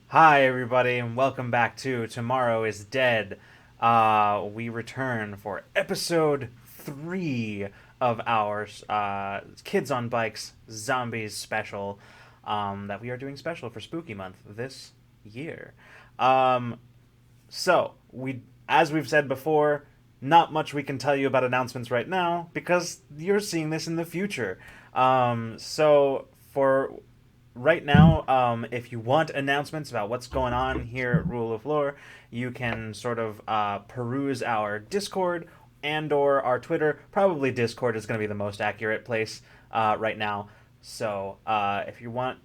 Hi, everybody, and welcome back to Tomorrow is Dead. We return for episode 3 of our Kids on Bikes Zombies special that we are doing special for Spooky Month this year. Um, as we've said before, not much we can tell you about announcements right now because you're seeing this in the future. For right now, if you want announcements about what's going on here at Rule of Lore, you can sort of peruse our Discord and/or our Twitter. Probably Discord is going to be the most accurate place right now. If you want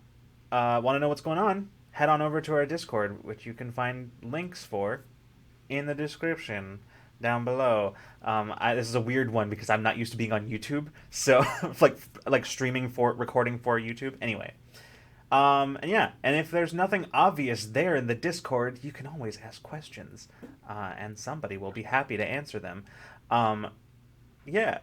to know what's going on, head on over to our Discord, which you can find links for in the description down below. This is a weird one because I'm not used to being on YouTube, so like streaming for recording for YouTube. Anyway, and yeah, and if there's nothing obvious there in the Discord, you can always ask questions, and somebody will be happy to answer them. Um, yeah.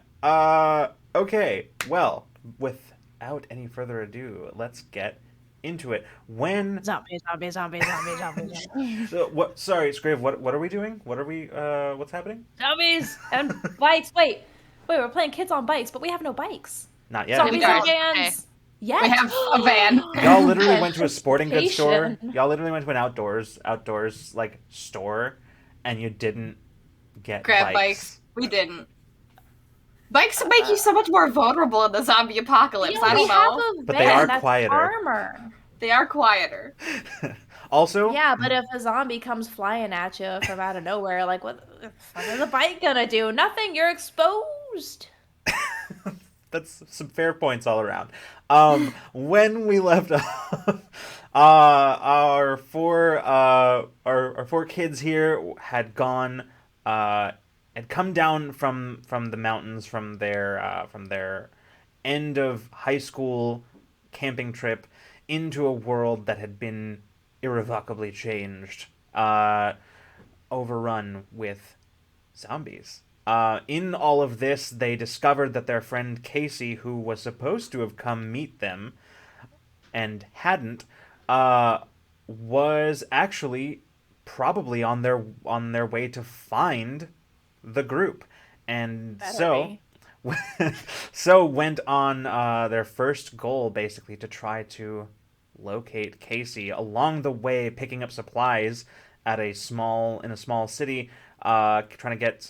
Okay. Well, without any further ado, let's get into it. When Zombie, zombie, zombie, zombie, zombie, zombie. what? Sorry, Scriv. What are we doing? What are we? What's happening? Zombies and bikes. Wait, we're playing kids on bikes, but we have no bikes. Not yet. Zombies and don't. Okay. vans. We Yet. have a van. Y'all literally went to a sporting goods store. Anticipation. Y'all literally went to an outdoors like store, and you didn't get Grab bikes. bikes. We didn't. Bikes make you so much more vulnerable in the zombie apocalypse. Yeah, I we don't have know. a van. But they are That's quieter. armor. They are quieter. Also, Yeah, but if a zombie comes flying at you from out of nowhere, like what is the bike gonna do? Nothing. You're exposed. that's some fair points all around. When we left off, our four kids here had come down from the mountains from their end of high school camping trip into a world that had been irrevocably changed, overrun with zombies. In all of this, they discovered that their friend Casey, who was supposed to have come meet them and hadn't, was actually probably on their way to find the group, and Better so went on their first goal, basically to try to locate Casey. Along the way, picking up supplies in a small city, trying to get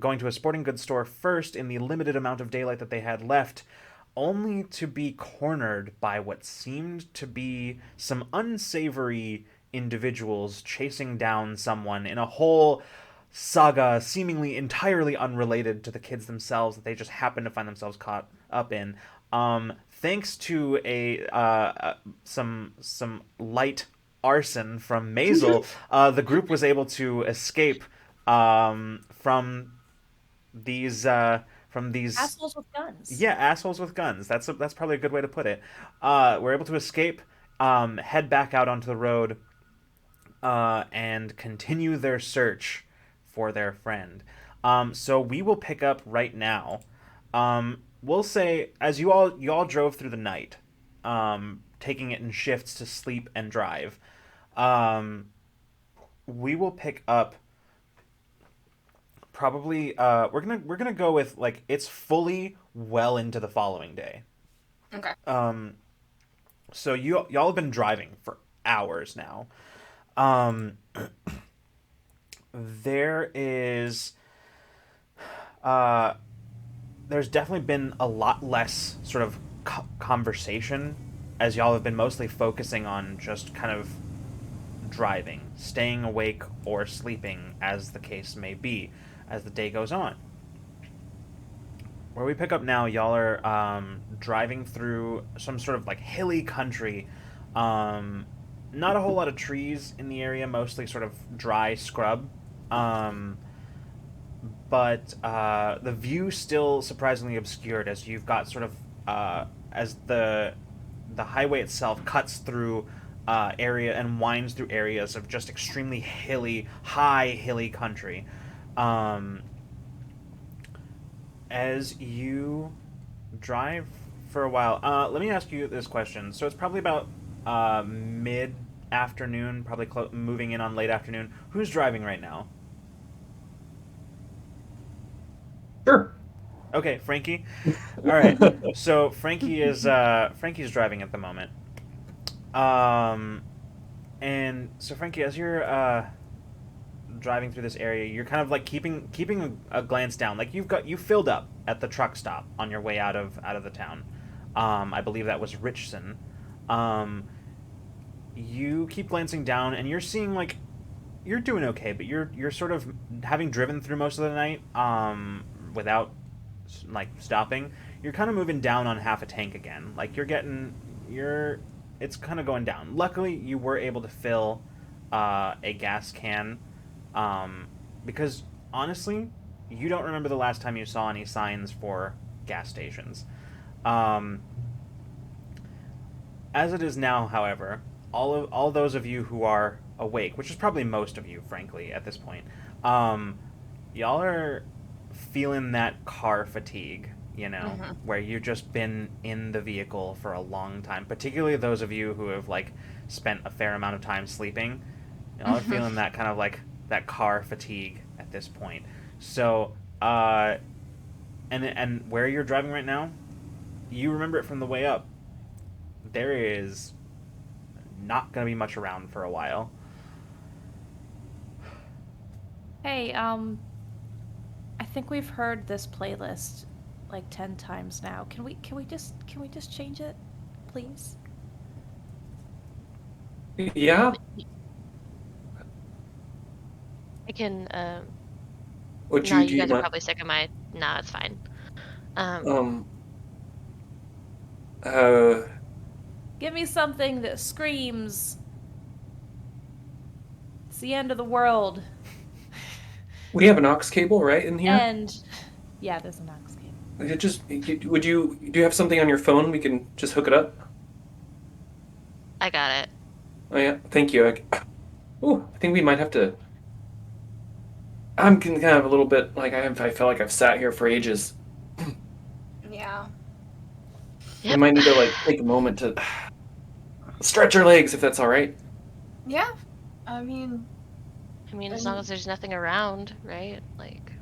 going to a sporting goods store first in the limited amount of daylight that they had left, only to be cornered by what seemed to be some unsavory individuals chasing down someone in a whole saga seemingly entirely unrelated to the kids themselves that they just happen to find themselves caught up in. Thanks to some light arson from Maisel, the group was able to escape from these assholes with guns. yeah, assholes with guns. That's probably a good way to put it. We're able to escape, head back out onto the road, and continue their search for their friend. So we will pick up right now. We'll say as you all drove through the night, taking it in shifts to sleep and drive. We will pick up probably. We're gonna go with like it's fully well into the following day. Okay. So y'all have been driving for hours now. Um, there is uh, there's definitely been a lot less sort of conversation as y'all have been mostly focusing on just kind of driving, staying awake or sleeping as the case may be as the day goes on. Where we pick up now, y'all are driving through some sort of like hilly country. Not a whole lot of trees in the area, mostly sort of dry scrub. Um, but the view still surprisingly obscured as you've got sort of as the highway itself cuts through area and winds through areas of just extremely hilly country. Um, as you drive for a while, let me ask you this question. So it's probably about mid afternoon, probably moving in on late afternoon. Who's driving right now? Sure. Okay, Frankie. All right. So Frankie's driving at the moment. Um, and so Frankie, as you're driving through this area, you're kind of like keeping a glance down. Like you filled up at the truck stop on your way out of the town. I believe that was Richson. Um, you keep glancing down, and you're seeing like you're doing okay, but you're sort of having driven through most of the night without like stopping. You're kind of moving down on half a tank again. Like you're it's kind of going down. Luckily, you were able to fill a gas can because honestly, you don't remember the last time you saw any signs for gas stations. Um, as it is now, however, all those of you who are awake, which is probably most of you, frankly, at this point, um, y'all are feeling that car fatigue. Where you've just been in the vehicle for a long time. Particularly those of you who have like spent a fair amount of time sleeping. Y'all are feeling that kind of like that car fatigue at this point. So, and where you're driving right now, you remember it from the way up. There is not going to be much around for a while. Hey, I think we've heard this playlist like 10 times now. Can we just change it, please? Yeah. I can. Would No, you you do you guys are mind? probably sick of my. No, it's fine. Um. Uh. Give me something that screams it's the end of the world. We have an aux cable right in here. And yeah, there's an aux cable. Would you do you have something on your phone? We can just hook it up. I got it. Oh yeah, thank you. I think we might have to. I'm kind of a little bit like I feel like I've sat here for ages. Yeah. We Yep. might need to like take a moment to stretch our legs if that's all right. Yeah. I mean, As long as there's nothing around, right? Like.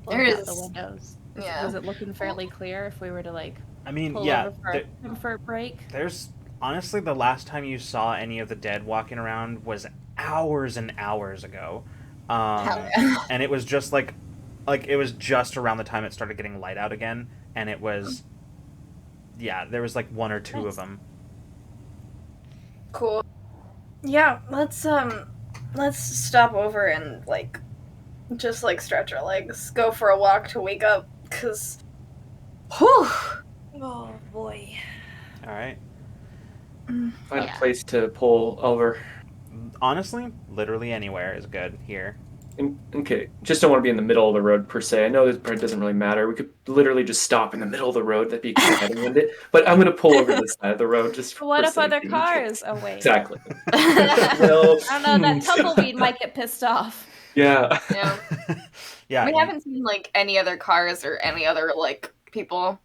Look There out is- the windows. yeah. Was it looking fairly clear if we were to like I mean, pull yeah, over for a comfort break? there's honestly the last time you saw any of the dead walking around was hours and hours ago. Hell yeah. And it was just like it was just around the time it started getting light out again, and it was yeah, there was like one or two of them. Cool. Yeah, let's stop over and like just like stretch our legs, go for a walk to wake up, cause whew. Oh boy. All right. Find Yeah. a place to pull over. Honestly, literally anywhere is good here. Okay, just don't want to be in the middle of the road per se. I know this part doesn't really matter. We could literally just stop in the middle of the road. That'd be exciting, wouldn't it? But I'm going to pull over to the side of the road just for What if other safety. cars? Oh wait. Exactly. Well, I don't know, that tumbleweed might get pissed off. yeah. Yeah. Yeah. We haven't seen like any other cars or any other like people.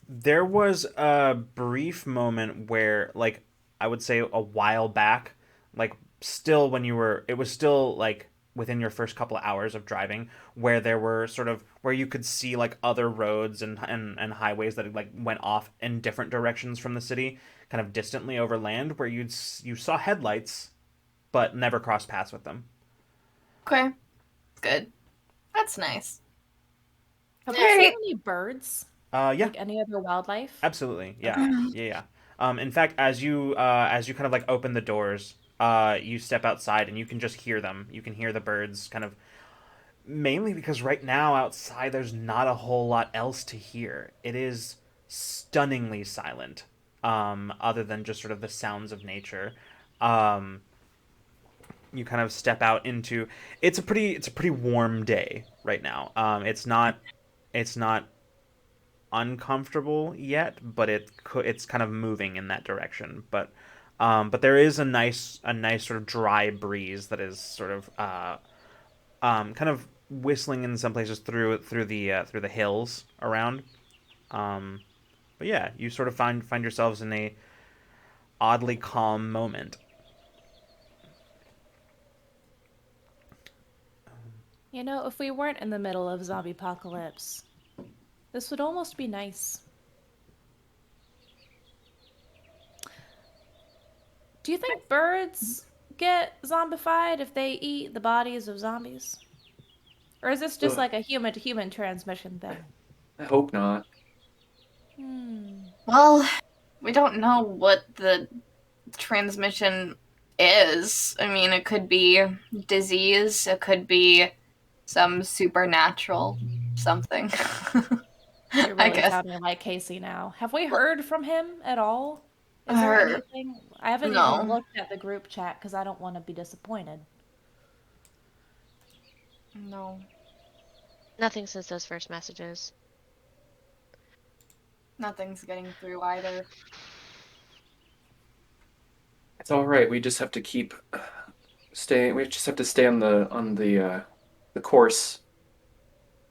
There was a brief moment where, like, I would say a while back, like, still when it was still, like, within your first couple of hours of driving, where there were sort of, where you could see, like, other roads and highways that, like, went off in different directions from the city, kind of distantly over land, where you saw headlights, but never crossed paths with them. Okay. Good. That's nice. Have we Alright. seen any birds? Yeah. Like any other wildlife? Absolutely, yeah. In fact, as you kind of like open the doors, you step outside and you can just hear them. You can hear the birds kind of, mainly because right now outside there's not a whole lot else to hear. It is stunningly silent, other than just sort of the sounds of nature. You kind of step out into it's a pretty warm day right now. It's not uncomfortable yet, but it's kind of moving in that direction. But there is a nice sort of dry breeze that is sort of kind of whistling in some places through the hills around. But yeah, you sort of find yourselves in oddly calm moment. You know, if we weren't in the middle of zombie apocalypse, this would almost be nice. Do you think birds get zombified if they eat the bodies of zombies? Or is this just Ugh, like a human to human transmission thing? I hope not. Hmm. Well, we don't know what the transmission is. I mean, it could be disease, it could be some supernatural something. You're I really guess. sounding like Casey now. Have we heard from him at all? Is there Or anything? I haven't even no. looked at the group chat because I don't want to be disappointed. No. Nothing since those first messages. Nothing's getting through either. It's all right. We just have to keep staying. We just have to stay on the course.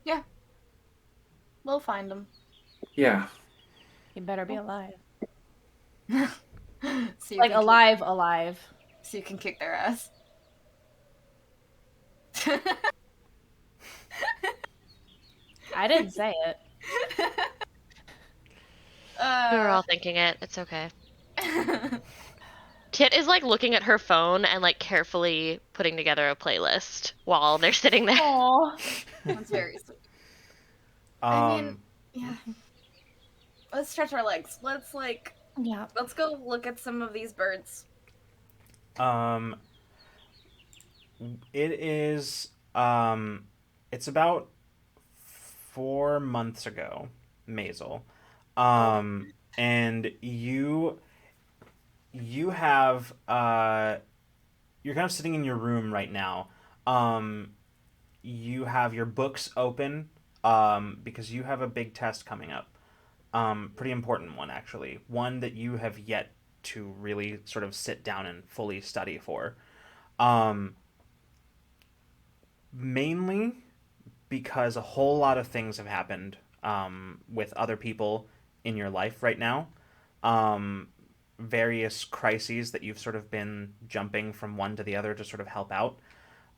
Yeah. We'll find them. Yeah. He better be alive. So you Like can alive, alive. so you can kick their ass. I didn't say it. We were all thinking it. It's okay. Kit is like looking at her phone and like carefully putting together a playlist while they're sitting there. Aw. That's very sweet. I mean, Um, yeah. Let's stretch our legs. Let's Yeah. let's go look at some of these birds. um, it is, it's about 4 months ago, Maisel. And you have, you're kind of sitting in your room right now. Um, you have your books open, because you have a big test coming up. Pretty important one, actually. One that you have yet to really sort of sit down and fully study for. Um, Mainly because a whole lot of things have happened, with other people in your life right now. Um, Various crises that you've sort of been jumping from one to the other to sort of help out.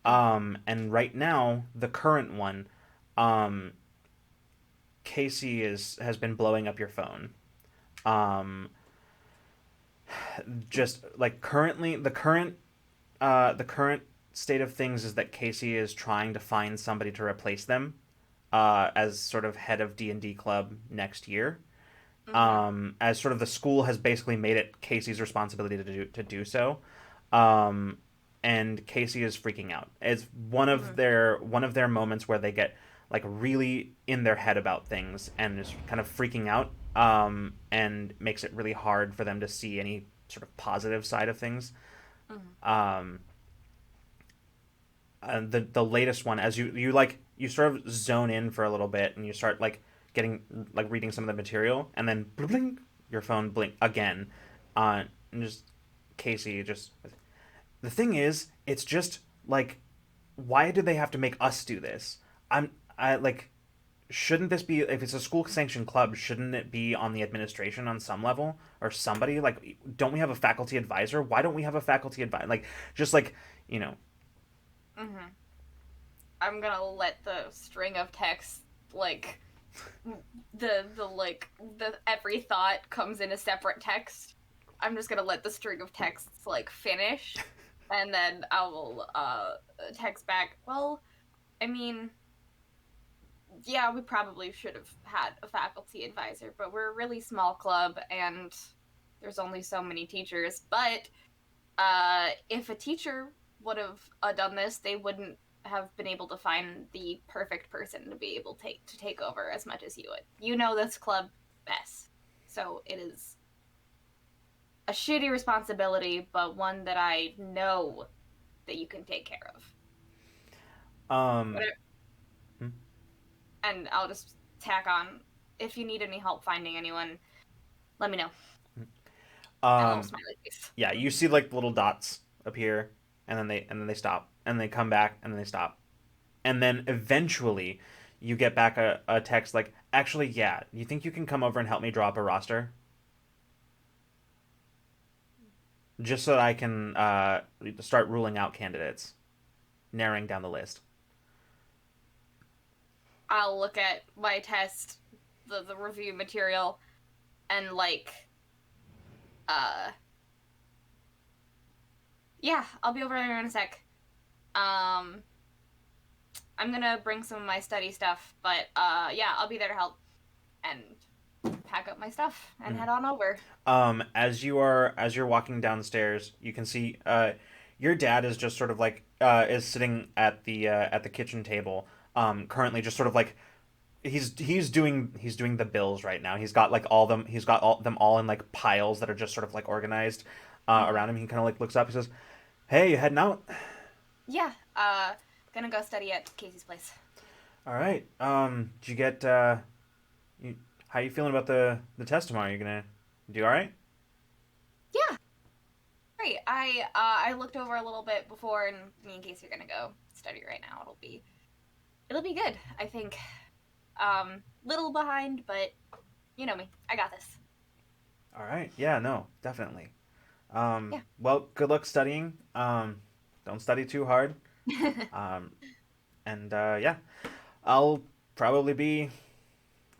And right now, the current one, um, Casey has been blowing up your phone. Um, just like currently, the current state of things is that Casey is trying to find somebody to replace them, as sort of head of D&D club next year. As sort of the school has basically made it Casey's responsibility to do so. Um, and Casey is freaking out. It's one of their moments where they get like really in their head about things and is kind of freaking out. And makes it really hard for them to see any sort of positive side of things. Um, and the latest one, as you sort of zone in for a little bit and you start like getting like reading some of the material, and then blink, your phone blink again. And just Casey, just the thing is, it's just like, why do they have to make us do this? I like, shouldn't this be, if it's a school sanctioned club, shouldn't it be on the administration on some level or somebody? Like, don't we have a faculty advisor? Why don't we have a faculty advisor? Like, just like, you know. I'm gonna let the string of text like the every thought comes in a separate text. I'm just gonna let the string of texts like finish, and then I will text back. Well, I mean, yeah, we probably should have had a faculty advisor, but we're a really small club and there's only so many teachers. But if a teacher would have done this, they wouldn't have been able to find the perfect person to be able to take over as much as you would. You know this club best. So it is a shitty responsibility, but one that I know that you can take care of. um And I'll just tack on, if you need any help finding anyone, let me know. And a little smiley face. yeah, you see like little dots appear, and then they stop, and they come back, and then they stop, and then eventually you get back a text like, actually, yeah, you think you can come over and help me draw up a roster? just so that I can start ruling out candidates, narrowing down the list. I'll look at my test, the review material, and like, uh, yeah, I'll be over there in a sec. I'm gonna bring some of my study stuff, but yeah, I'll be there to help and pack up my stuff and head on over. As you're walking downstairs, you can see your dad is just sort of like is sitting at the kitchen table, currently just sort of like he's doing the bills right now. He's got all them all in like piles that are just sort of like organized around him. He kind of like looks up. He says, "Hey, you heading out?" Yeah, gonna go study at Casey's place. All right. Did you get you, how you feeling about the test tomorrow? You gonna do all right? Yeah, great. I looked over a little bit before, and me and Casey are gonna go study right now. It'll be good. I think. Little behind, but you know me. I got this. All right. Yeah. No. Definitely. Yeah. Well, good luck studying. Don't study too hard. Um, and yeah, I'll probably be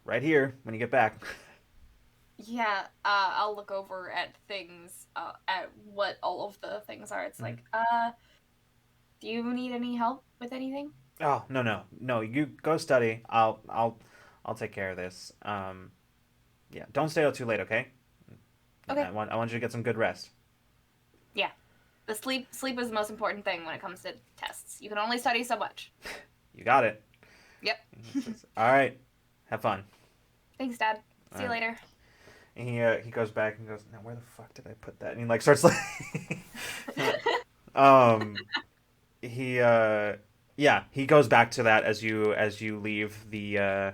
right here when you get back. Yeah, I'll look over at things, at what all of the things are. It's like, do you need any help with anything? Oh, no, no, no! You go study. I'll take care of this. Yeah, don't stay out too late, okay? Okay. I want you to get some good rest. Yeah. The sleep is the most important thing when it comes to tests. You can only study so much. You got it. Yep. All right. Have fun. Thanks, Dad. See you Alright. later. And he goes back and goes, now where the fuck did I put that? And he like starts like, um, he yeah, he goes back to that as you leave the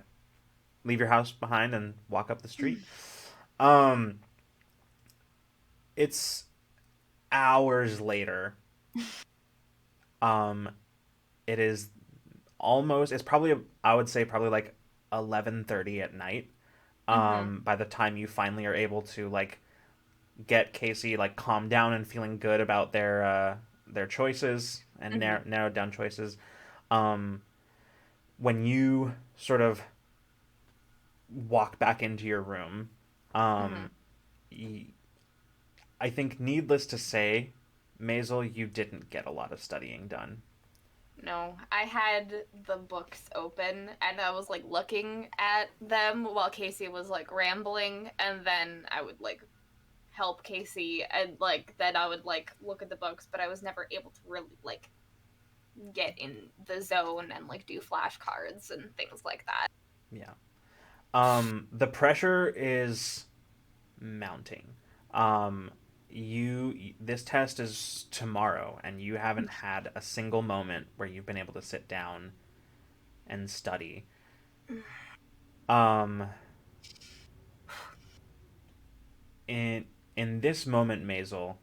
leave your house behind and walk up the street. Um, it's hours later. Um, it is almost. It's probably I would say probably like 11:30 at night. Mm-hmm. By the time you finally are able to like get Casey like calmed down and feeling good about their choices and Mm-hmm. narrowed down choices. Um, when you sort of walk back into your room, Mm-hmm. um, y- I think needless to say, Maisel, you didn't get a lot of studying done. No, I had the books open and I was like looking at them while Casey was like rambling, and then I would like help Casey, and like then I would like look at the books, but I was never able to really like get in the zone and like do flashcards and things like that. Yeah. The pressure is mounting. Um, this test is tomorrow, and you haven't had a single moment where you've been able to sit down and study. Um, in in this moment, Maisel,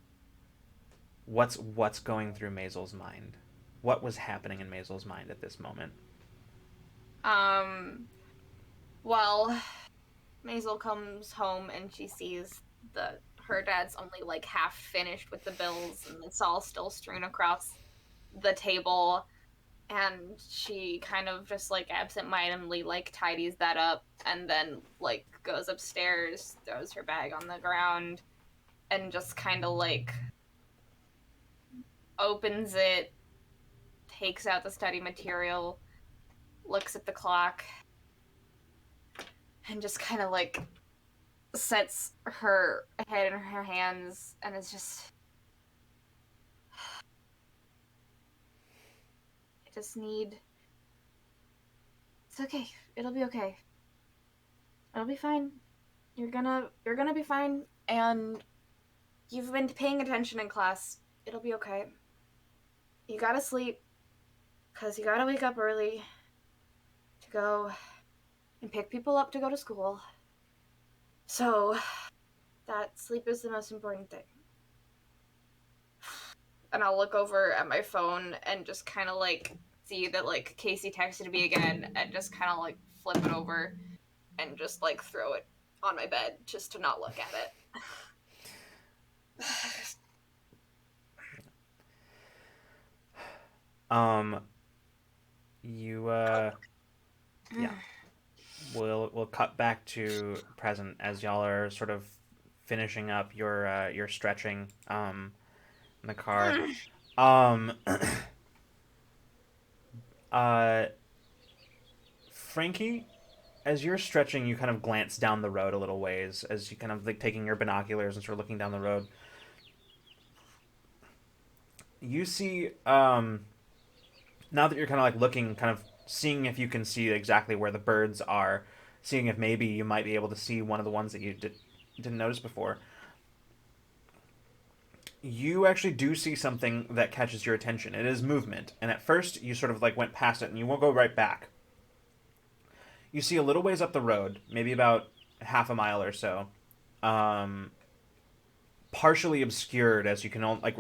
what's going through Maisel's mind? What was happening in Maisel's mind at this moment? Um, well, Maisel comes home and she sees the her dad's only like half finished with the bills and it's all still strewn across the table, and she kind of just like absentmindedly like tidies that up and then like goes upstairs, throws her bag on the ground, and just kind of like opens it, takes out the study material, looks at the clock, and just kind of like sets her head in her hands and is just, I just need, it's okay, it'll be okay, it'll be fine, you're gonna be fine, and you've been paying attention in class, it'll be okay, you gotta sleep because you gotta wake up early to go and pick people up to go to school, so that sleep is the most important thing. And I'll look over at my phone and just kind of like see that like Casey texted me again, and just kind of like flip it over and just like throw it on my bed just to not look at it. Um, you yeah, we'll cut back to present as y'all are sort of finishing up your stretching in the car. Um, uh, Frankie, as you're stretching, you kind of glance down the road a little ways as you kind of like taking your binoculars and sort of looking down the road. You see, now that you're kind of like looking, kind of seeing if you can see exactly where the birds are, seeing if maybe you might be able to see one of the ones that didn't notice before. You actually do see something that catches your attention. It is movement, and at first you sort of like went past it, and you won't go right back. You see a little ways up the road, maybe about half a mile or so, um, partially obscured as you can only like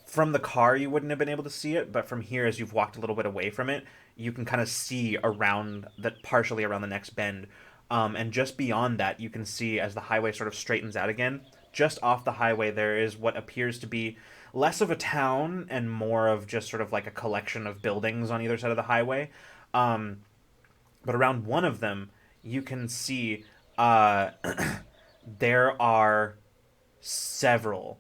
from the car you wouldn't have been able to see it, but from here as you've walked a little bit away from it, you can kind of see around that partially around the next bend. And just beyond that, you can see as the highway sort of straightens out again, just off the highway there is what appears to be less of a town and more of just sort of like a collection of buildings on either side of the highway. Um, but around one of them, you can see uh, there are several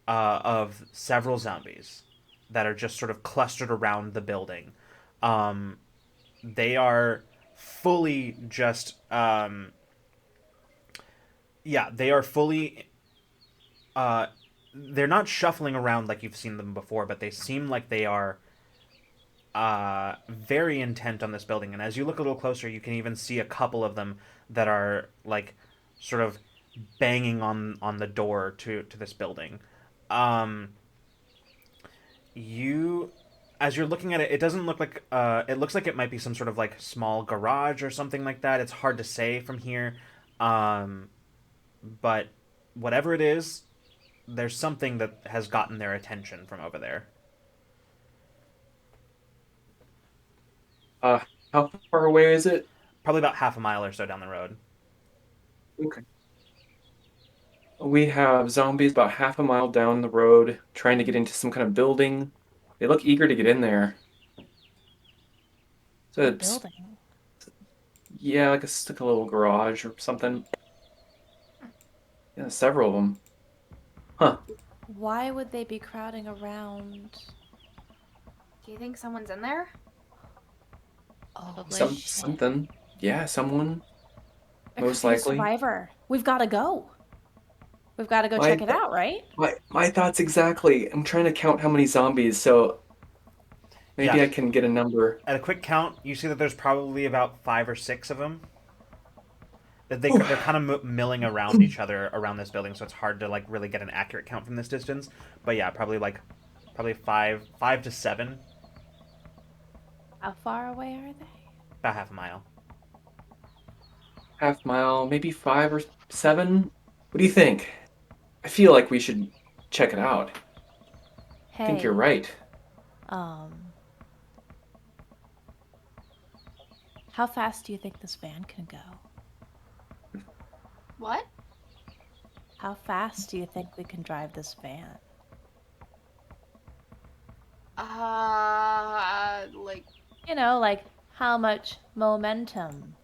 of several zombies that are just sort of clustered around the building. Um, they are fully just yeah, they are fully they're not shuffling around like you've seen them before, but they seem like they are very intent on this building. And as you look a little closer, you can even see a couple of them that are like sort of banging on the door to this building. Um, you as you're looking at it, it doesn't look like it looks like it might be some sort of like small garage or something like that. It's hard to say from here. Um, but whatever it is, there's something that has gotten their attention from over there. Uh, how far away is it? Probably about half a mile or so down the road. Okay. We have zombies about half a mile down the road trying to get into some kind of building. They look eager to get in there. So A it's, building. yeah, like a little garage or something. Yeah, several of them. Huh. Why would they be crowding around? Do you think someone's in there? Oh, Probably. shit. Something. Yeah, someone. It could Most be a likely. survivor. We've got to go. We've got to go My check it th- out, right? my thoughts exactly. I'm trying to count how many zombies, so Yeah, maybe I can get a number. at a quick count, you see that there's probably about 5 or 6 of them. That Ooh. they're kind of milling around each other around this building, so it's hard to like really get an accurate count from this distance. But yeah, probably five to seven, How far away are they? about half a mile. Half mile, maybe 5 or 7. What do you think? I feel like we should check it out. I think you're Hey, right. um, how fast do you think this van can go? What? How fast do you think we can drive this van? Like, You know, like how much momentum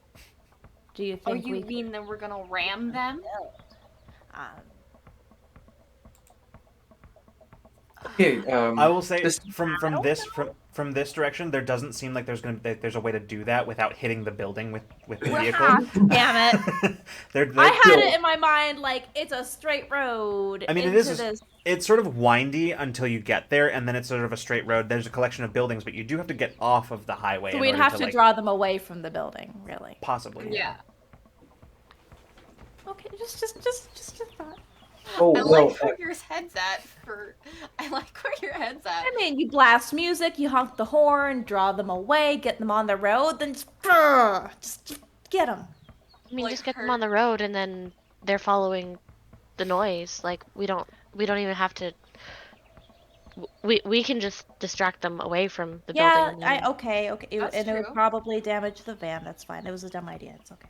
do you oh, think you we mean that we're gonna ram them? build? Um, Okay, I will say just I don't know. from this direction, there doesn't seem like there's a way to do that without hitting the building with the vehicle. Ah, damn it. they're I had Yo. it in my mind like it's a straight road I mean, it into is. this. It's sort of windy until you get there, and then it's sort of a straight road. There's a collection of buildings, but you do have to get off of the highway. So in we'd order have to like, draw them away from the building, really. possibly. Yeah. Okay, just a thought. oh I well. like where your head's at for. I like where your head's at. I mean, you blast music, you honk the horn, draw them away, get them on the road, then just get them. I mean, Like just get them her- on the road, and then they're following the noise. Like we don't even have to. We can just distract them away from the Yeah, building. and then- okay. That's And it would true. probably damage the van. That's fine. It was a dumb idea. It's okay.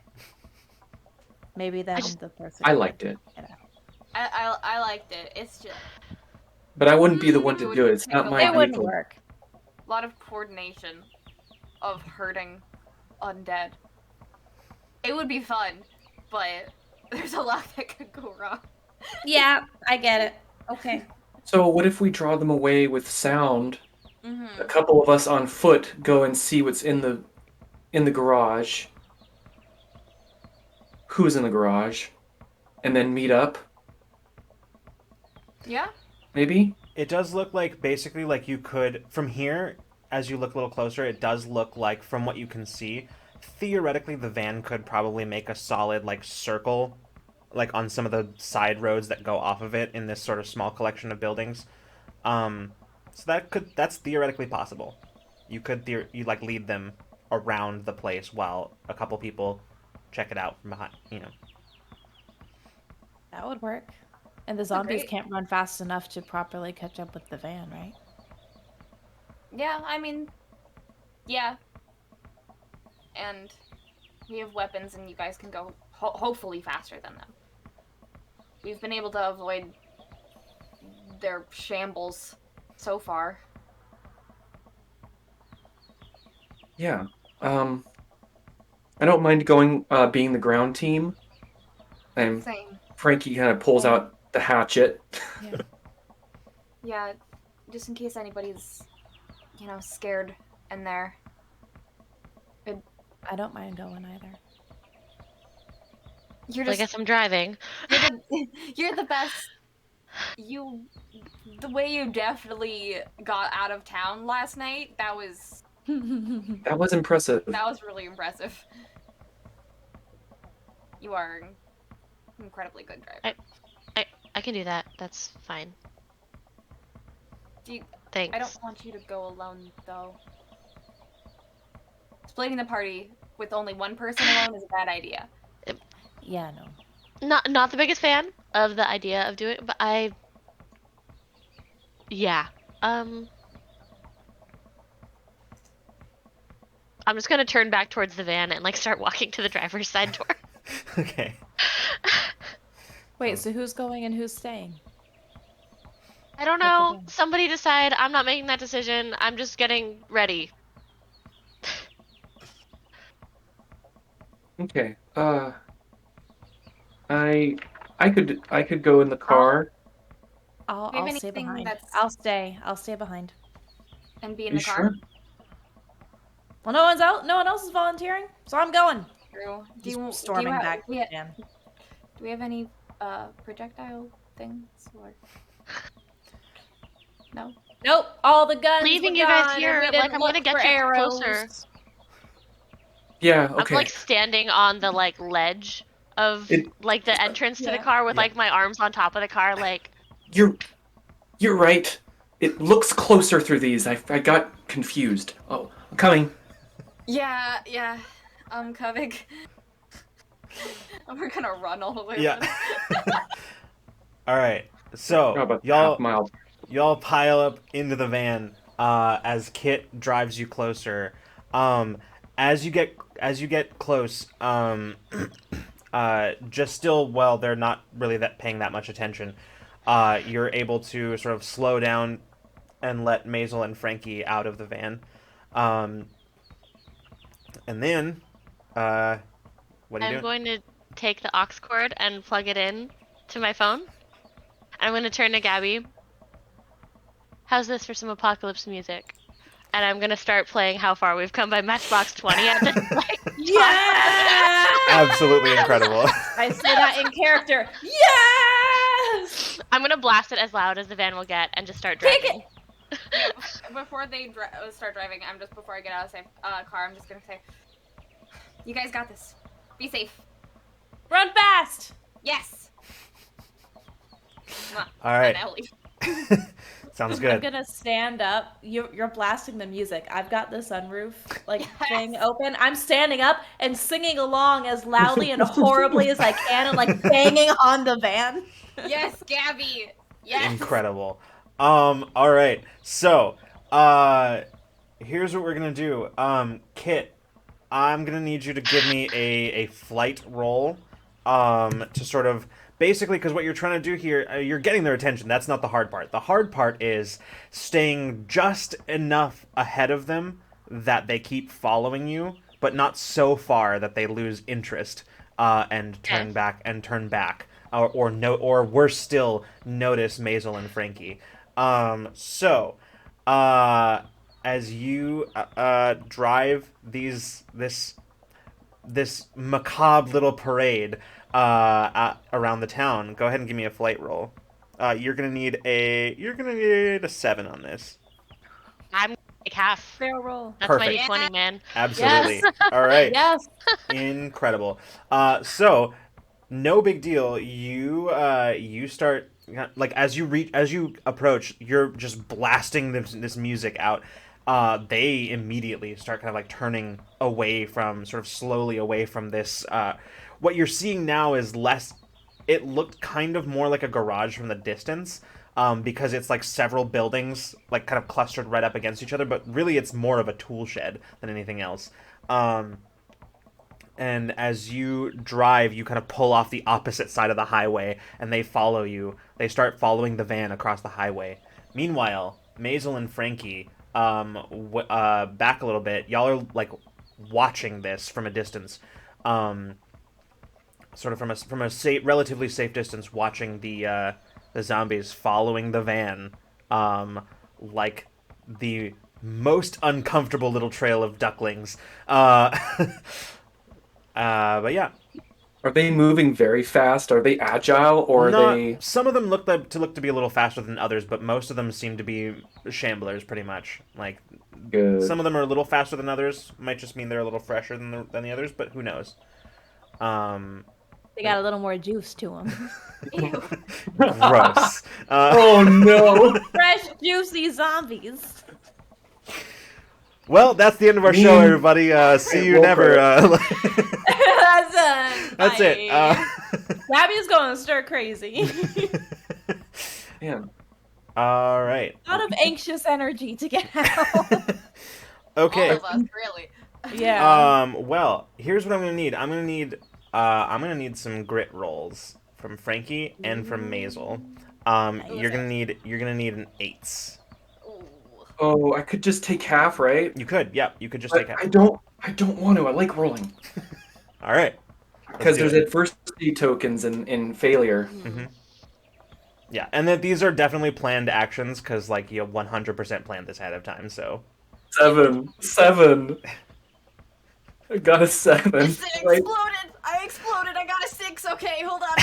Maybe then just- the person. I liked it, Get out. I liked it. It's just but I wouldn't be the one It to would do it. It's take not a my It lot. wouldn't vehicle. work. A lot of coordination of hurting undead. It would be fun, but there's a lot that could go wrong. Yeah, I get it. Okay. So what if we draw them away with sound? Mm-hmm. A couple of us on foot go and see what's in the garage. Who's in the garage? And then meet up, Yeah? maybe? It does look like basically like you could from here as you look a little closer. It does look like from what you can see, theoretically the van could probably make a solid like circle, like on some of the side roads that go off of it in this sort of small collection of buildings. So that's theoretically possible. You could you like lead them around the place while a couple people check it out from behind. You know. That would work. And the zombies great. can't run fast enough to properly catch up with the van, right? Yeah, I mean, yeah. And we have weapons, and you guys can go hopefully faster than them. We've been able to avoid their shambles so far. Yeah. I don't mind going being the ground team. And Same. Frankie kind of pulls out the hatchet. Yeah. Yeah, just in case anybody's, scared in there. I don't mind going either. You're I just guess I'm driving. you're the best. The way you definitely got out of town last night, that was That was impressive. really impressive. You are an incredibly good driver. I can do that. That's fine. Thanks. I don't want you to go alone, though. Splitting the party with only one person alone is a bad idea. Yeah, no. Not the biggest fan of the idea of doing it, but yeah. I'm just gonna turn back towards the van and like start walking to the driver's side door. Okay. Wait, so who's going and who's staying? I don't At the know. van. Somebody decide. I'm not making that decision. I'm just getting ready. Okay. I could go in the car. I'll Do you have stay anything behind. that's- I'll stay behind. And be in You the car. sure? Well, no one's out. No one else is volunteering, so I'm going. True. Just storming back to Do the van. we have any projectile things or no? Nope, all the guns. Leaving were you guys gone, and here, we like, didn't I'm gonna look get for you arrows. closer. Yeah, I'm okay. like standing on the like ledge of like the entrance to the car with Yeah. like my arms on top of the car, like You're right. It looks closer through these. I got confused. Oh, I'm coming. Yeah. I'm coming. We're gonna run all the way. Yeah. around. All right. How So about half mile? y'all pile up into the van as Kit drives you closer. As you get close, just still while they're not really paying that much attention, you're able to sort of slow down and let Maisel and Frankie out of the van. And then, what are you I'm doing? going to take the aux cord and plug it in to my phone. I'm going to turn to Gabby. How's this for some apocalypse music? And I'm going to start playing How Far We've Come by Matchbox 20 at this like, Yeah! Absolutely incredible. I say that in character. Yes! I'm going to blast it as loud as the van will get and just start Take driving. Before they start driving, before I get out of the car, I'm just gonna say, "You guys got this. Be safe." Run fast! Yes. All right. And Ellie. Sounds I'm good. gonna stand up. You're blasting the music. I've got the sunroof Yes. thing open. I'm standing up and singing along as loudly and horribly as I can, and like banging on the van. Yes, Gabby. Yes. Incredible. All right. So, here's what we're gonna do. Kit, I'm gonna need you to give me a flight roll. to sort of basically, because what you're trying to do here, you're getting their attention. That's not the hard part. The hard part is staying just enough ahead of them that they keep following you, but not so far that they lose interest and turn back, or worse still, notice Maisel and Frankie. So, as you drive this macabre little parade around the town, go ahead and give me a flight roll. You're gonna need a 7 on this. I'm gonna take half. Fair roll. That's Perfect. my D20, man. Absolutely. Yes. All right. Yes. Incredible. So no big deal. You start, like, as you approach, you're just blasting this music out. They immediately start kind of like turning away from, sort of slowly away from this. What you're seeing now is less. It looked kind of more like a garage from the distance, because it's like several buildings like kind of clustered right up against each other. But really, it's more of a tool shed than anything else. And as you drive, you kind of pull off the opposite side of the highway, and they follow you. They start following the van across the highway. Meanwhile, Maisel and Frankie, back a little bit. Y'all are like watching this from a distance, sort of from a relatively safe distance, watching the zombies following the van, like the most uncomfortable little trail of ducklings. But yeah. Are they moving very fast? Are they agile, or are they? Some of them look to be a little faster than others, but most of them seem to be shamblers, pretty much. Like, Good. some of them are a little faster than others. Might just mean they're a little fresher than the others, but who knows? They got a little more juice to them. Gross. Oh no! Fresh, juicy zombies. Well, that's the end of our show, everybody. See you Well, never. That's it. Gabby's going stir crazy. Man. All right. A lot of anxious energy to get out. Okay. All of us, really. Yeah. Well, here's what I'm gonna need. I'm gonna need some grit rolls from Frankie and from Maisel. You're gonna need an 8. Ooh. Oh, I could just take half, right? You could, yeah. You could just But take half. I don't want to. I like rolling All right. because Let's there's do it. adversity tokens in failure. Mm-hmm. Yeah, and that these are definitely planned actions because, like, you 100% planned this ahead of time. So 7. I got a 7. This thing Right? exploded! I exploded! I got a 6! Okay, hold on.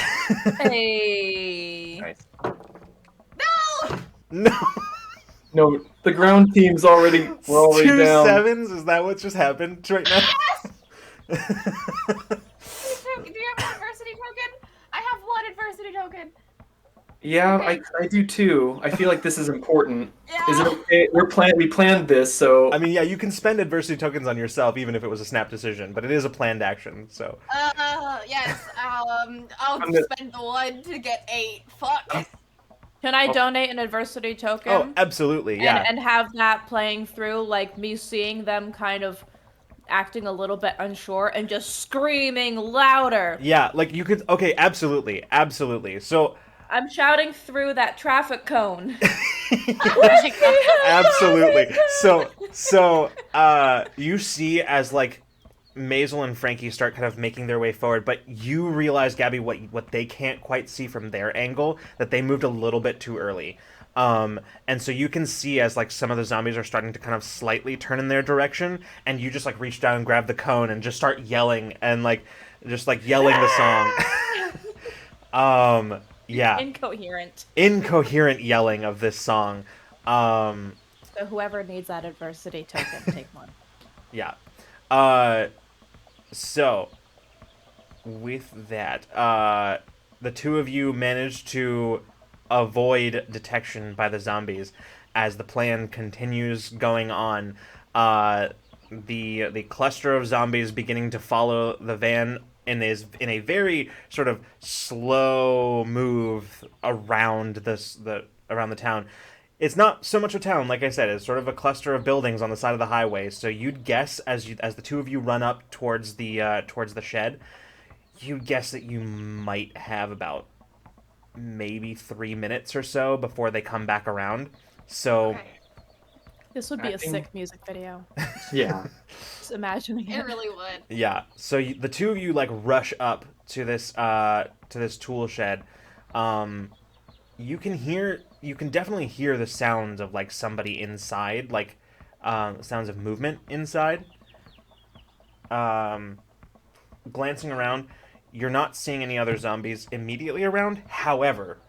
Hey. Nice. No! no. No, the ground team's already we're already 2 down. 7s. Is that what just happened right now? Do you have an adversity token? I have 1 adversity token. Yeah, Okay. I do too. I feel like this is important. Yeah. Is it okay? We planned this, so I mean, yeah, you can spend adversity tokens on yourself even if it was a snap decision, but it is a planned action. So Yes. I'll I'm gonna- spend the 1 to get 8. Fuck. Can I donate an adversity token? oh, absolutely, yeah. And have that playing through, like me seeing them kind of acting a little bit unsure and just screaming louder. Yeah, like you could. Okay, absolutely, absolutely. So I'm shouting through that traffic cone. absolutely. So you see as like Maisel and Frankie start kind of making their way forward, but you realize, Gabby, what they can't quite see from their angle, that they moved a little bit too early. And so you can see as like some of the zombies are starting to kind of slightly turn in their direction, and you just like reach down and grab the cone and just start yelling and like just like yelling the song. Yeah. Incoherent yelling of this song. So whoever needs that adversity token, take one. Yeah. So, with that, the two of you managed to avoid detection by the zombies as the plan continues going on. The cluster of zombies beginning to follow the van in a very sort of slow move around around the town. It's not so much a town, like I said. It's sort of a cluster of buildings on the side of the highway. So you'd guess as the two of you run up towards the shed, you guess that you might have about maybe 3 minutes or so before they come back around. So, Okay. This would be a Acting- sick music video. Yeah. Just imagining It it. really would. yeah. So the two of you like rush up to this tool shed. You can definitely hear the sounds of like somebody inside, like sounds of movement inside. Glancing around, you're not seeing any other zombies immediately around. However,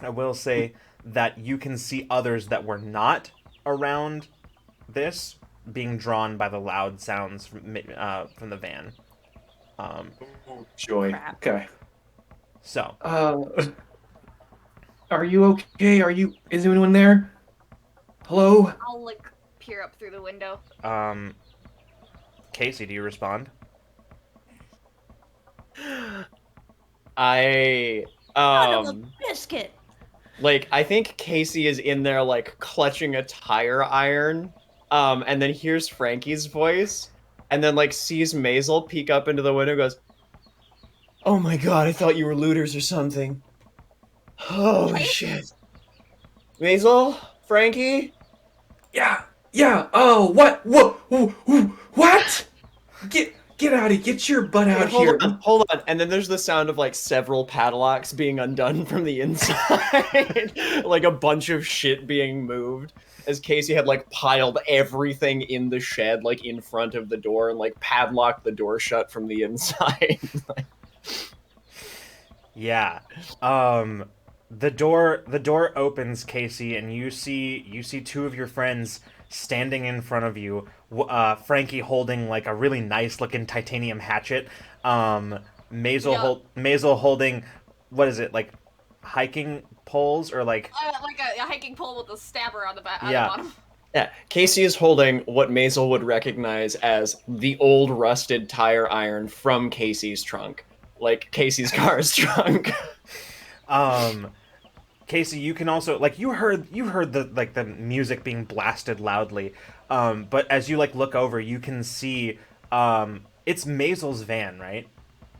I will say that you can see others that were not around this being drawn by the loud sounds from the van. Joy. Crap. Okay. So, Are you okay? Is anyone there? Hello? I'll like peer up through the window. Casey, do you respond? I Son of a biscuit. like I think Casey is in there like clutching a tire iron, and then hears Frankie's voice, and then like sees Maisel peek up into the window and goes, "Oh my god, I thought you were looters or something." Holy shit. Maisel? Frankie? Yeah. Oh, what? What? Get out of here. Get your butt out here. Hold on. And then there's the sound of like several padlocks being undone from the inside. Like a bunch of shit being moved. As Casey had like piled everything in the shed like in front of the door and like padlocked the door shut from the inside. Yeah. The door opens, Casey, and you see two of your friends standing in front of you. Frankie holding like a really nice looking titanium hatchet. Maisel holding, what is it, like hiking poles or like Like a hiking pole with a stabber on the Yeah. bottom. Yeah, Casey is holding what Maisel would recognize as the old rusted tire iron from Casey's trunk. Like Casey's car's trunk. Casey, you can also like you heard the music being blasted loudly, but as you like look over, you can see it's Maisel's van, right?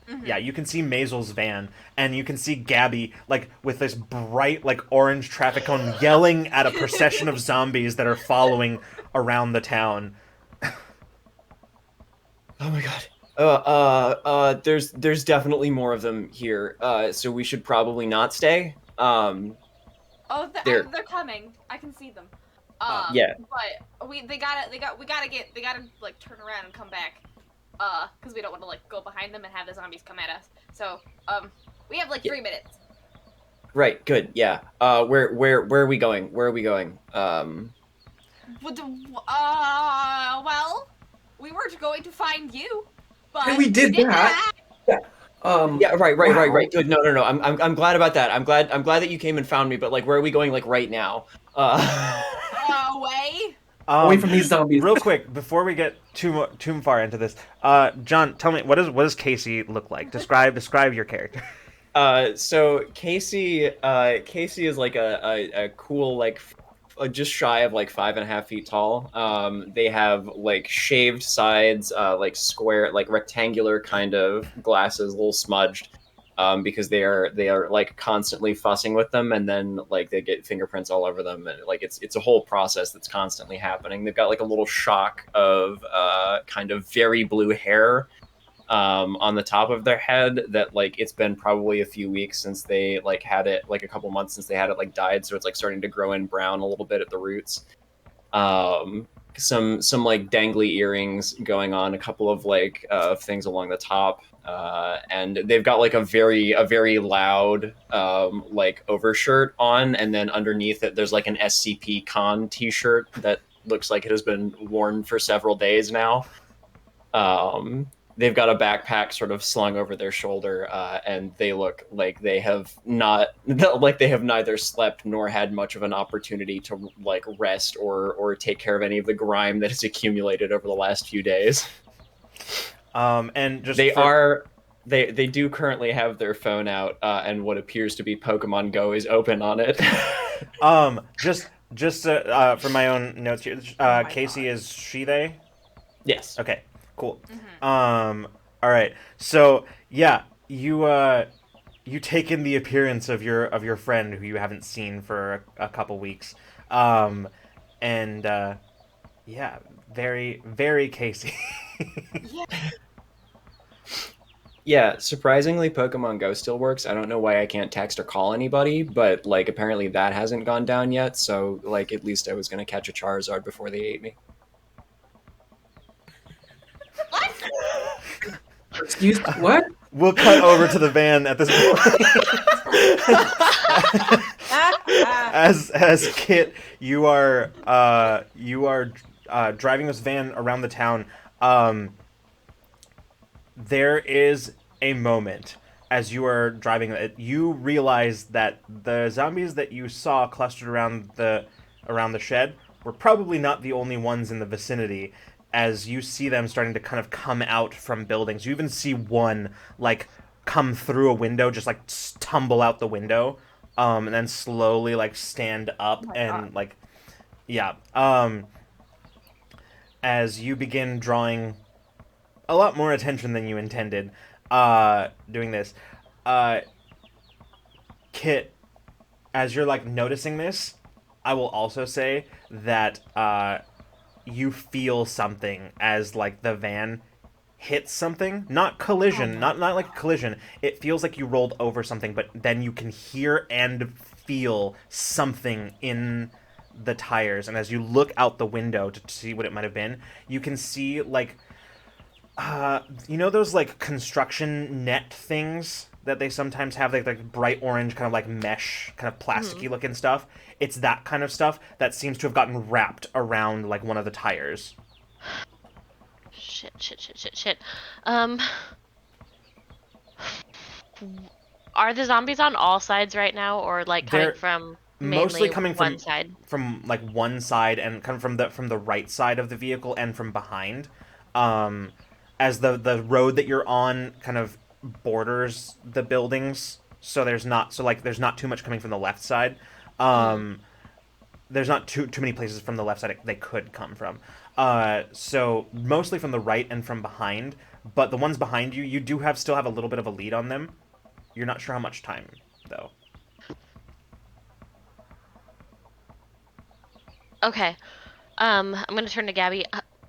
Mm-hmm. Yeah, you can see Maisel's van, and you can see Gabby like with this bright like orange traffic cone yelling at a procession of zombies that are following around the town. Oh my god. There's definitely more of them here. So we should probably not stay. Oh, They're- they're coming. I can see them. Yeah. But we gotta like turn around and come back. Because we don't want to like go behind them and have the zombies come at us. So, we have like 3 minutes. Right, good, yeah. Where are we going? Where are we going? Well, we were going to find you, but And we did that. Yeah, right. Wow. Good. No. I'm glad about that. I'm glad that you came and found me, but like where are we going like right now? Away. Away from these zombies. Real quick, before we get too far into this, John, tell me what does Casey look like? Describe your character. So Casey is like a cool like just shy of like 5.5 feet tall. They have like shaved sides, like square, like rectangular kind of glasses, a little smudged, because they are like constantly fussing with them, and then like they get fingerprints all over them, and like it's a whole process that's constantly happening. They've got like a little shock of kind of very blue hair on the top of their head that like it's been probably a few weeks since they like had it, like a couple months since they had it like dyed, so it's like starting to grow in brown a little bit at the roots. Some like dangly earrings going on, a couple of like things along the top, and they've got like a very loud like overshirt on, and then underneath it there's like an SCP Con t-shirt that looks like it has been worn for several days now. They've got a backpack sort of slung over their shoulder, and they look like they have neither slept nor had much of an opportunity to like rest or take care of any of the grime that has accumulated over the last few days. And just they do currently have their phone out, and what appears to be Pokemon Go is open on it. just for my own notes here, my Casey God. is she they? Yes. Okay, cool. Mm-hmm. All right. So yeah, you take in the appearance of your friend who you haven't seen for a couple weeks, um, and yeah, very very Casey. Yeah. Yeah, surprisingly, Pokemon Go still works. I don't know why I can't text or call anybody, but like apparently that hasn't gone down yet. So like at least I was gonna catch a Charizard before they ate me. What? Excuse what? We'll cut over to the van at this point. As Kit, you are driving this van around the town. There is a moment as you are driving it, you realize that the zombies that you saw clustered around the shed were probably not the only ones in the vicinity. As you see them starting to kind of come out from buildings, you even see one like come through a window, just like tumble out the window, and then slowly like stand up and God. like, yeah. As you begin drawing a lot more attention than you intended, doing this, uh, Kit, as you're like noticing this, I will also say that you feel something as like the van hits something, not collision, not like a collision. It feels like you rolled over something, but then you can hear and feel something in the tires. And as you look out the window to see what it might have been, you can see like you know those like construction net things that they sometimes have, like bright orange kind of like mesh kind of plasticky looking stuff. It's that kind of stuff that seems to have gotten wrapped around like one of the tires. Shit. Are the zombies on all sides right now, or like coming They're from mostly mainly coming one side? from like one side and kind of from the right side of the vehicle and from behind. As the road that you're on kind of borders the buildings, so there's not too much coming from the left side. There's not too many places from the left side they could come from. So mostly from the right and from behind, but the ones behind you, you do still have a little bit of a lead on them. You're not sure how much time though. Okay. I'm gonna turn to Gabby.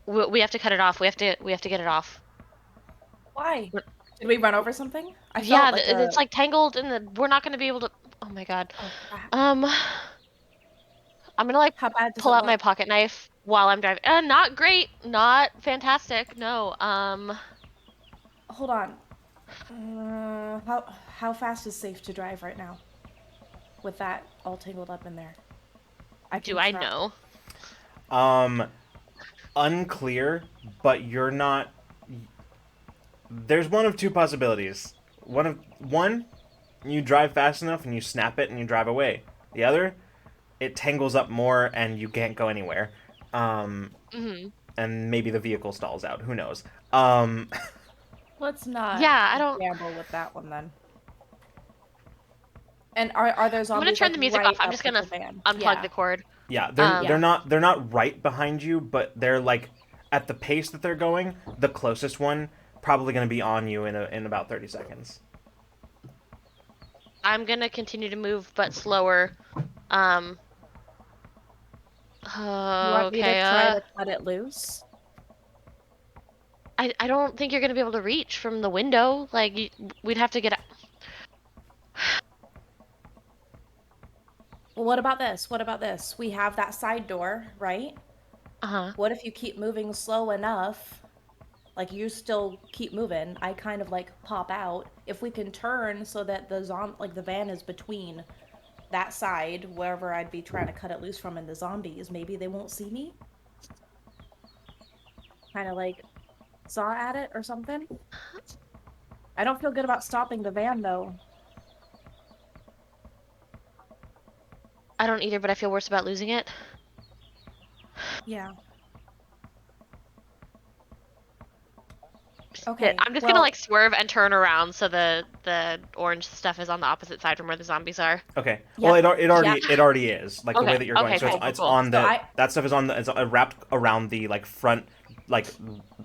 We have to cut it off. We have to get it off. Why? Did we run over something? I felt Yeah, like it's like tangled, and we're not gonna be able to. Oh my god. Oh, crap. I'm gonna like How bad does pull it out my look? pocket knife while I'm driving. Not great, not fantastic. No. Hold on. How fast is safe to drive right now? With that all tangled up in there. Do I know? Unclear, but you're not. There's one of two possibilities. One, you drive fast enough and you snap it and you drive away. The other, it tangles up more and you can't go anywhere. And maybe the vehicle stalls out. Who knows? Let's not Yeah, I don't. gamble with that one then. And are there I'm zombies gonna turn like, the music right off. I'm up just with gonna the van? unplug Yeah. the cord. Yeah, Yeah. they're not right behind you, but they're like at the pace that they're going. The closest one probably going to be on you in about 30 seconds. I'm gonna continue to move, but slower. You want me to Okay. try to cut it loose? I don't think you're gonna be able to reach from the window. Like we'd have to get. Well, what about this? What about this? We have that side door, right? Uh-huh. What if you keep moving slow enough? Like you still keep moving. I kind of like pop out. If we can turn so that the van is between that side, wherever I'd be trying to cut it loose from, and the zombies, maybe they won't see me. Kind of like saw at it or something. I don't feel good about stopping the van though. I don't either, but I feel worse about losing it. Yeah. Okay. Okay, I'm just gonna like swerve and turn around so the orange stuff is on the opposite side from where the zombies are. Okay. Yeah. Well, it already is like the way that you're going. Okay, So cool, it's cool. on the So that stuff is on the it's wrapped around the like front like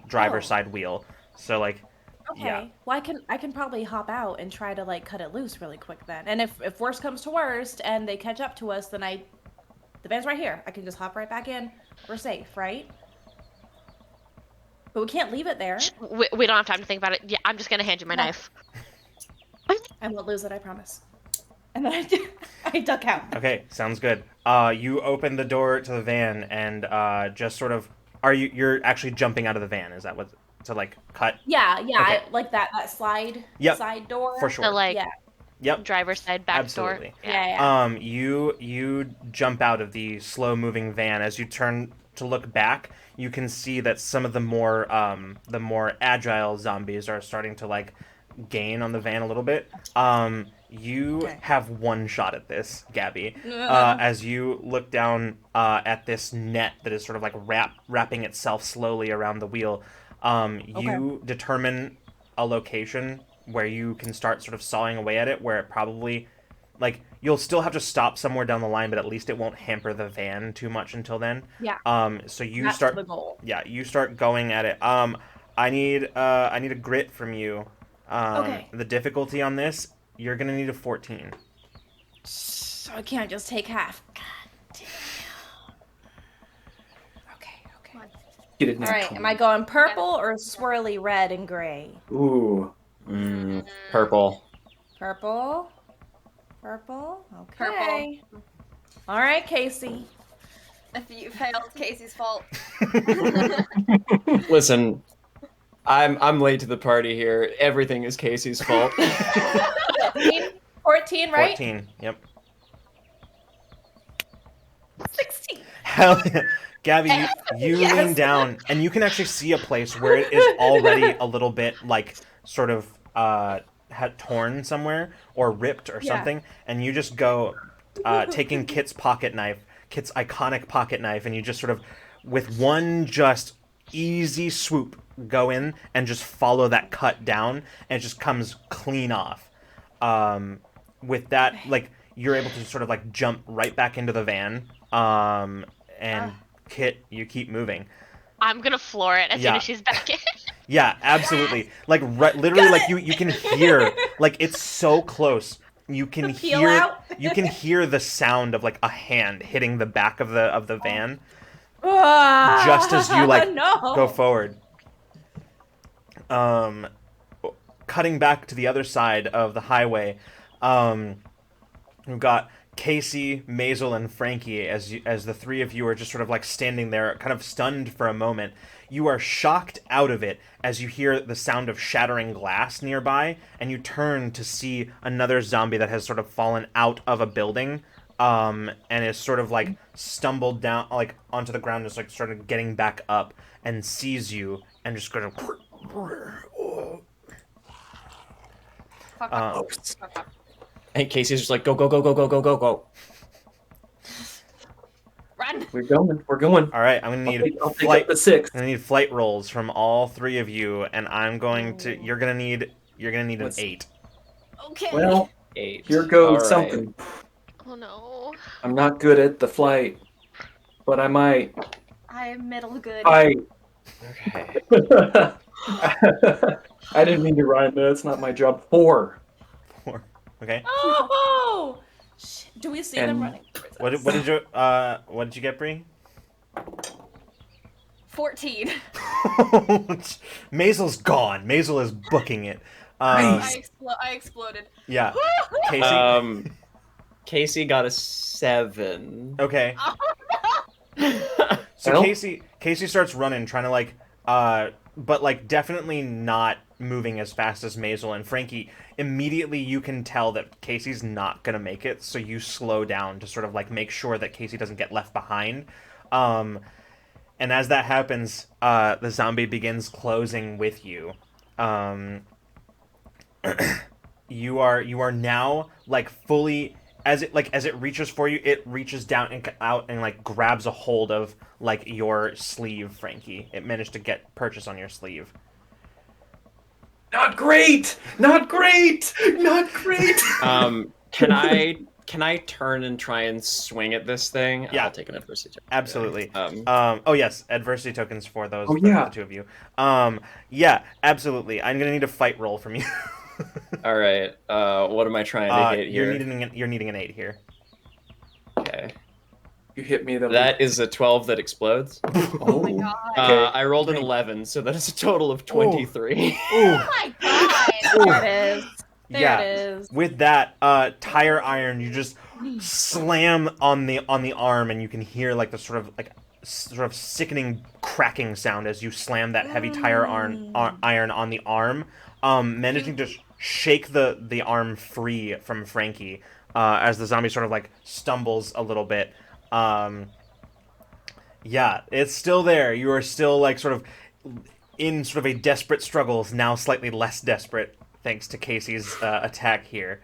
driver's side wheel. So like Okay. Yeah. Well, I can probably hop out and try to like cut it loose really quick then. And if worst comes to worst and they catch up to us, then the van's right here. I can just hop right back in. We're safe, right? But we can't leave it there. We don't have time to think about it. Yeah, I'm just gonna hand you my No. knife. I won't lose it, I promise. And then I duck out. Okay, sounds good. You open the door to the van and just sort of you're actually jumping out of the van? Is that what to like cut? Yeah, Okay. I like that slide Yep, side door. for sure. The like Yeah. Yep. driver's side back Absolutely. door. Yeah. You jump out of the slow moving van. As you turn to look back, you can see that some of the more agile zombies are starting to like gain on the van a little bit. You Okay. have one shot at this, Gabby. As you look down at this net that is sort of like wrapping itself slowly around the wheel, you determine a location where you can start sort of sawing away at it, where it probably, like, you'll still have to stop somewhere down the line, but at least it won't hamper the van too much until then. Yeah. So you That's start the goal. Yeah, you start going at it. I need a grit from you. Okay. The difficulty on this, you're gonna need a 14. So I can't just take half. God damn. Okay. Get it All right, natural. am I going purple or swirly red and gray? Ooh. Purple. Purple. Okay. All right, Casey. If you failed, Casey's fault. Listen, I'm late to the party here. Everything is Casey's fault. 14, right? 14. Yep. 16. Hell yeah. Gabby, you Yes. lean down, and you can actually see a place where it is already a little bit, like, sort of had torn somewhere, or ripped or Yeah. something, and you just go, taking Kit's iconic pocket knife, and you just sort of, with one just easy swoop, go in and just follow that cut down, and it just comes clean off. With that, like, you're able to sort of, like, jump right back into the van, and Kit, you keep moving. I'm gonna floor it as soon as she's back in. Yeah, absolutely. Like, literally, like, you can hear, like, it's so close. You can peel hear out? you can hear the sound of like a hand hitting the back of the van just as you like go forward. Cutting back to the other side of the highway, we've got Casey, Maisel, and Frankie as the three of you are just sort of like standing there, kind of stunned for a moment. You are shocked out of it as you hear the sound of shattering glass nearby, and you turn to see another zombie that has sort of fallen out of a building, and is sort of like stumbled down like onto the ground, just like started getting back up, and sees you, and just kind of. Fuck off. And Casey's just like, go, go, go, go, go, go, go, go. Run. We're going. All right, I'm gonna need I'll take flight. up the 6. I'm gonna need flight rolls from all three of you, and I'm going to. You're gonna need an What's- 8. Okay. Well, 8. here goes All right. something. Oh no. I'm not good at the flight, but I might. I am middle good. I Okay. I didn't mean to rhyme. That's not my job. 4. 4. Okay. Oh! Shit. Do we see them And- running towards us? What did you get, Bree? 14. Maisel's gone. Maisel is booking it. Nice. I exploded. Yeah. Casey. Casey got a 7. Okay. So Well- Casey starts running, trying to like, but like definitely not moving as fast as Maisel. And Frankie, immediately you can tell that Casey's not gonna make it, so you slow down to sort of like make sure that Casey doesn't get left behind. And as that happens, the zombie begins closing with you. You are now like fully as it reaches for you, it reaches down and out and like grabs a hold of like your sleeve, Frankie. It managed to get purchase on your sleeve. Not great. Not great. Not great. Can I can I turn and try and swing at this thing? Yeah. I'll take an adversity check. Absolutely. Um, Oh yes, adversity tokens for those. Oh, the yeah. two of you. Yeah, absolutely. I'm gonna need a fight roll from you. all right. What am I trying to hit you're here? needing an 8 here. Okay. You hit me though. That is a 12 that explodes. Oh my god. Okay. I rolled an Great. 11, so that is a total of 23. Oh my god. There it is. There Yeah. it is. With that tire iron, you just slam on the arm, and you can hear like the sort of sickening cracking sound as you slam that heavy tire iron on the arm, managing to shake the arm free from Frankie as the zombie sort of like stumbles a little bit. Yeah, it's still there. You are still like sort of in sort of a desperate struggle, now slightly less desperate thanks to Casey's attack here.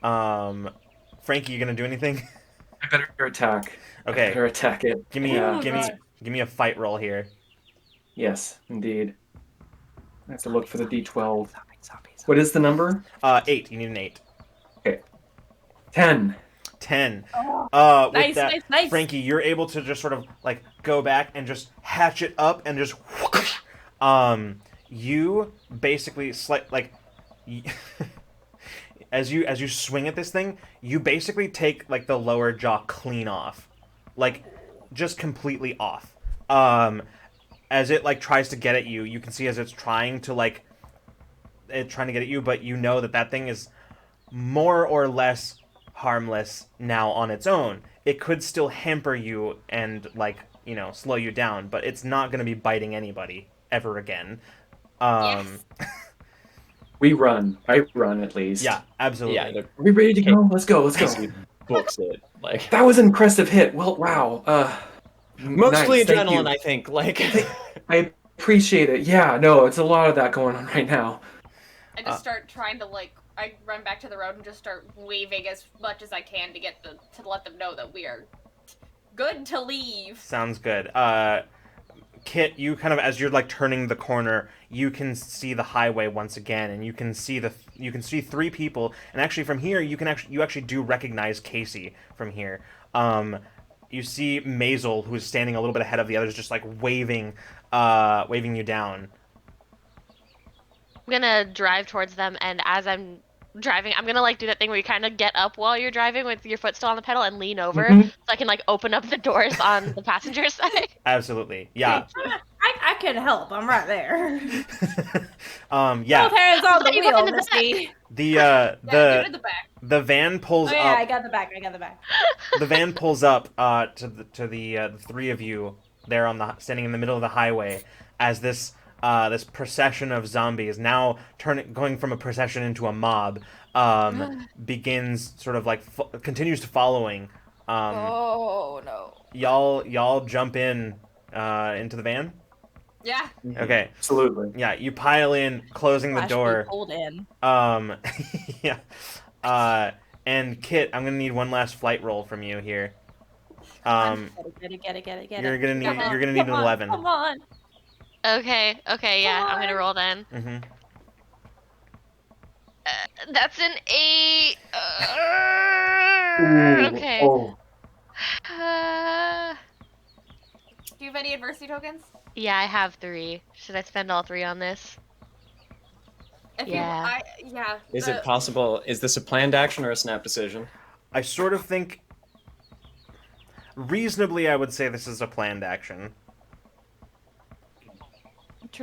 Frankie, you gonna do anything? I better attack. Okay. I better attack it. Give me Yeah. give me a fight roll here. Yes, indeed. I have to look for the D12. What is the number? 8. You need an 8. 10. 10. With Nice, that, nice. Frankie, you're able to just sort of like go back and just hatch it up and just you basically as you swing at this thing, you basically take like the lower jaw clean off. Like just completely off. As it like tries to get at you, you can see as it's trying to get at you, but you know that thing is more or less harmless now on its own. It could still hamper you and slow you down, but it's not going to be biting anybody ever again. Yes. We run. I run at least. Yeah, absolutely. Yeah, Are we ready to go? Let's go. Casey books it. Like That was an impressive hit. Well, wow. mostly nice. Thank adrenaline, you. I think. Like I appreciate it. Yeah, no, it's a lot of that going on right now. I just start trying to I run back to the road and just start waving as much as I can to to let them know that we are good to leave. Sounds good. Kit, you kind of as you're like turning the corner, you can see the highway once again, and you can see 3 people. And actually, from here, you actually do recognize Casey from here. You see Maisel, who's standing a little bit ahead of the others, just like waving you down. I'm gonna drive towards them, and as I'm driving, I'm gonna do that thing where you kind of get up while you're driving with your foot still on the pedal and lean over, so I can open up the doors on the passenger side. Absolutely, yeah. I can help. I'm right there. Yeah. Both hands on the You go in wheel, the Misty. Yeah, get in the back. The van pulls Oh yeah, up. I got the back. The van pulls up to the 3 of you there standing in the middle of the highway as this procession of zombies, now going from a procession into a mob, begins sort of continues to following. Oh no. Y'all jump into the van. Yeah. Okay. Absolutely. Yeah, you pile in, closing the Flash door. be pulled in. Yeah. And Kit, I'm gonna need one last flight roll from you here. Get it. You're gonna need an 11. Come on. Okay, yeah, I'm gonna roll then. Mm-hmm. That's an 8. Okay. Oh, Do you have any adversity tokens? Yeah, I have 3. Should I spend all 3 on this? If Yeah. yeah. is it possible? Is this a planned action or a snap decision? I sort of think, reasonably, I would say this is a planned action.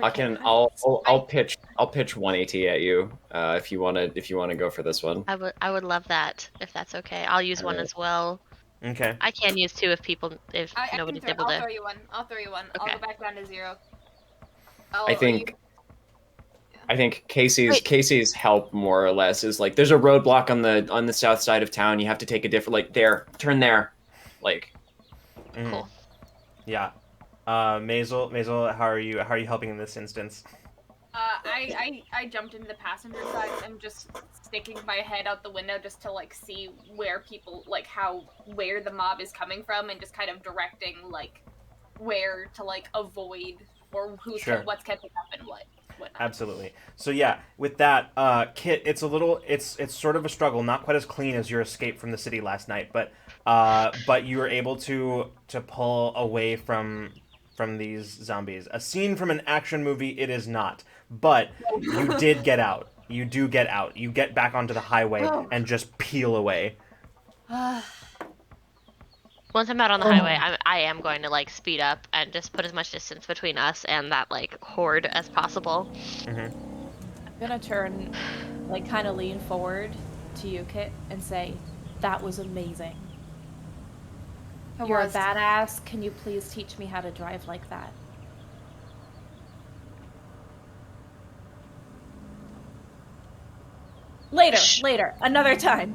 I'll pitch 180 at you if you wanna go for this one. I would love that if that's okay. I'll use one Alright. as well. Okay. I can use 2 if I nobody's can able I'll to. throw you one. I'll Okay. go back down to 0. I think Casey's help more or less is there's a roadblock on the south side of town. You have to take a different turn there, Mhm. Cool. Yeah. Maisel, how are you helping in this instance? I jumped into the passenger side and just sticking my head out the window just to see where people where the mob is coming from and just kind of directing where to avoid or Sure. what's catching up and what whatnot. Absolutely. So yeah, with that, Kit, it's sort of a struggle, not quite as clean as your escape from the city last night, but you were able to pull away from these zombies. A scene from an action movie it is not, but you did get out. You do get out. You get back onto the highway Oh. and just peel away. Once I'm out on the highway, I am going to like speed up and just put as much distance between us and that like horde as possible. I'm gonna turn, like, kind of lean forward to you, Kit, and say, "That was amazing. You're a badass. Can you please teach me how to drive like that?" Later, another time.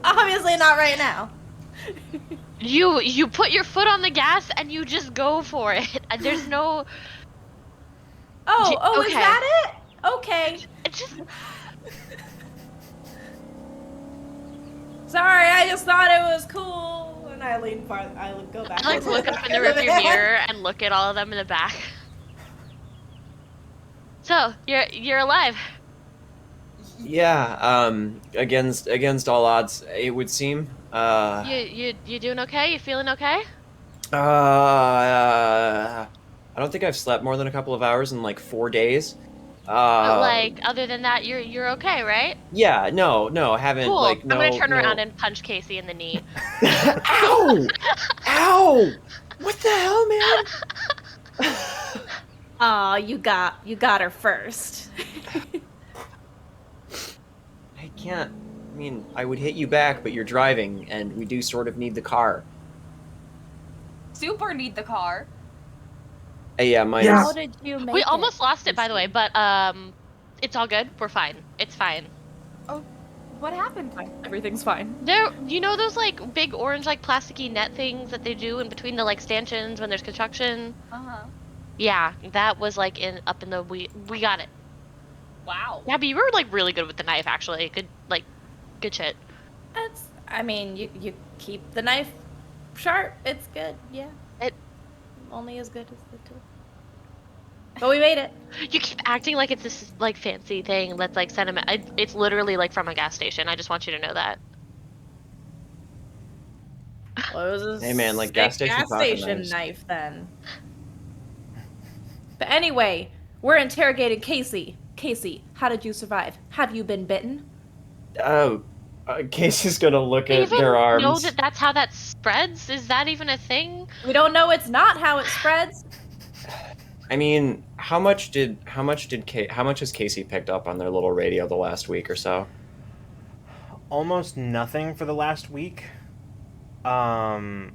Obviously not right now. You put your foot on the gas and you just go for it. There's no. Oh, okay. Is that it? Okay. It just. Sorry, I just thought it was cool. And I lean farther. I go back. I like look up in the rearview mirror and look at all of them in the back. So you're alive. Yeah. Against all odds, it would seem. You doing okay? You feeling okay? I don't think I've slept more than a couple of hours in like 4 days. But like, other than that, you're okay, right? Yeah, no, I haven't. Cool. Like, no, I'm gonna turn no. around and punch Casey in the knee. Ow! Ow! What the hell, man? Aw, you got her first. I can't. I mean, I would hit you back, but you're driving, and we do sort of need the car. Super need the car. Yeah, mine. How did you make We it? almost lost it, by the way, but it's all good. We're fine. It's fine. Oh, what happened? Everything's fine. There, you know those like big orange like plasticky net things that they do in between the like stanchions when there's construction? Uh-huh. Yeah, that was like up in the we got it. Wow. Yeah, but you were like really good with the knife actually. Good shit. I mean, you keep the knife sharp. It's good. Yeah. It Only as good as the tool. But we made it. You keep acting like it's this like fancy thing that's like sentiment. It's literally like from a gas station. I just want you to know that. Well, it was a Hey, man, like, sick gas station station knife then. But anyway, we're interrogating Casey. Casey, how did you survive? Have you been bitten? Oh, Casey's gonna look Do you at even their arms. know that that's how that spreads? Is that even a thing? We don't know it's not how it spreads. I mean, how much has Casey picked up on their little radio the last week or so? Almost nothing for the last week. Not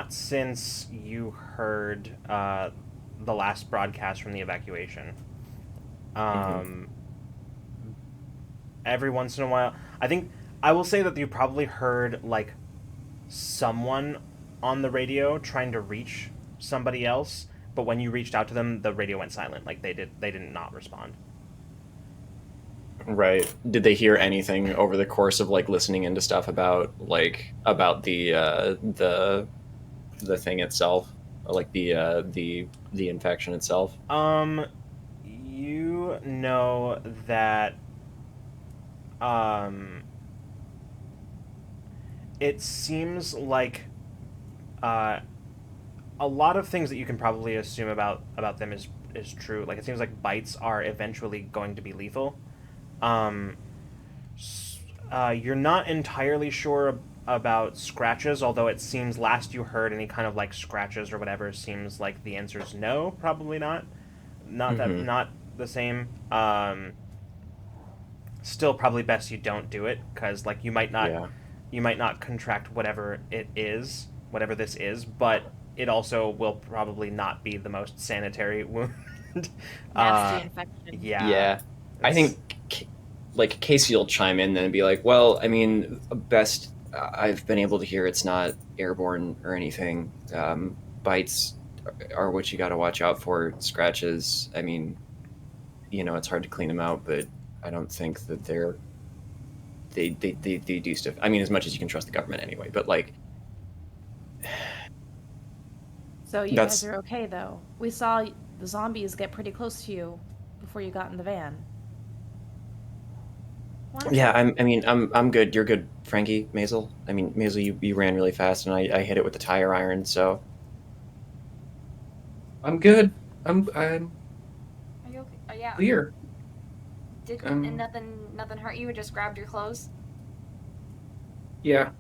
since you heard the last broadcast from the evacuation. Every once in a while, I will say that you probably heard like someone on the radio trying to reach somebody else, but when you reached out to them, the radio went silent. Like they did not respond. Right. Did they hear anything over the course of like listening into stuff about the thing itself, or like the infection itself? You know that it seems like a lot of things that you can probably assume about them is true. Like it seems like bites are eventually going to be lethal. You're not entirely sure about scratches, although it seems last you heard any kind of like scratches or whatever seems like the answer is no, probably not. Not the same. Still probably best you don't do it, because like you might not contract whatever this is, but it also will probably not be the most sanitary wound. Nasty infection. Yeah. I think like Casey will chime in then and be like, well, I mean, best I've been able to hear it's not airborne or anything. Bites are what you got to watch out for. Scratches, I mean, you know, it's hard to clean them out, but I don't think that they do stuff. I mean, as much as you can trust the government anyway, but like. So you guys are okay though. We saw the zombies get pretty close to you before you got in the van. Why don't Yeah, you- I'm good. You're good, Frankie, Maisel. I mean, Maisel, you ran really fast, and I hit it with the tire iron. So I'm good. I'm Are you okay? Oh, yeah. clear. And nothing hurt you? It just grabbed your clothes? Yeah,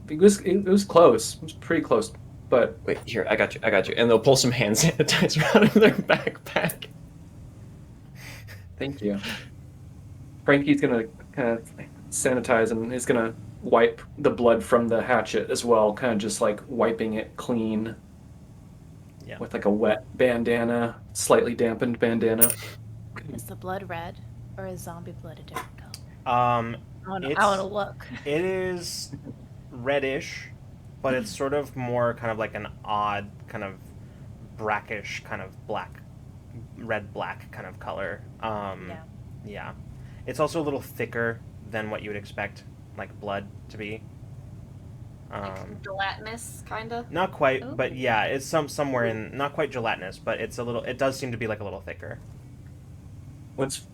it was close. It was pretty close, but wait, here, I got you. And they'll pull some hand sanitizer out of their backpack. thank you. Frankie's gonna kind of sanitize and is gonna wipe the blood from the hatchet as well, kind of just like wiping it clean. Yeah. With like a wet bandana, slightly dampened bandana. Is the blood red, or is zombie blood a different color? Um, I want to look. it is reddish, but it's sort of more kind of like an odd kind of brackish kind of black, red black kind of color. Yeah. Yeah. It's also a little thicker than what you would expect like blood to be. Like gelatinous, kinda? Not quite, but Ooh. yeah, it's somewhere in not quite gelatinous, but it's a little. It does seem to be like a little thicker.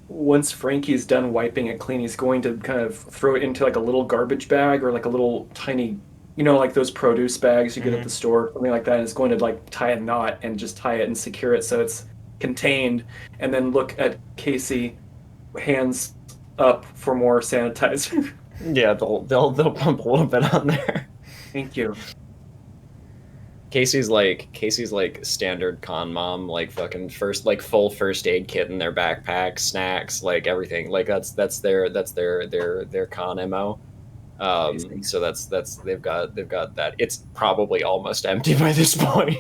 Once Frankie's done wiping it clean, he's going to kind of throw it into like a little garbage bag or like a little tiny, like those produce bags you get at the store, something like that. And it's going to like tie a knot and just tie it and secure it so it's contained. And then look at Casey, hands up for more sanitizer. Yeah, they'll pump a little bit on there. Thank you. Casey's like standard con mom, like fucking full first aid kit in their backpack, snacks, like everything. Like that's their con MO. So that's they've got that. It's probably almost empty by this point.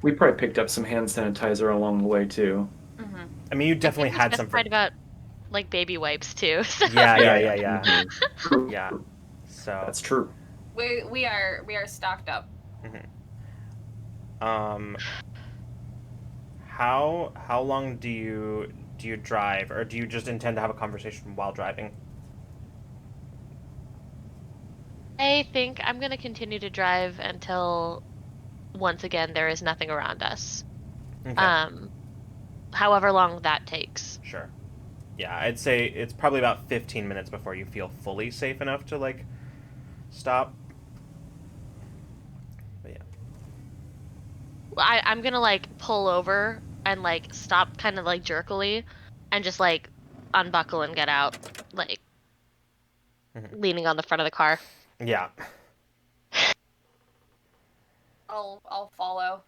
We probably picked up some hand sanitizer along the way too. Mm-hmm. I mean, you definitely I think we had some. specified about like baby wipes too. So. Yeah. Mhm. Yeah. So. That's true. We are stocked up. How long do you drive, or do you just intend to have a conversation while driving? I think I'm gonna continue to drive until once again there is nothing around us. Okay. However long that takes. Sure. Yeah, I'd say it's probably about 15 minutes before you feel fully safe enough to like stop. But yeah. I'm gonna like pull over and like stop kind of like jerkily and just like unbuckle and get out, like leaning on the front of the car. Yeah. I'll follow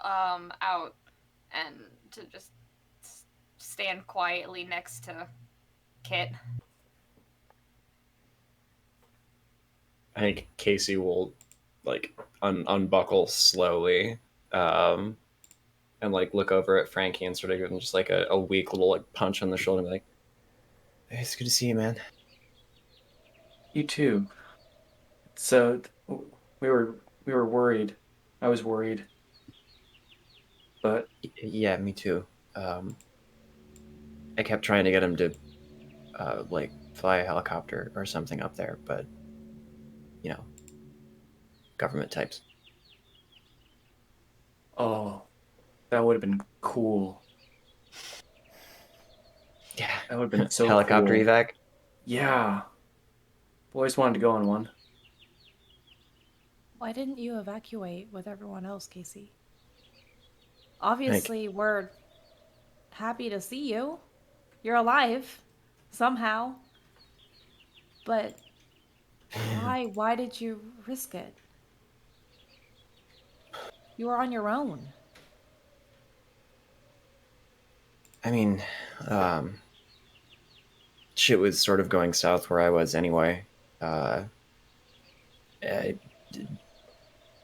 out and to just stand quietly next to Kit. I think Casey will like unbuckle slowly, and like look over at Frankie and sort of give him just like a weak little like punch on the shoulder and be like, "Hey, it's good to see you, man." You too. So we were worried. I was worried. But Yeah, me too. I kept trying to get him to like fly a helicopter or something up there, but government types. oh, that would have been cool. Yeah, That would have been so helicopter cool. evac. Yeah. Always wanted to go on one. Why didn't you evacuate with everyone else, Casey? Obviously, we're happy to see you. You're alive, somehow. But why? Why did you risk it? You were on your own. I mean, shit was sort of going south where I was anyway. Uh,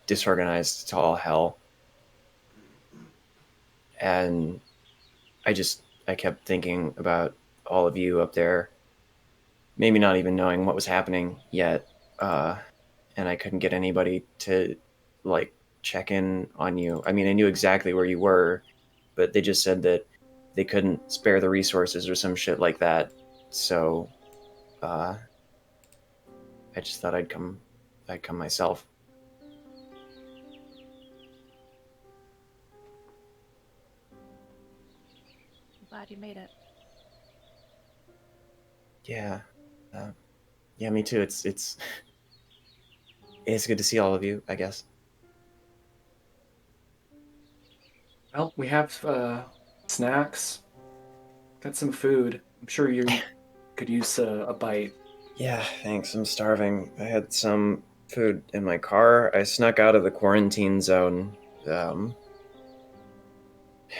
Disorganized to all hell. And I kept thinking about all of you up there, maybe not even knowing what was happening yet. And I couldn't get anybody to like check in on you. I mean, I knew exactly where you were, but they just said that they couldn't spare the resources or some shit like that. So, I just thought I'd come myself. glad you made it. Yeah. Yeah, me too. It's good to see all of you, I guess. Well, we have snacks. Got some food. I'm sure you could use a bite. Yeah, thanks. I'm starving. I had some food in my car. I snuck out of the quarantine zone.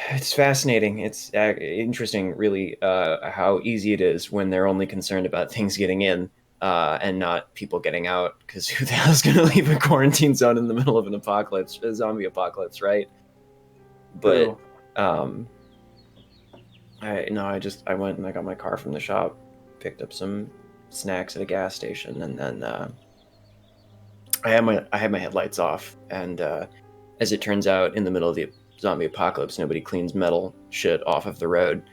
It's fascinating. It's interesting, really, how easy it is when they're only concerned about things getting in and not people getting out. Because who the hell's going to leave a quarantine zone in the middle of an apocalypse, a zombie apocalypse, right? But True. I went and I got my car from the shop, picked up some snacks at a gas station, and then I had my headlights off. And as it turns out, in the middle of the zombie apocalypse, nobody cleans metal shit off of the road.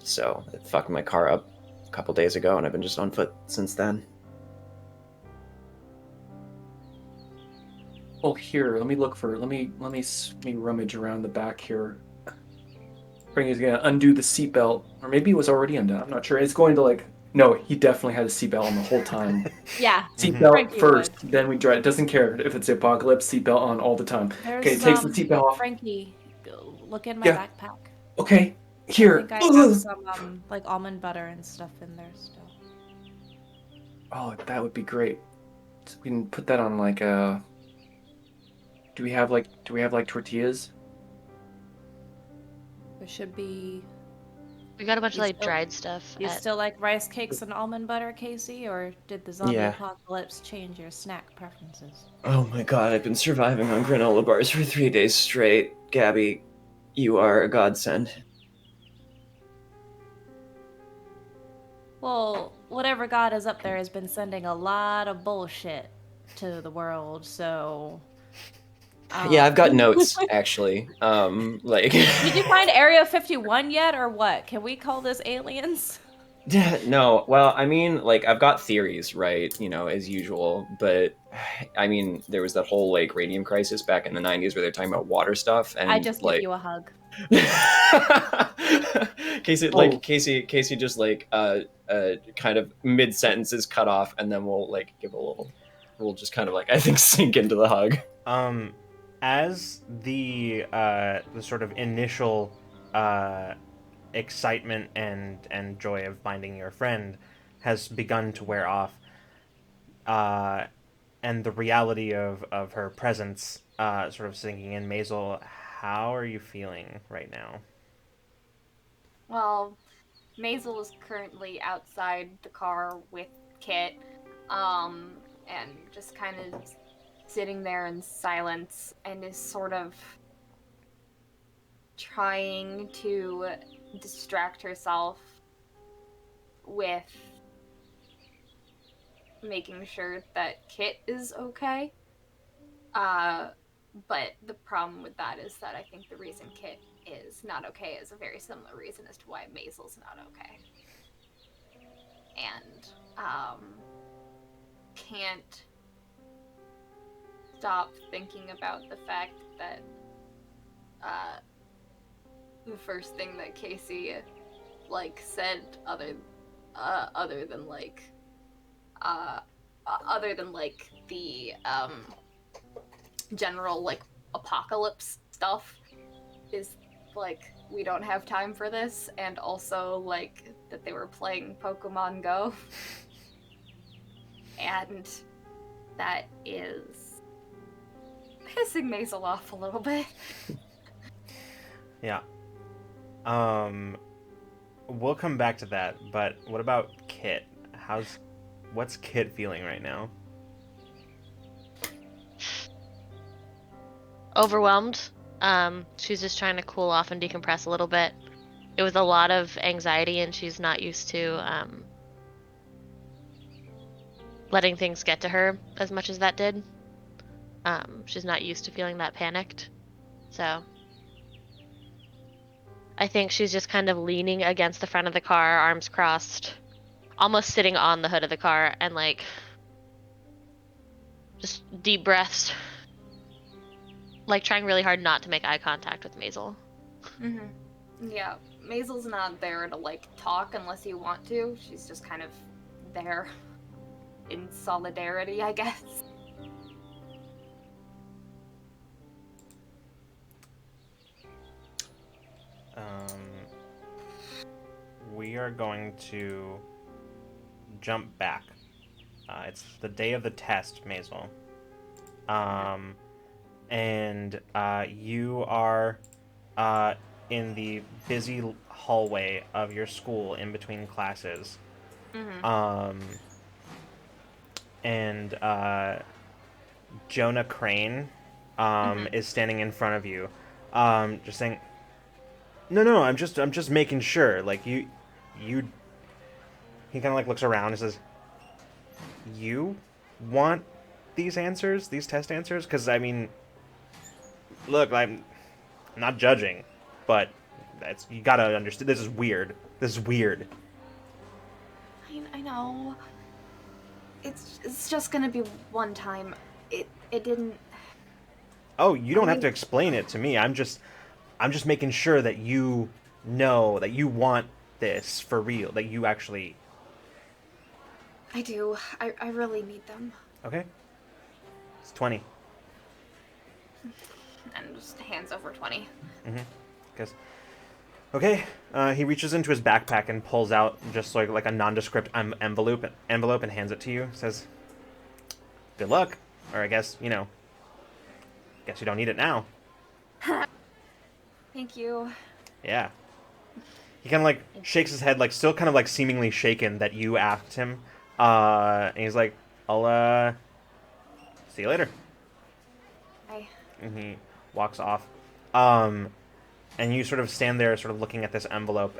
So it fucked my car up a couple days ago, and I've been just on foot since then. Oh, here. Let me rummage around the back here. Springy's gonna undo the seatbelt, or maybe it was already undone. I'm not sure. It's going to like. No, he definitely had a seatbelt on the whole time. Yeah. Seatbelt Frankie first, would. then we drive. Doesn't care if it's the apocalypse. Seatbelt on all the time. There's Okay, takes the seatbelt off. Frankie, look in my Yeah. backpack. Okay, I here. think I have some like almond butter and stuff in there still. Oh, that would be great. So we can put that on like a. Do we have like tortillas? There should be. We got a bunch of You like still- dried stuff. You still like rice cakes and almond butter, Casey, or did the zombie Yeah. apocalypse change your snack preferences? Oh my god, I've been surviving on granola bars for 3 days straight. Gabby, you are a godsend. Well, whatever god is up there has been sending a lot of bullshit to the world, so. Yeah, I've got notes, actually. Like... Did you find Area 51 yet, or what? Can we call this aliens? No, well, I mean, like, I've got theories, right? You know, as usual. But, I mean, there was that whole, like, radium crisis back in the 90s where they're talking about water stuff. And, I just like... give you a hug. Casey just, like, kind of mid-sentence is cut off, and then we'll, like, we'll just kind of, like, I think sink into the hug. As the sort of initial excitement and joy of finding your friend has begun to wear off, and the reality of her presence sort of sinking in, Maisel, how are you feeling right now? Well, Maisel is currently outside the car with Kit, and just kind of sitting there in silence, and is sort of trying to distract herself with making sure that Kit is okay. But the problem with that is that I think the reason Kit is not okay is a very similar reason as to why Maisel's not okay. And, can't stop thinking about the fact that, the first thing that Casey, like, said other than the, general, like, apocalypse stuff is, like, we don't have time for this, and also, like, that they were playing Pokemon Go. And that is pissing Maisel off a little bit. Yeah. We'll come back to that, but what about Kit? What's Kit feeling right now? Overwhelmed. She's just trying to cool off and decompress a little bit. It was a lot of anxiety, and she's not used to letting things get to her as much as that did. She's not used to feeling that panicked. So I think she's just kind of leaning against the front of the car, arms crossed, almost sitting on the hood of the car, and like just deep breaths, like trying really hard not to make eye contact with Maisel. Mm-hmm. Yeah, Maisel's not there to, like, talk unless you want to. She's just kind of there in solidarity, I guess. We are going to jump back. It's the day of the test, Maisel. And you are in the busy hallway of your school in between classes. Mm-hmm. And Jonah Crane is standing in front of you, just saying, "No, I'm just making sure. Like you." He kind of like looks around and says, "You want these answers, these test answers? Because I mean, look, I'm not judging, but that's you gotta understand. This is weird. This is weird." I know. It's just gonna be one time. It didn't. Oh, you don't I have to mean, explain it to me. I'm just making sure that you know that you want this for real. That you actually. I do. I really need them. Okay. It's 20. And just hands over 20. Because. Okay. He reaches into his backpack and pulls out just like a nondescript envelope and hands it to you. Says, "Good luck," or I guess you don't need it now. Thank you. Yeah. He kind of like shakes his head, like still kind of like seemingly shaken that you asked him. And he's like, "I'll see you later." Bye. And he walks off. And you sort of stand there, sort of looking at this envelope.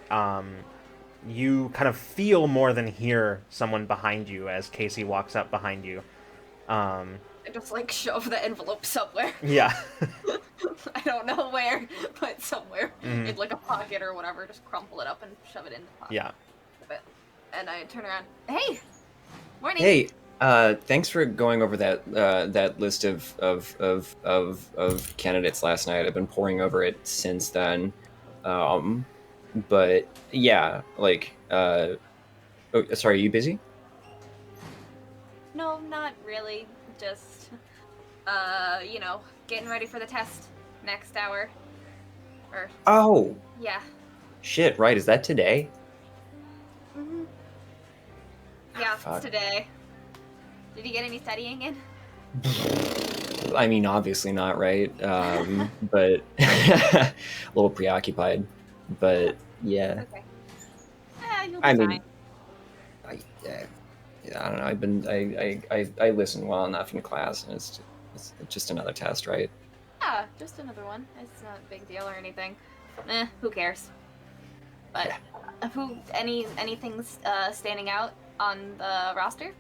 You kind of feel more than hear someone behind you as Casey walks up behind you. I just like shove the envelope somewhere. Yeah. I don't know where, but somewhere Mhm. in like a pocket or whatever. Just crumple it up and shove it in the pocket. Yeah. And I turn around. Hey, morning. Hey, thanks for going over that list of candidates last night. I've been poring over it since then. But yeah, like, oh, sorry, are you busy? No, not really. Just, getting ready for the test next hour. Or Oh, yeah. shit, right, is that today? Mm-hmm. Yeah, Fuck. it's today. Did you get any studying in? I mean, obviously not, right? But a little preoccupied. But yeah, Okay. Yeah, you'll be I fine. mean, I don't know. I listen well enough in class, and it's just another test, right? Yeah, just another one. It's not a big deal or anything. Who cares? But anything standing out on the roster?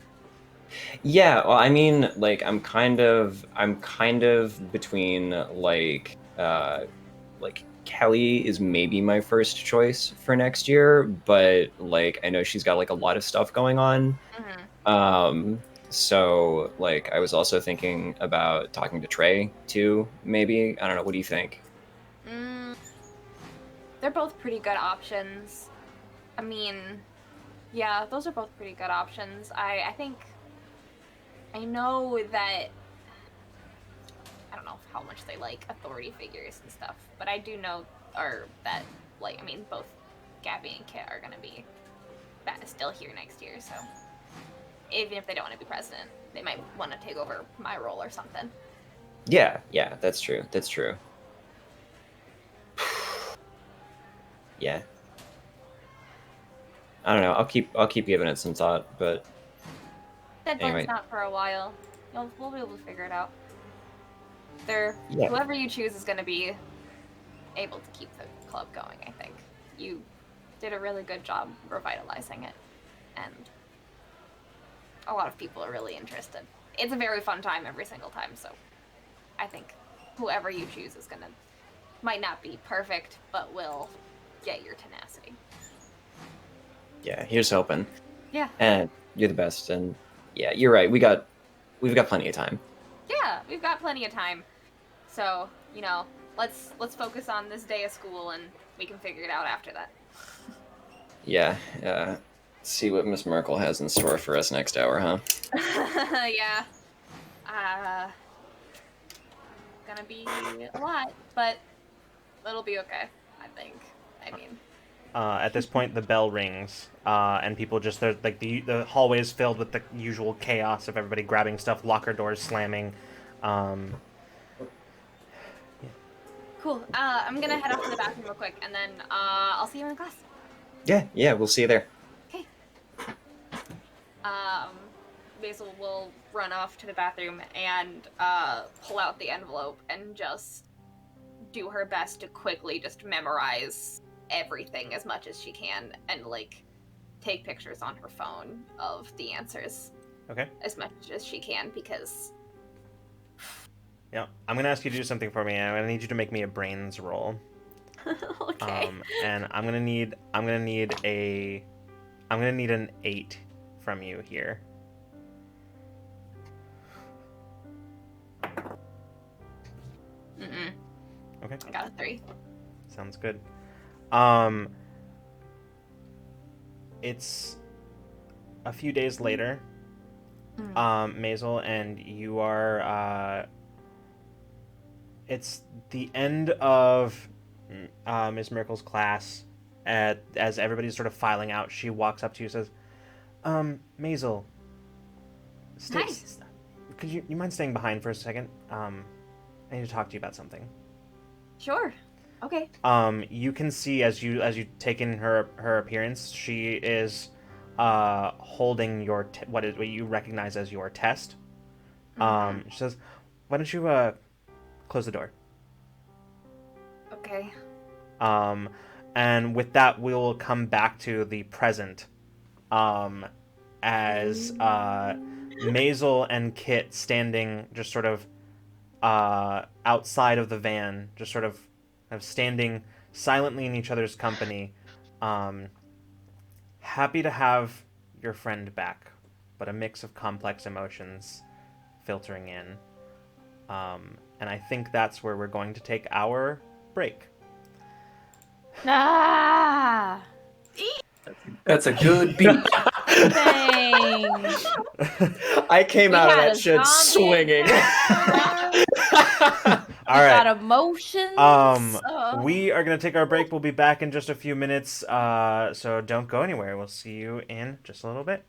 Yeah, well, I mean, like, I'm kind of between like Kelly is maybe my first choice for next year, but like I know she's got like a lot of stuff going on. So like I was also thinking about talking to Trey too, maybe. I don't know, what do you think? They're both pretty good options. I mean, yeah, those are both pretty good options. I think I know that I don't know how much they like authority figures and stuff, but I do know that like I mean both Gabby and Kit are gonna be still here next year, so even if they don't want to be president, they might want to take over my role or something. Yeah, that's true. Yeah. I don't know. I'll keep giving it some thought, but Deadline's anyway. not for a while. We'll be able to figure it out. Yeah. Whoever you choose is going to be able to keep the club going, I think. You did a really good job revitalizing it, and a lot of people are really interested. It's a very fun time every single time, so I think whoever you choose is going to might not be perfect, but will get your tenacity. Yeah, here's hoping. Yeah. And you're the best, and yeah, you're right. We've got plenty of time. Yeah, we've got plenty of time. So, let's focus on this day of school and we can figure it out after that. Yeah. See what Miss Merkel has in store for us next hour, huh? Yeah. Gonna be a lot, but it'll be okay, I think. I mean... At this point, the bell rings, and people just like the hallway is filled with the usual chaos of everybody grabbing stuff, locker doors slamming. Cool. I'm gonna head off to the bathroom real quick, and then I'll see you in class. Yeah, we'll see you there. Okay. Basil will run off to the bathroom and pull out the envelope and just do her best to quickly just memorize everything as much as she can and like take pictures on her phone of the answers. Okay. As much as she can, because Yeah, I'm gonna ask you to do something for me. I'm gonna need you to make me a brains roll. okay. And I'm gonna need an 8 from you here. Okay. I got a 3. Sounds good. It's a few days later, Maisel, and you are, it's the end of Ms. Merkel's class. As everybody's sort of filing out, she walks up to you and says, Maisel, Hi. could you mind staying behind for a second? I need to talk to you about something. Sure. Okay. You can see as you take in her appearance, she is holding your what you recognize as your test. She says, "Why don't you close the door?" Okay. And with that, we'll come back to the present. As Maisel and Kit standing just sort of outside of the van, just sort of standing silently in each other's company. Happy to have your friend back, but a mix of complex emotions filtering in. And I think that's where we're going to take our break. Ah! That's a good beat. Dang. I came out of had that a shit zombie swinging. All right. Got emotions. We are going to take our break. We'll be back in just a few minutes, so don't go anywhere. We'll see you in just a little bit.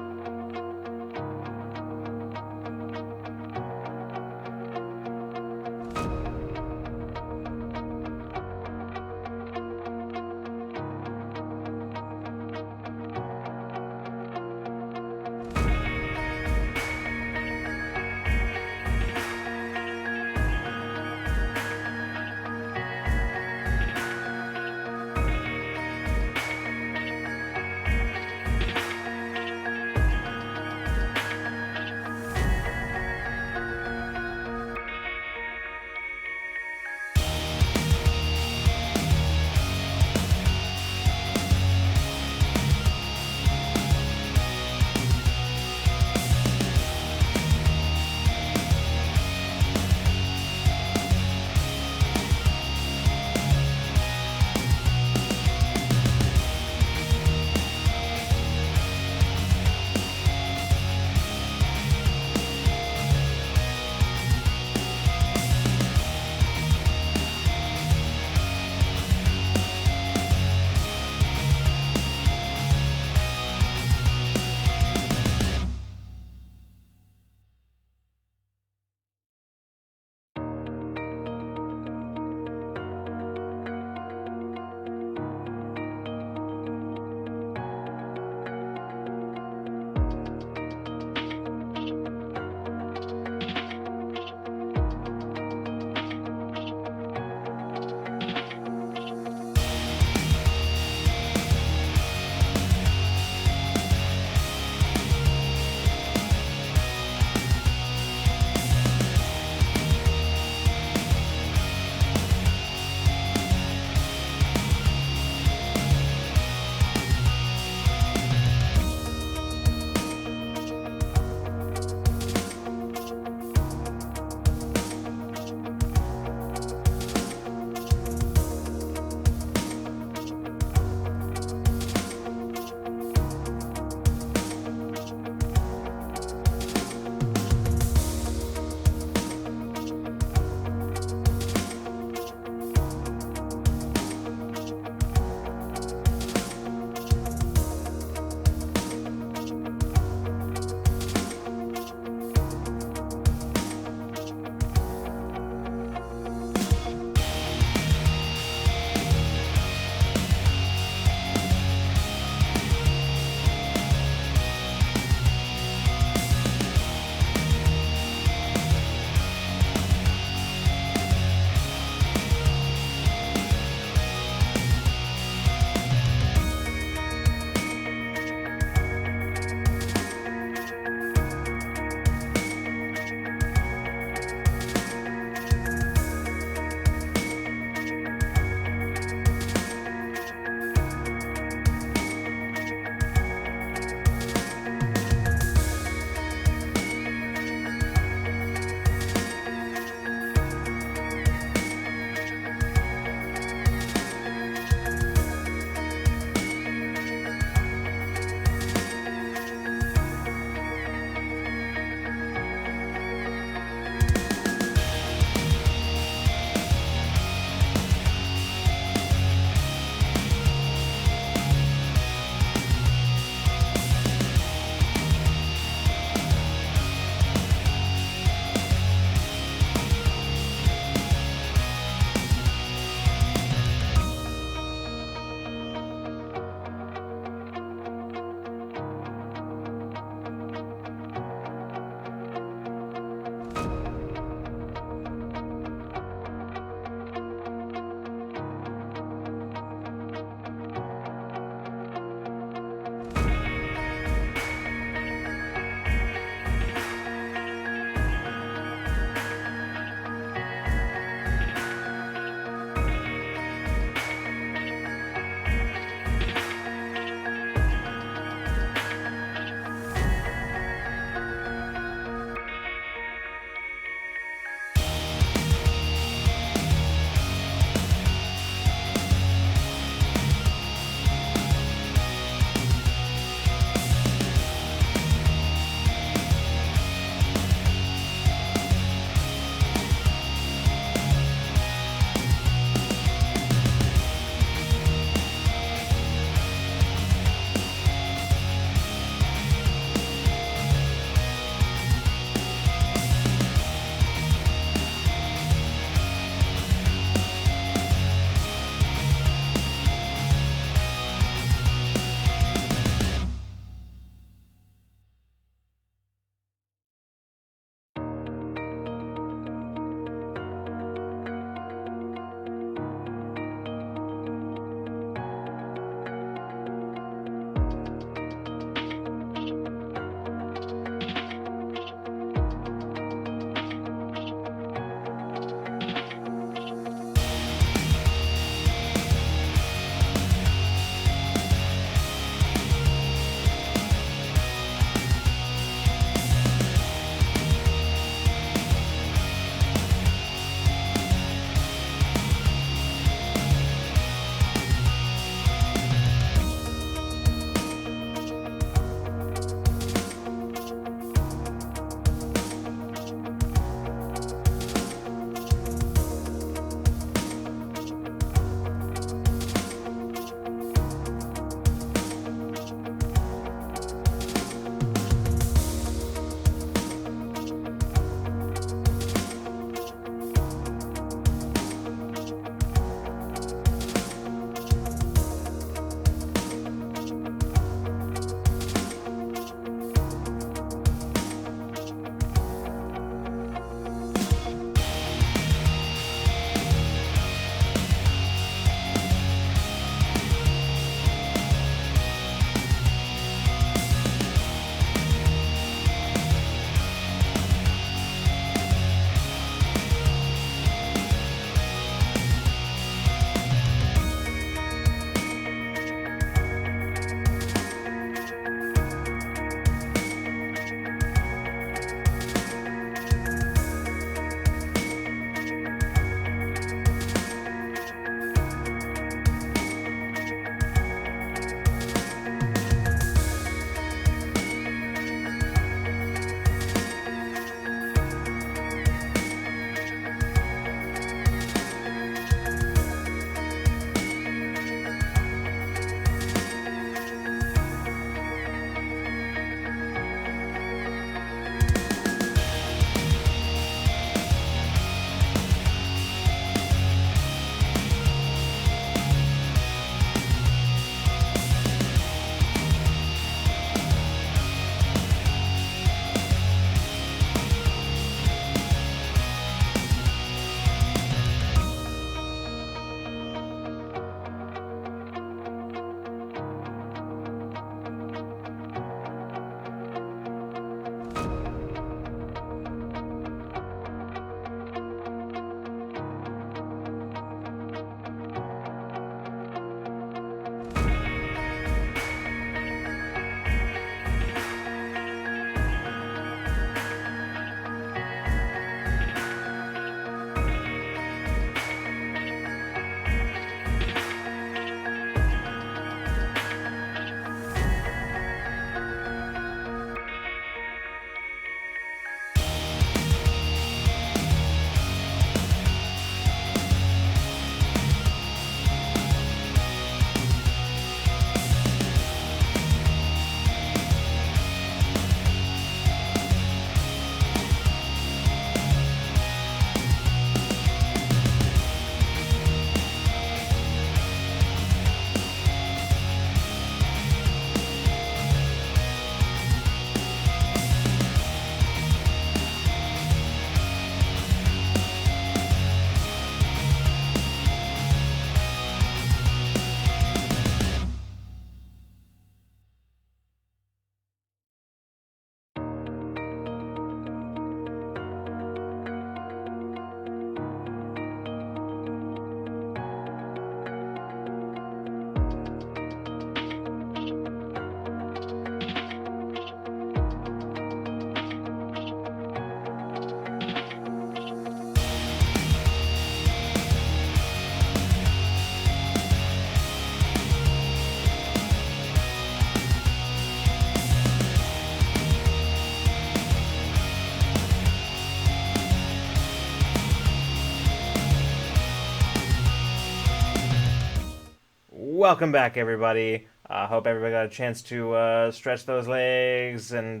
Welcome back, everybody. Hope everybody got a chance to stretch those legs and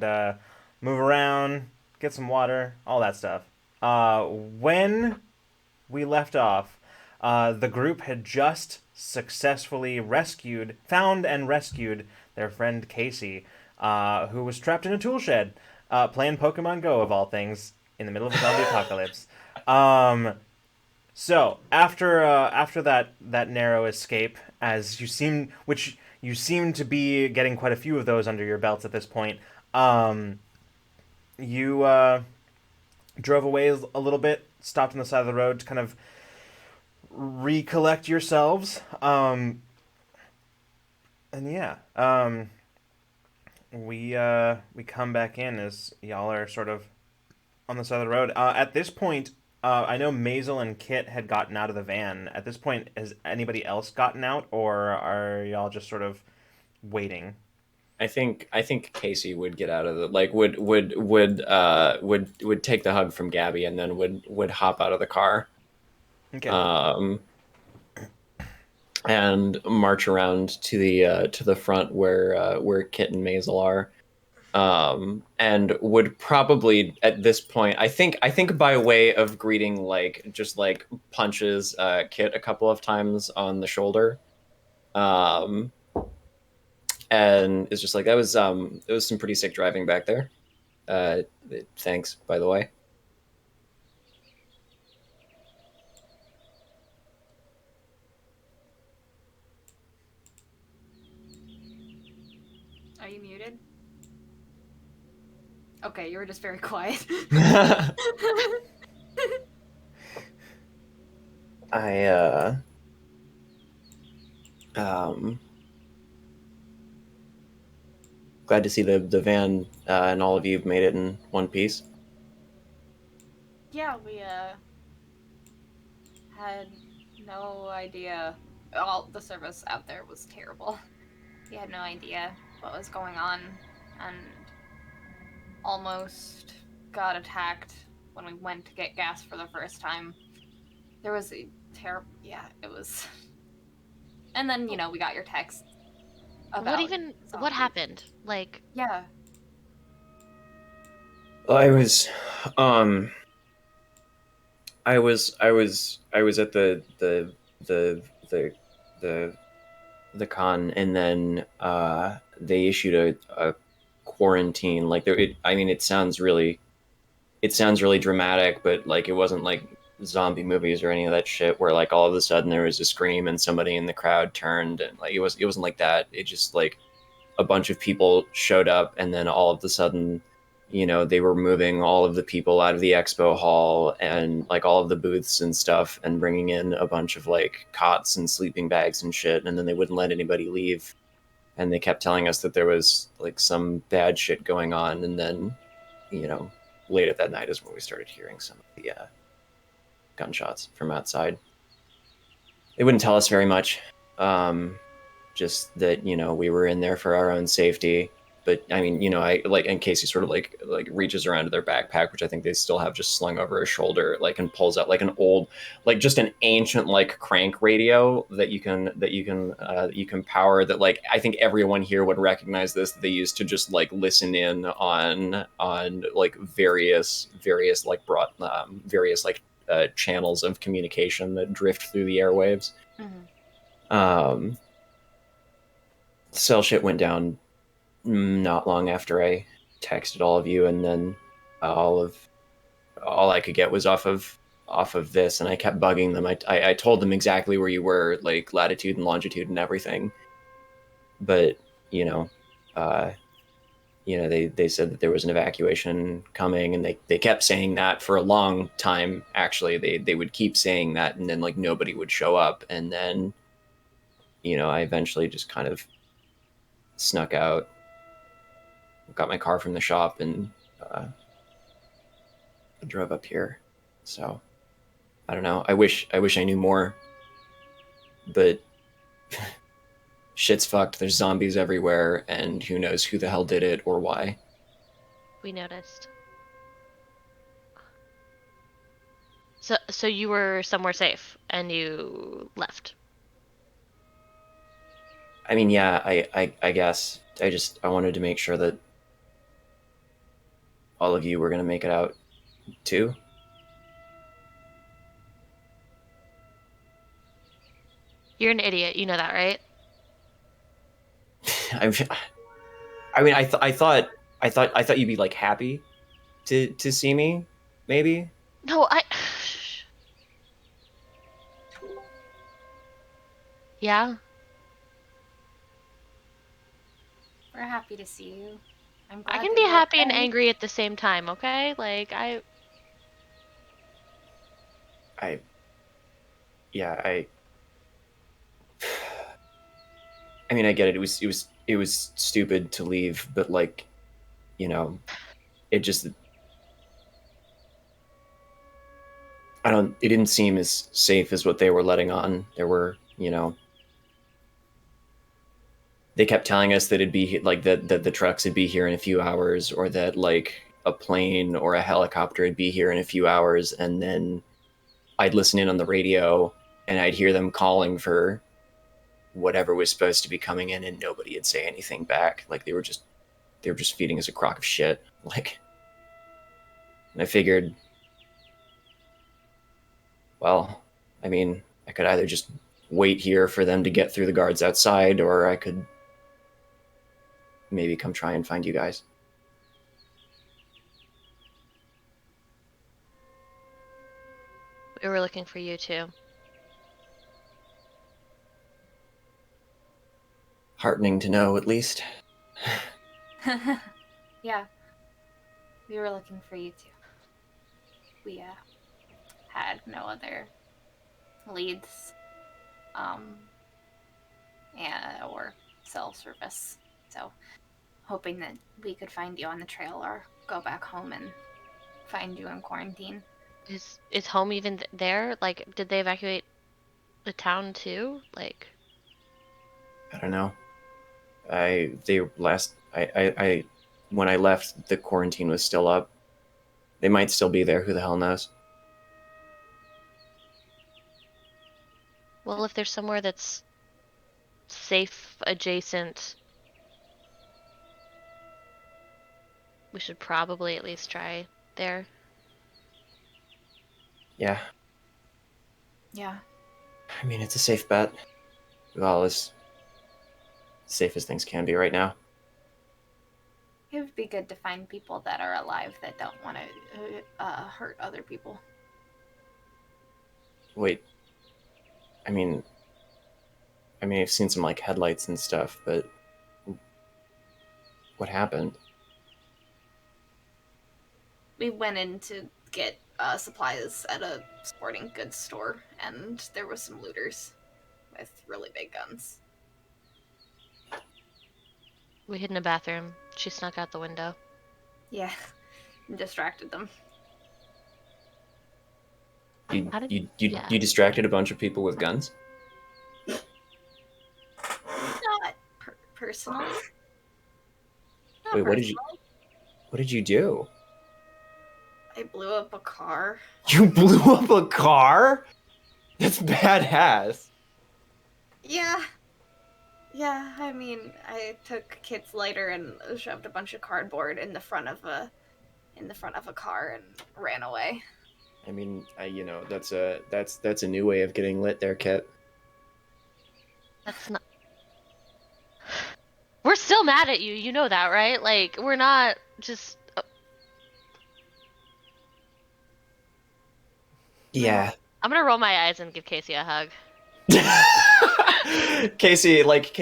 move around, get some water, all that stuff. When we left off, the group had just successfully found and rescued their friend Casey, who was trapped in a tool shed, playing Pokemon Go of all things, in the middle of a zombie apocalypse. So after that narrow escape, which you seem to be getting quite a few of those under your belts at this point, you drove away a little bit, stopped on the side of the road to kind of recollect yourselves, and yeah, we come back in as y'all are sort of on the side of the road. At this point, I know Maisel and Kit had gotten out of the van. At this point, has anybody else gotten out, or are y'all just sort of waiting? I think Casey would get out of the would take the hug from Gabby and then would hop out of the car. Okay. And march around to the front where Kit and Maisel are. And would probably at this point, I think by way of greeting, like just like punches Kit a couple of times on the shoulder, and it's just like that was it was some pretty sick driving back there. Thanks, by the way. Are you muted? Okay, you were just very quiet. I glad to see the van and all of you made it in one piece. Yeah, we had no idea. All the service out there was terrible. We had no idea what was going on, and almost got attacked when we went to get gas for the first time. There was a terrible, yeah, it was. And then, you know, we got your text about What zombies. happened? Like, Yeah. I was I was at the con, and then they issued a quarantine. Like I mean, it sounds really dramatic, but like it wasn't like zombie movies or any of that shit where like all of a sudden there was a scream and somebody in the crowd turned, and like it wasn't like that. It just like a bunch of people showed up, and then all of a sudden, you know, they were moving all of the people out of the expo hall and like all of the booths and stuff, and bringing in a bunch of like cots and sleeping bags and shit, and then they wouldn't let anybody leave, and they kept telling us that there was like some bad shit going on. And then, you know, late at that night is when we started hearing some of the gunshots from outside. They wouldn't tell us very much, just that, you know, we were in there for our own safety. But I mean, you know, I like, and Casey sort of like reaches around to their backpack, which I think they still have just slung over his shoulder, like, and pulls out like an old, like just an ancient like crank radio that you can power. That like I think everyone here would recognize this. That they used to just like listen in on like various like broad various like channels of communication that drift through the airwaves. Mm-hmm. Cell shit went down not long after I texted all of you, and then all I could get was off of this, and I kept bugging them. I told them exactly where you were, like latitude and longitude and everything, but you know, they said that there was an evacuation coming, and they kept saying that for a long time. Actually, they would keep saying that, and then like nobody would show up, and then, you know, I eventually just kind of snuck out, got my car from the shop, and drove up here. So I don't know. I wish I knew more, but shit's fucked. There's zombies everywhere, and who knows who the hell did it or why. we noticed. So you were somewhere safe and you left. I mean, yeah, I guess. I wanted to make sure that all of you were gonna make it out too. You're an idiot. You know that, right? I'm, I mean, I thought you'd be like happy to see me, maybe. No, I. Yeah. We're happy to see you. I'm I glad can that be you're happy and okay. angry at the same time, okay? Like, I yeah, I mean, I get it. It was stupid to leave, but like, you know, it just I don't. It didn't seem as safe as what they were letting on. There were, they kept telling us that it'd be like that the trucks would be here in a few hours, or that like a plane or a helicopter would be here in a few hours, and then I'd listen in on the radio and I'd hear them calling for whatever was supposed to be coming in, and nobody would say anything back. Like they were just feeding us a crock of shit. Like, and I figured, well, I mean, I could either just wait here for them to get through the guards outside, or I could maybe come try and find you guys. we were looking for you too. Heartening to know, at least. Yeah, we were looking for you too. We had no other leads, or cell service. So, hoping that we could find you on the trail or go back home and find you in quarantine. Is home even there? Like, did they evacuate the town too? Like, I don't know. I when I left, the quarantine was still up. They might still be there. Who the hell knows? well, if there's somewhere that's safe adjacent, we should probably at least try there. Yeah. Yeah. I mean, it's a safe bet. Well, as safe as things can be right now. It would be good to find people that are alive that don't want to hurt other people. Wait. I mean, I've seen some like headlights and stuff, but what happened? We went in to get supplies at a sporting goods store, and there was some looters with really big guns. We hid in a bathroom. She snuck out the window. Yeah, distracted them. You distracted a bunch of people with guns? Not personally. Not Wait, personally. what did you do? I blew up a car. You blew up a car? That's badass. Yeah. Yeah, I mean, I took Kit's lighter and shoved a bunch of cardboard in the front of a car and ran away. I mean, that's a new way of getting lit there, Kit. That's not. We're still mad at you. You know that, right? Like, we're not just. Yeah. I'm gonna roll my eyes and give Casey a hug. Casey will like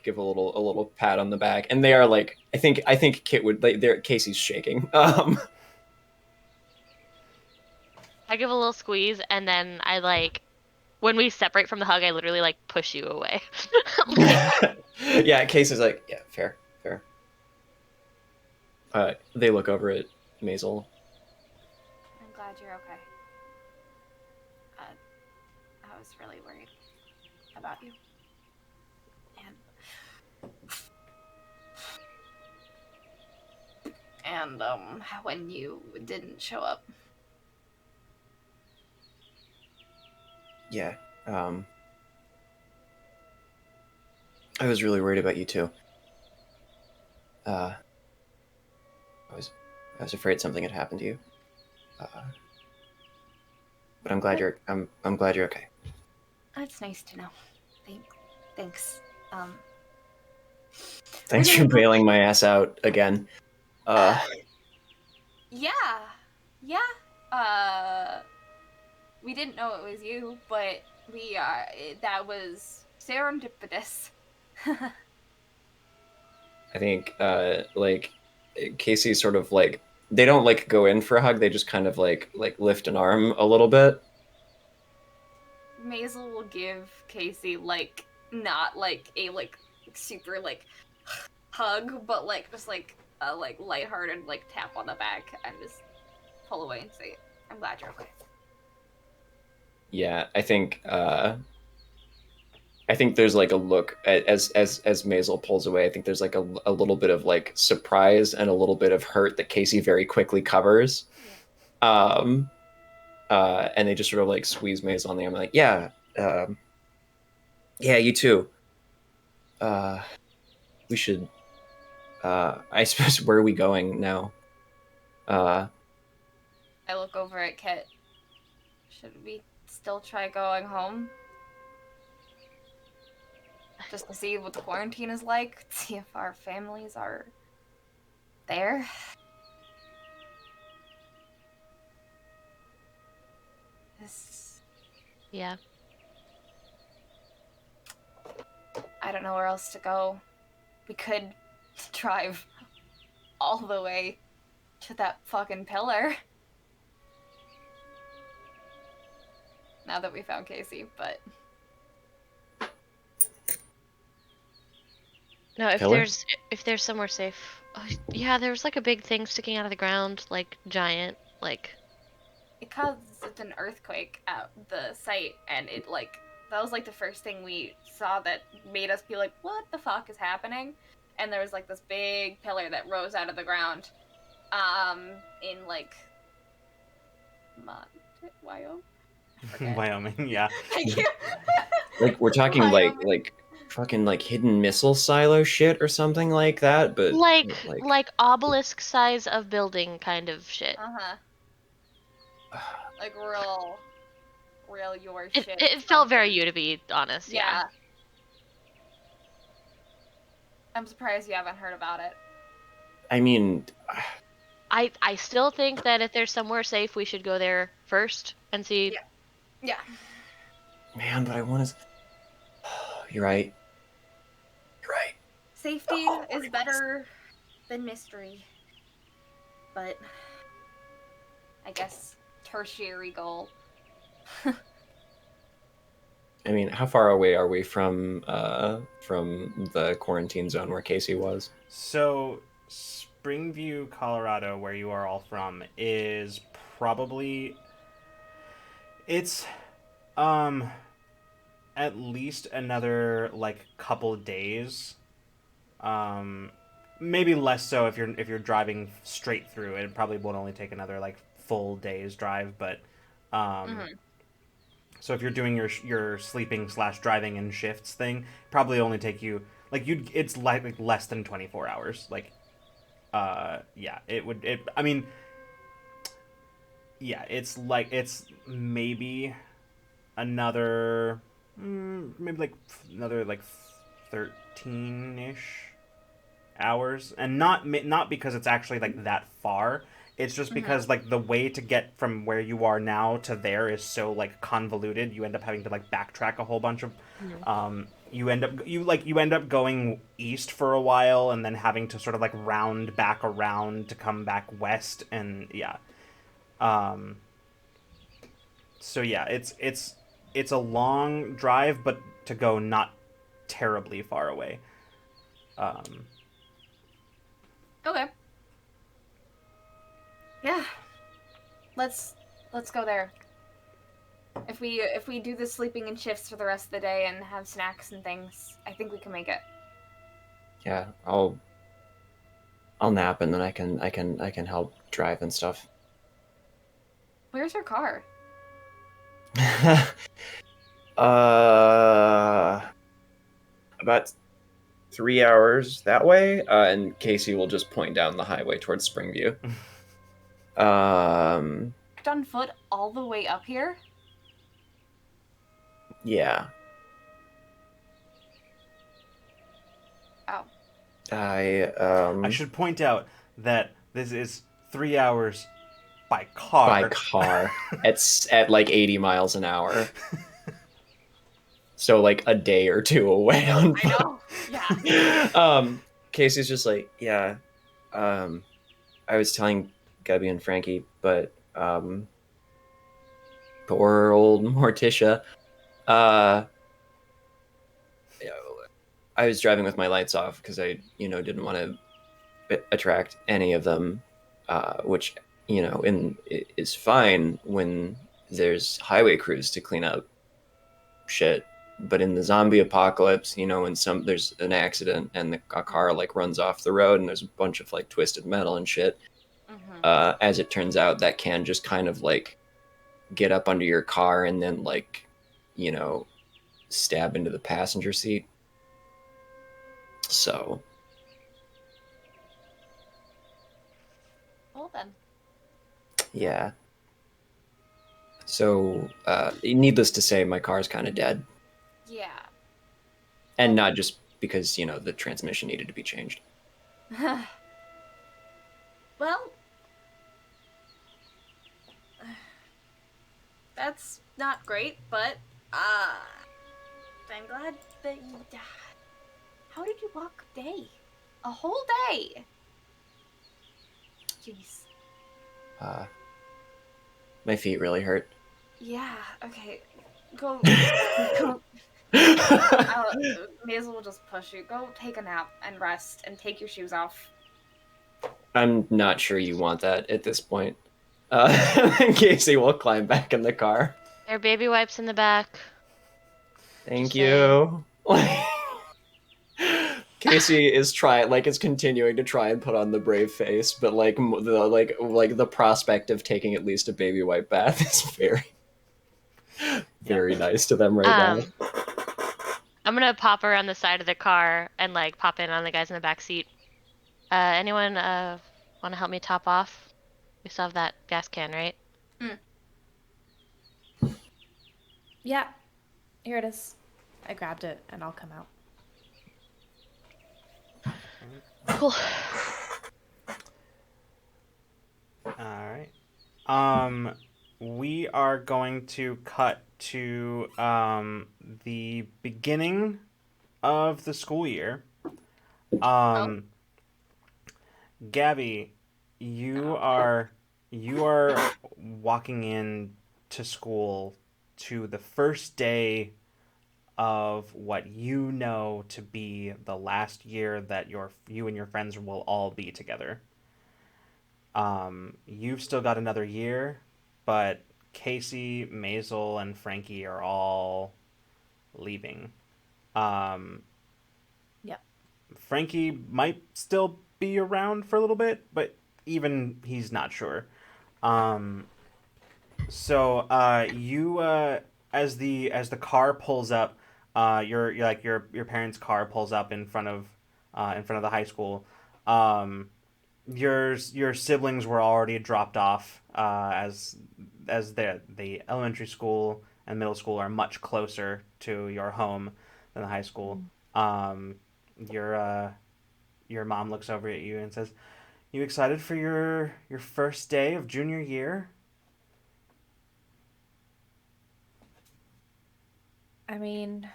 give a little pat on the back, and they are like, I think Kit would like, Casey's shaking. I give a little squeeze, and then I like, when we separate from the hug, I literally like push you away. Yeah, Casey's like, yeah, fair. They look over at Maisel. I'm glad you're okay. I was really worried about you. And when you didn't show up. Yeah. I was really worried about you too. I was afraid something had happened to you. But I'm glad I'm glad you're okay. That's nice to know. Thanks. Thanks for bailing my ass out again. Yeah. We didn't know it was you, but that was serendipitous. I think like Casey sort of like they don't like go in for a hug, they just kind of like lift an arm a little bit. Maisel will give Casey like not like a like super like hug, but like just like a like lighthearted like tap on the back and just pull away and say, "I'm glad you're okay." Yeah, I think there's like a look as Maisel pulls away. I think there's like a little bit of like surprise and a little bit of hurt that Casey very quickly covers. And they just sort of like squeeze Maisel on the arm, like, yeah, yeah, you too. We should. I suppose where are we going now? I look over at Kit. Should we still try going home? Just to see what the quarantine is like, see if our families are there. Yeah. I don't know where else to go. We could drive all the way to that fucking pillar. Now that we found Casey, but No, Pillar? if there's somewhere safe. Oh, yeah, there was like a big thing sticking out of the ground, like giant, like. it caused an earthquake at the site, and it like that was like the first thing we saw that made us be like, what the fuck is happening? And there was like this big pillar that rose out of the ground in like Wyoming. Wyoming, yeah. Thank you. Like we're talking Wyoming. like fucking like hidden missile silo shit or something like that, but Like obelisk size of building kind of shit. Like real your It, shit. it felt very you, to be honest. Yeah. I'm surprised you haven't heard about it. I mean, I still think that if there's somewhere safe, we should go there first and see. Yeah. man, but I want to. You're right. You're right. Safety is better than mystery. But I guess tertiary goal. I mean, how far away are we from the quarantine zone where Casey was? So, Springview, Colorado, where you are all from, is probably it's at least another like couple days. Maybe less so if you're driving straight through. It probably won't only take another like full day's drive, but so if you're doing your sleeping / driving in shifts thing, probably only take you like it's like less than 24 hours. Like yeah, I mean yeah, it's maybe another maybe like another like 13ish hours, and not because it's actually like that far. It's just because like the way to get from where you are now to there is so like convoluted. You end up having to like backtrack a whole bunch of you end up going east for a while and then having to sort of like round back around to come back west, and yeah. So yeah, it's a long drive, but to go not terribly far away. Okay. Yeah. Let's go there. If we do the sleeping in shifts for the rest of the day and have snacks and things, I think we can make it. Yeah, I'll nap and then I can help drive and stuff. Where's your car? About 3 hours that way, and Casey will just point down the highway towards Springview. On foot all the way up here? Yeah. Oh. I should point out that this is 3 hours by car. By car. at like 80 miles an hour. So like a day or two away on I know. Yeah. Casey's just like, yeah. I was telling Gabby and Frankie, but poor old Morticia. I was driving with my lights off because I, didn't want to attract any of them, which, is fine when there's highway crews to clean up shit. But in the zombie apocalypse, when there's an accident and a car like runs off the road and there's a bunch of like twisted metal and shit, as it turns out, that can just kind of like get up under your car and then like, stab into the passenger seat. So. Well then. Yeah. So, needless to say, my car's kind of dead. Yeah. And not just because, the transmission needed to be changed. Well, that's not great, but I'm glad that you. How did you walk a day? A whole day? Jeez. My feet really hurt. Yeah. Okay. Go. Maisel will just push you. Go take a nap and rest, and take your shoes off. I'm not sure you want that at this point. Casey will climb back in the car. There are baby wipes in the back. Thank you. Casey is continuing to try and put on the brave face, but the prospect of taking at least a baby wipe bath is very nice to them right now. I'm gonna pop around the side of the car and like pop in on the guys in the back seat. Anyone want to help me top off? We still have that gas can, right? Yeah, here it is. I grabbed it and I'll come out. Cool. All right. We are going to cut to the beginning of the school year. Gabby, you are walking in to school to the first day of what you know to be the last year that you and your friends will all be together. You've still got another year, but Casey, Maisel, and Frankie are all leaving. Yep. Frankie might still be around for a little bit, but even he's not sure. So you as the car pulls up, your parents' car pulls up in front of the high school. Your siblings were already dropped off, as the elementary school and middle school are much closer to your home than the high school. Your mom looks over at you and says, "You excited for your first day of junior year?" I mean,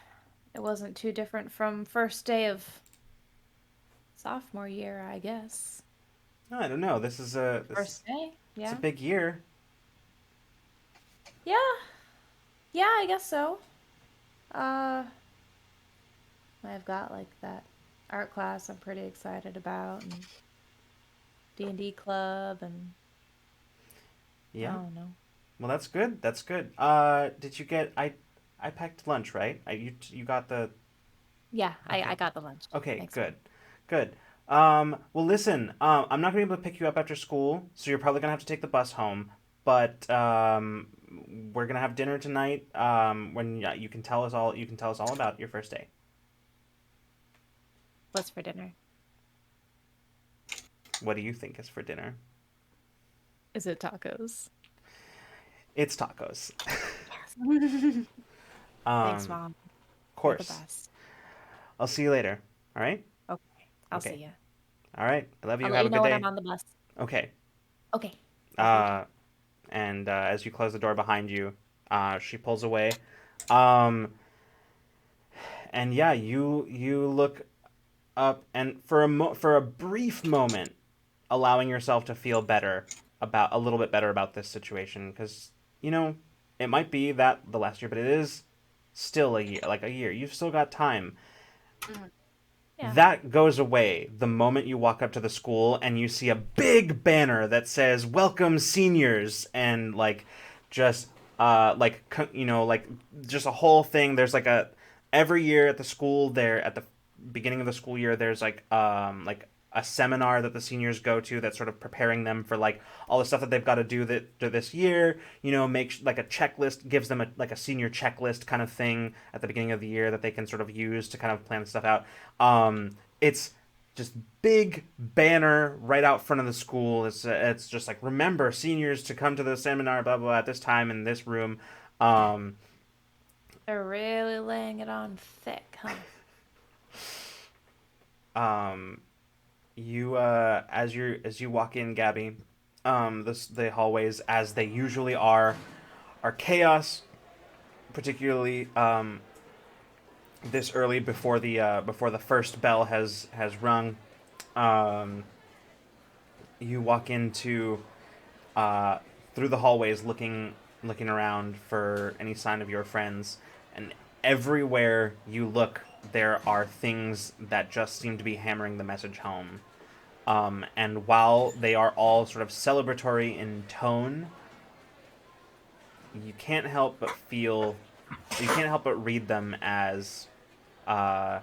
it wasn't too different from first day of sophomore year, I guess. I don't know. This is First day? it's Yeah. a big year. Yeah. Yeah, I guess so. I've got like that art class I'm pretty excited about, and D&D club, and Yeah. I don't know. Well, that's good. That's good. Did you get I packed lunch, right? You got the Yeah, Okay. I got the lunch. Okay, Thanks. good. Good. Well, listen, I'm not going to be able to pick you up after school, so you're probably going to have to take the bus home. But we're going to have dinner tonight, when you can tell us all about your first day. What's for dinner? What do you think is for dinner? Is it tacos? It's tacos. Thanks, Of Mom. You're the course. best. I'll see you later. All right. Okay. I'll Okay. see you. All right. I love you. I'll Have let a you know good when day. I'm on the bus. Okay. Okay. Love you. And as you close the door behind you, she pulls away. Um, and yeah, you look up, and for a brief moment, allowing yourself to feel better about a little bit better about this situation, because it might be that the last year, but it is still a year, like a year. You've still got time. Yeah. That goes away the moment you walk up to the school and you see a big banner that says "Welcome Seniors" and just just a whole thing. There's every year at the school there at the beginning of the school year there's like a seminar that the seniors go to that's sort of preparing them for all the stuff that they've got to do this year. Make like a checklist, gives them a senior checklist kind of thing at the beginning of the year that they can sort of use to kind of plan stuff out. It's just big banner right out front of the school. It's just like, remember seniors to come to the seminar, blah blah blah, at this time in this room. They're really laying it on thick, huh? You as you walk in, Gabby, the hallways, as they usually are chaos, particularly this early before the first bell has rung. You walk into through the hallways, looking around for any sign of your friends, and everywhere you look, there are things that just seem to be hammering the message home. And while they are all sort of celebratory in tone, you can't help but read them as um,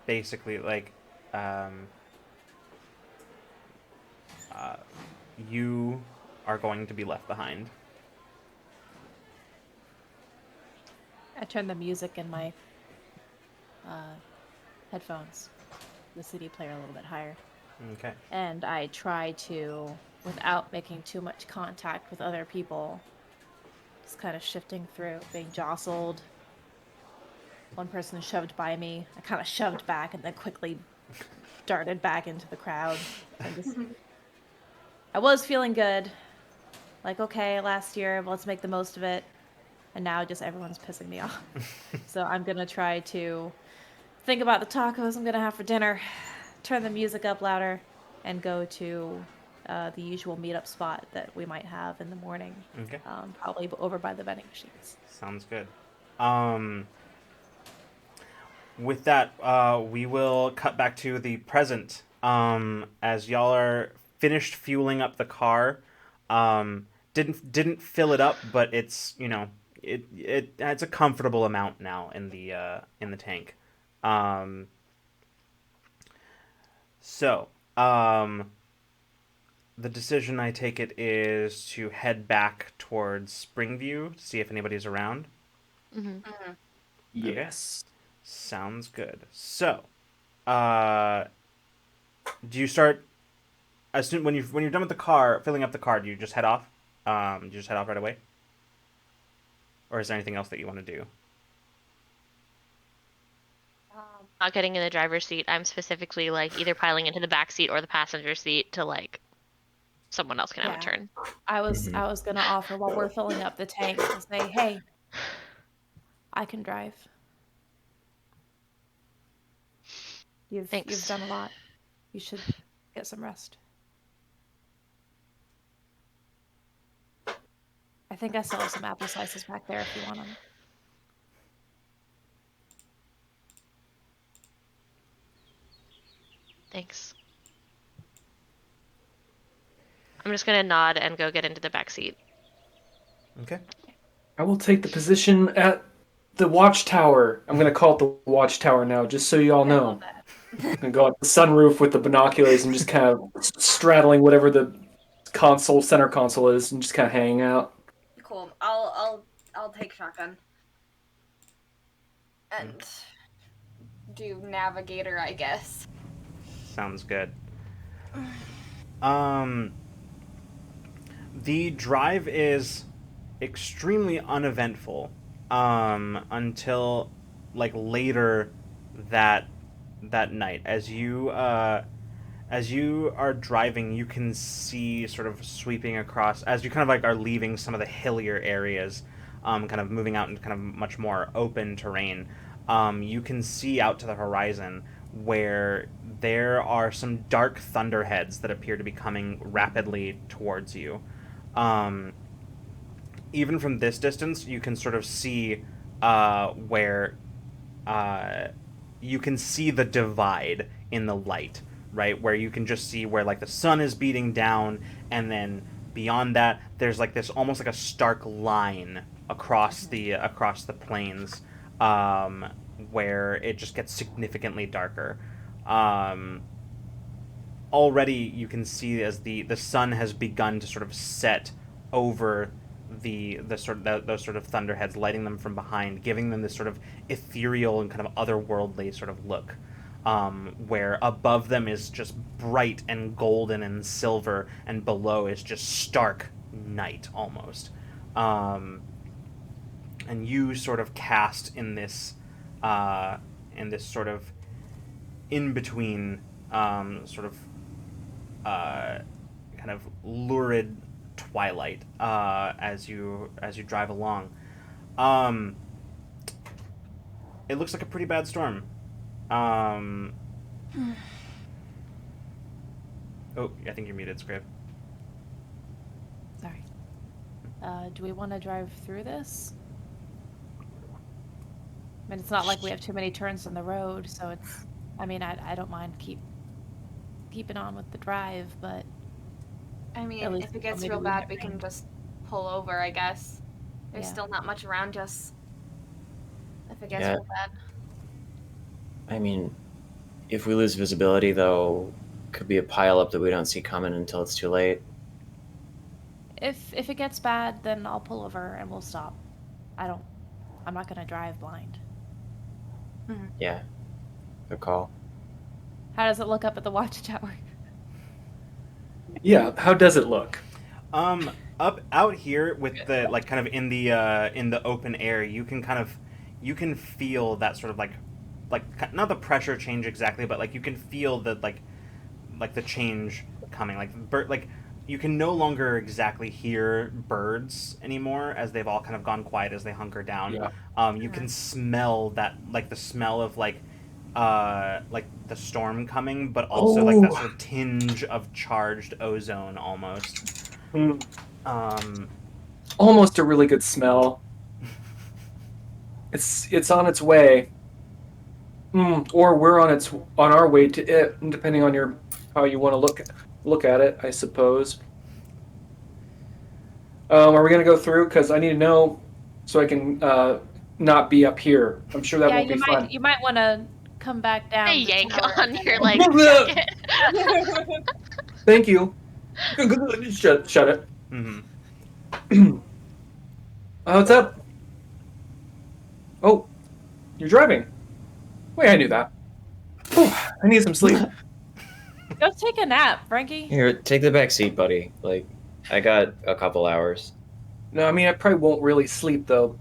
basically you are going to be left behind. I turn the music in my headphones, the CD player, a little bit higher. Okay. And I try to, without making too much contact with other people, just kind of shifting through, being jostled. One person shoved by me. I kind of shoved back and then quickly darted back into the crowd. I was feeling good. Like, okay, last year, let's make the most of it. And now just everyone's pissing me off. So I'm going to try to think about the tacos I'm going to have for dinner, turn the music up louder, and go to the usual meetup spot that we might have in the morning. Okay. Probably over by the vending machines. Sounds good. With that, we will cut back to the present. As y'all are finished fueling up the car, didn't fill it up, but it's it's a comfortable amount now in the tank. The decision, I take it, is to head back towards Springview to see if anybody's around. Yes. Sounds good. So, do you start as soon when you're done with the car, filling up the car? Do you just head off? Do you just head off right away, or is there anything else that you want to do? Not getting in the driver's seat. I'm specifically either piling into the back seat or the passenger seat to someone else can have a turn. I was gonna offer while we're filling up the tank to say, hey, I can drive. You've done a lot. You should get some rest. I think I still have some apple slices back there if you want them. Thanks. I'm just gonna nod and go get into the back seat. Okay. I will take the position at the watchtower. I'm gonna call it the watchtower now, just so you all know. I'm gonna go up the sunroof with the binoculars and just kind of straddling whatever the center console is, and just kind of hanging out. Cool. I'll I'll take shotgun. And do navigator, I guess. Sounds good. The drive is extremely uneventful until like later that night. As you are driving, you can see sort of sweeping across as you kind of like are leaving some of the hillier areas, kind of moving out into kind of much more open terrain. You can see out to the horizon where there are some dark thunderheads that appear to be coming rapidly towards you. Even from this distance, you can sort of see where you can see the divide in the light, right? Where you can just see where like the sun is beating down, and then beyond that, there's like this almost like a stark line across the plains, where it just gets significantly darker. Already you can see as the sun has begun to sort of set over those sort of thunderheads, lighting them from behind, giving them this sort of ethereal and kind of otherworldly sort of look, where above them is just bright and golden and silver, and below is just stark night almost. And you sort of cast in this sort of in between sort of kind of lurid twilight as you drive along. It looks like a pretty bad storm. Oh, I think you're muted, Scriv. Sorry. Do we want to drive through this? I mean, it's not like we have too many turns on the road, so it's... I mean, I don't mind keeping on with the drive, but... I mean, At least if it gets maybe real we bad, get we can rain. just pull over, I guess. There's Yeah. still not much around us. If it gets Yeah. real bad. I mean, if we lose visibility, though, could be a pileup that we don't see coming until it's too late. If it gets bad, then I'll pull over and we'll stop. I'm not gonna drive blind. Yeah. Good call. How does it look up at the watchtower? Yeah, how does it look? Up out here with the like kind of in the open air, you can feel that sort of like not the pressure change exactly, but like you can feel the like the change coming. Like you can no longer exactly hear birds anymore, as they've all kind of gone quiet as they hunker down. Yeah. You can smell that, like the smell of like the storm coming, but also like that sort of tinge of charged ozone almost. Mm. Almost a really good smell. It's on its way. Or we're on our way to it, depending on how you want to look at it, I suppose. Are we gonna go through? Because I need to know so I can not be up here. I'm sure that won't be fun. You might want to come back down. They the yank tower. on your like jacket. Thank you. Shut it. Mm-hmm. What's up? Oh, you're driving. Wait, I knew that. I need some sleep. Go take a nap, Frankie. Here, take the back seat, buddy. Like, I got a couple hours. No, I mean I probably won't really sleep though.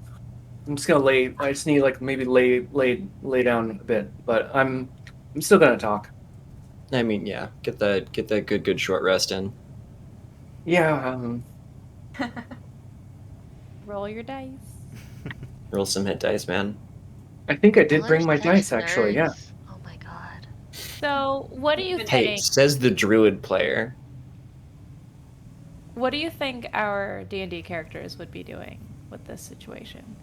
I'm just gonna lay. I just need like maybe lay down a bit, but I'm still gonna talk. I mean, yeah, get that good short rest in. Yeah. Roll your dice. Roll some hit dice, man. I think I did Roll bring your my dice, dice actually. Yeah. nerds. Oh my god. So, what do you Hey, think? says the druid player. What do you think our D&D characters would be doing with this situation?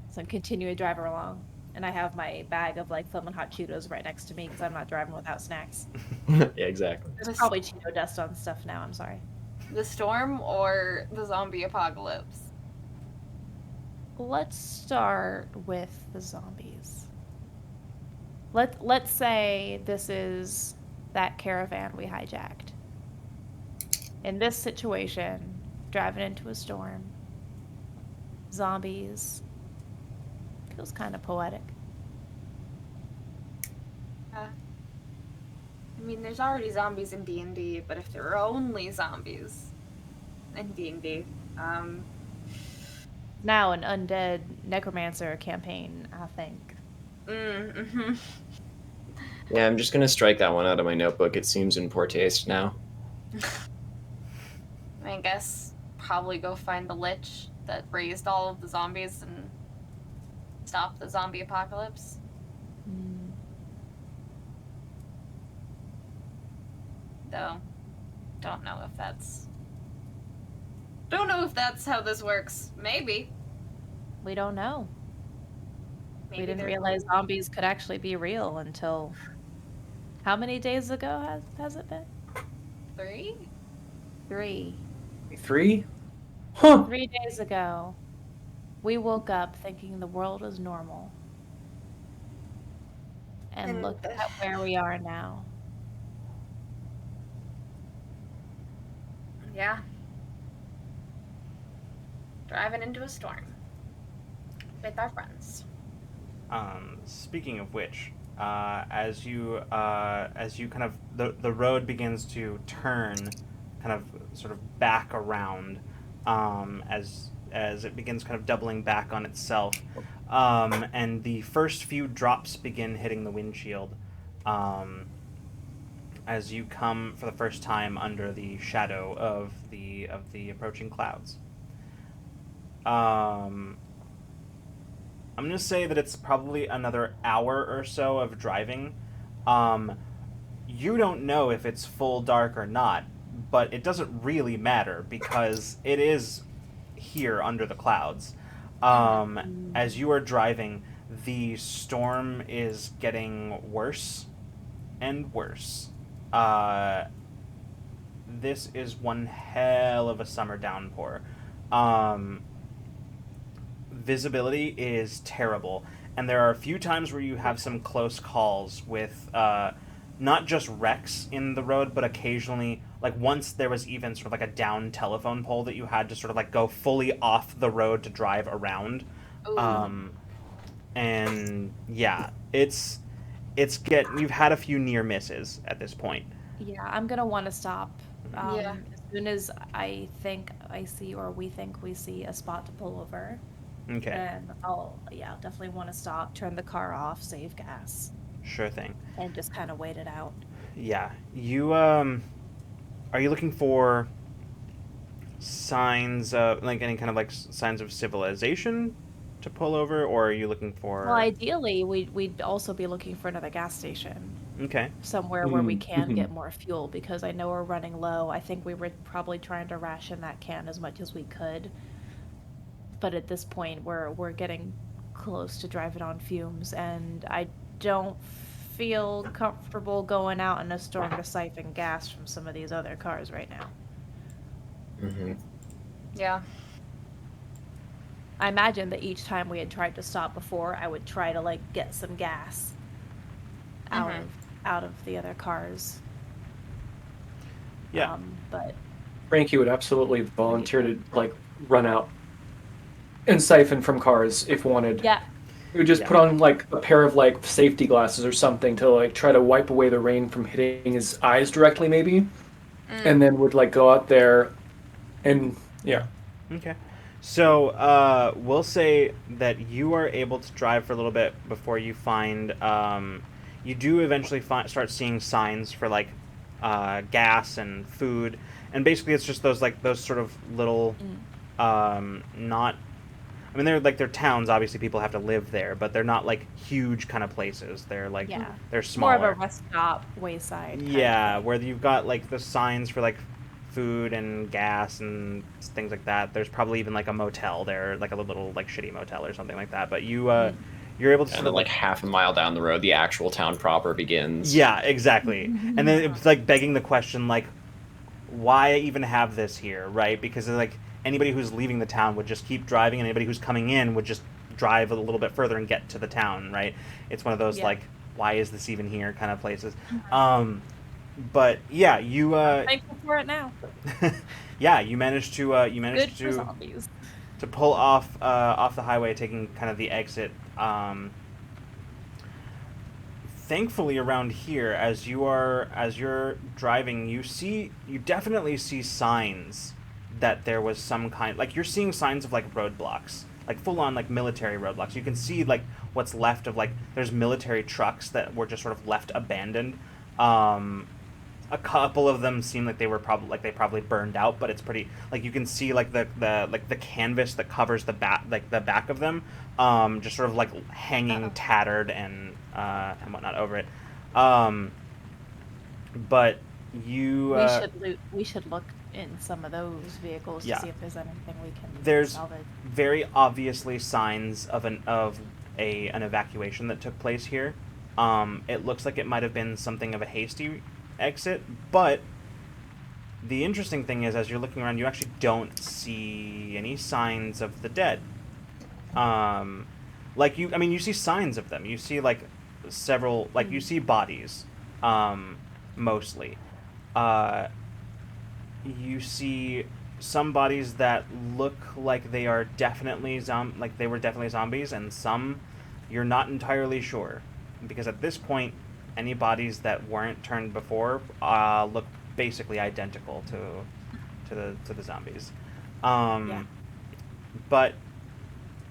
So I'm continuing to drive her along, and I have my bag of like Flamin' Hot Cheetos right next to me because I'm not driving without snacks. Yeah, exactly. There's probably Cheeto dust on stuff now. I'm sorry. The storm or the zombie apocalypse? Let's start with the zombies. Let's say this is that caravan we hijacked. In this situation, driving into a storm, zombies. Feels kind of poetic. I mean, there's already zombies in D&D, but if there were only zombies in D&D, Now an undead necromancer campaign, I think. mm-hmm. Yeah, I'm just gonna strike that one out of my notebook. It seems in poor taste now. I guess probably go find the lich that raised all of the zombies and stop the zombie apocalypse. Mm. Though, don't know if that's how this works. Maybe. We don't know. Maybe We didn't they're realize zombies could actually be real until... How many days ago has it been? 3? 3. 3? Huh. 3 days ago, we woke up thinking the world was normal. And look at where we are now. Yeah. Driving into a storm with our friends. Speaking of which, as you kind of the road begins to turn, kind of sort of back around, as it begins kind of doubling back on itself, and the first few drops begin hitting the windshield, as you come for the first time under the shadow of the approaching clouds. I'm going to say that it's probably another hour or so of driving. You don't know if it's full dark or not, but it doesn't really matter because it is here under the clouds. As you are driving, the storm is getting worse and worse. This is one hell of a summer downpour. Visibility is terrible, and there are a few times where you have some close calls with not just wrecks in the road, but occasionally, like once there was even sort of like a down telephone pole that you had to sort of like go fully off the road to drive around. And yeah, you've had a few near misses at this point. Yeah, I'm gonna want to stop. Yeah. As soon as I think I see, or we think we see a spot to pull over, Okay, then I'll definitely want to stop, turn the car off, save gas, sure thing. and just kind of wait it out. Yeah, you are you looking for signs of like any kind of like signs of civilization to pull over, or are you looking for? Well, ideally, we'd also be looking for another gas station Okay. somewhere where we can Mhm. get more fuel, because I know we're running low. I think we were probably trying to ration that can as much as we could, but at this point, we're getting close to driving on fumes, and I don't feel comfortable going out in a storm to siphon gas from some of these other cars right now. Mm-hmm. Yeah. I imagine that each time we had tried to stop before, I would try to like get some gas out of the other cars. Yeah. But Frankie would absolutely volunteer to like run out and siphon from cars if wanted. yeah, He would just Yeah. put on like a pair of like safety glasses or something to like try to wipe away the rain from hitting his eyes directly, maybe, and then would like go out there, and yeah. Okay. So we'll say that you are able to drive for a little bit before you find. You do eventually start seeing signs for like gas and food, and basically it's just those sort of little not. I mean, they're towns. Obviously, people have to live there, but they're not like huge kind of places. They're like yeah. they're More smaller. of a rest stop, wayside. kind of Yeah, thing. where you've got like the signs for like food and gas and things like that. There's probably even like a motel there, like a little like shitty motel or something like that. But you're able to And sort then, of like half a mile down the road, the actual town proper begins. yeah, exactly. And then it's like begging the question like, why even have this here, right? Because like anybody who's leaving the town would just keep driving, and anybody who's coming in would just drive a little bit further and get to the town, right? It's one of those Yeah. like, why is this even here kind of places. But yeah, you Thankful for it now. yeah, you managed to Good for zombies. to pull off the highway, taking kind of the exit. Thankfully, around here, as you're driving, you definitely see signs that there was some kind, like, you're seeing signs of like roadblocks, like full on like military roadblocks. You can see like what's left of, like, there's military trucks that were just sort of left abandoned. A couple of them seem like they probably burned out, but it's pretty, like, you can see like the canvas that covers the back of them, just sort of like hanging tattered and whatnot over it. But you We should look in some of those vehicles Yeah. to see if there's anything we can there's salvage. very obviously signs of an evacuation that took place here. It looks like it might have been something of a hasty exit, but the interesting thing is, as you're looking around, you actually don't see any signs of the dead. You see signs of them. You see like several, like you see bodies, mostly. You see some bodies that look like they are definitely they were definitely zombies, and some you're not entirely sure, because at this point, any bodies that weren't turned before look basically identical to the zombies. Yeah. But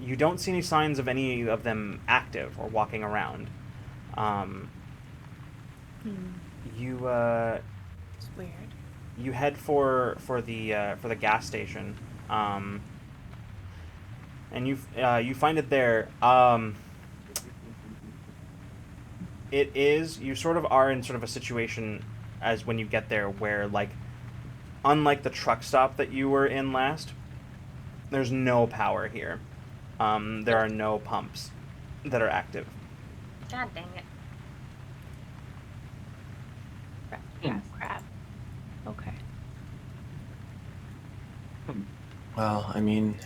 you don't see any signs of any of them active or walking around. You It's weird. you head for the gas station, and you find it there. You sort of are in sort of a situation as when you get there where, like, unlike the truck stop that you were in last, there's no power here. There are no pumps that are active. God dang it. Crap. Okay. Well, I mean,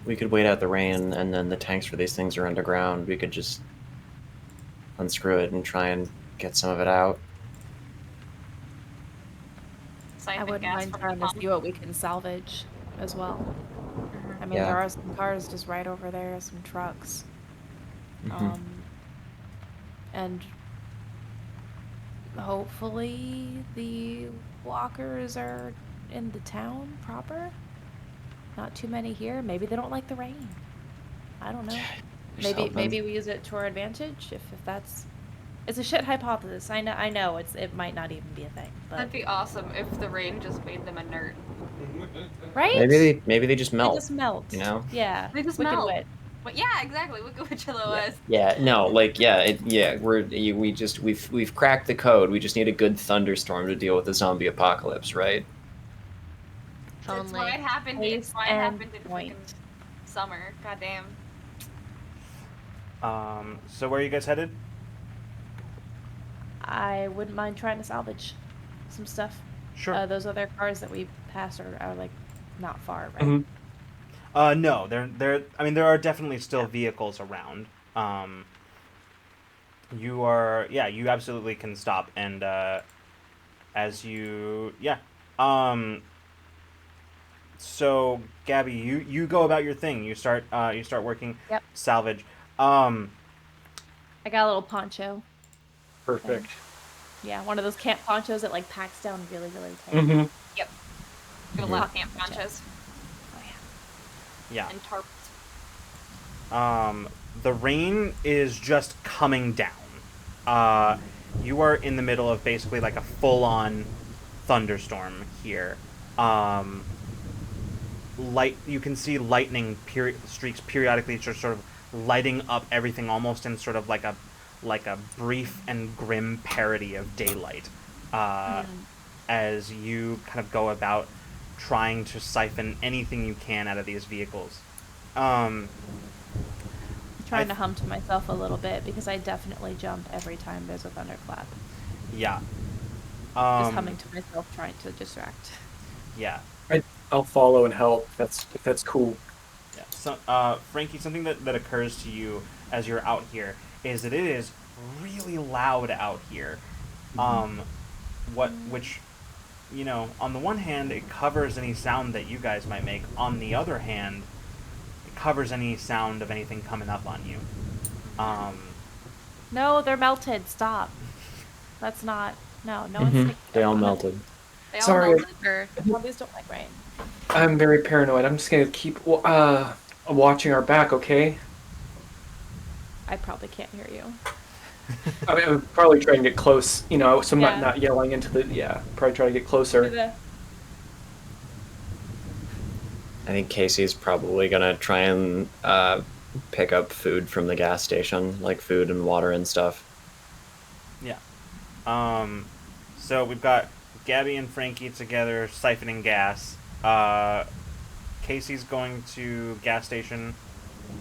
we could wait out the rain, and then the tanks for these things are underground. We could just unscrew it and try and get some of it out. I Siphon wouldn't gas mind from trying the to pump. see what we can salvage as well. I mean, Yeah. there are some cars just right over there, some trucks. Mhm. And hopefully the walkers are in the town proper. Not too many here. Maybe they don't like the rain. I don't know. Just Maybe hoping. maybe we use it to our advantage if that's. It's a shit hypothesis. I know it might not even be a thing, but That'd be awesome if the rain just made them inert. right? Maybe they just They melt. just melt. You know? Yeah. They just Wicked melt. Witch. But yeah, exactly. Look at what was. Yeah, no, like we've cracked the code. We just need a good thunderstorm to deal with the zombie apocalypse, right? If It's only. why it happened. It's Case why it and happened in point. freaking summer. Goddamn. So where are you guys headed? I wouldn't mind trying to salvage some stuff. Sure. Those other cars that we passed are like not far, right? Mhm. No, there are definitely still vehicles around. You absolutely can stop, and so Gabby, you go about your thing. You start working Yep. salvage. I got a little poncho. Perfect. Yeah, one of those camp ponchos that like packs down really, really tight. Mm-hmm. Yep. Got a lot of camp ponchos Oh yeah. Yeah. and tarps. The rain is just coming down. You are in the middle of basically like a full-on thunderstorm here. You can see lightning streaks periodically just sort of lighting up everything, almost in sort of like a brief and grim parody of daylight, as you kind of go about trying to siphon anything you can out of these vehicles. Trying to hum to myself a little bit because I definitely jump every time there's a thunderclap. Yeah. Just humming to myself, trying to distract. Yeah. I'll follow and help. If that's cool. Yeah. So, Frankie, something that occurs to you as you're out here is that it is really loud out here. Which, on the one hand, it covers any sound that you guys might make. On the other hand, covers any sound of anything coming up on you. No, they're melted. Stop. That's not. No, no one's Mhm. taking They all them. melted. They all Sorry. melted. Or Zombies don't like rain. I'm very paranoid. I'm just gonna keep watching our back, okay? I probably can't hear you. I mean, I'm probably trying to get close, so I'm Yeah. not yelling into the. Yeah, probably try to get closer. I think Casey's probably gonna try and pick up food from the gas station, like food and water and stuff. Yeah. So we've got Gabby and Frankie together siphoning gas. Casey's going to gas station.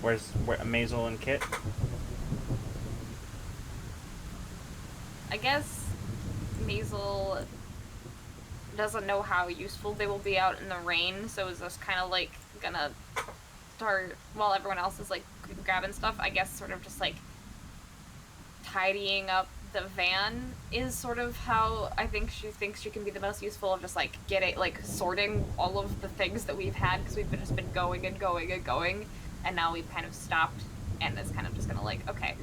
Where Maisel and Kit? I guess Maisel doesn't know how useful they will be out in the rain, so is just kind of like gonna start while everyone else is like grabbing stuff. I guess sort of just like tidying up the van is sort of how I think she thinks she can be the most useful, of just like sorting all of the things that we've had, because we've just been going and going and going, and now we've kind of stopped, and it's kind of just gonna like, okay,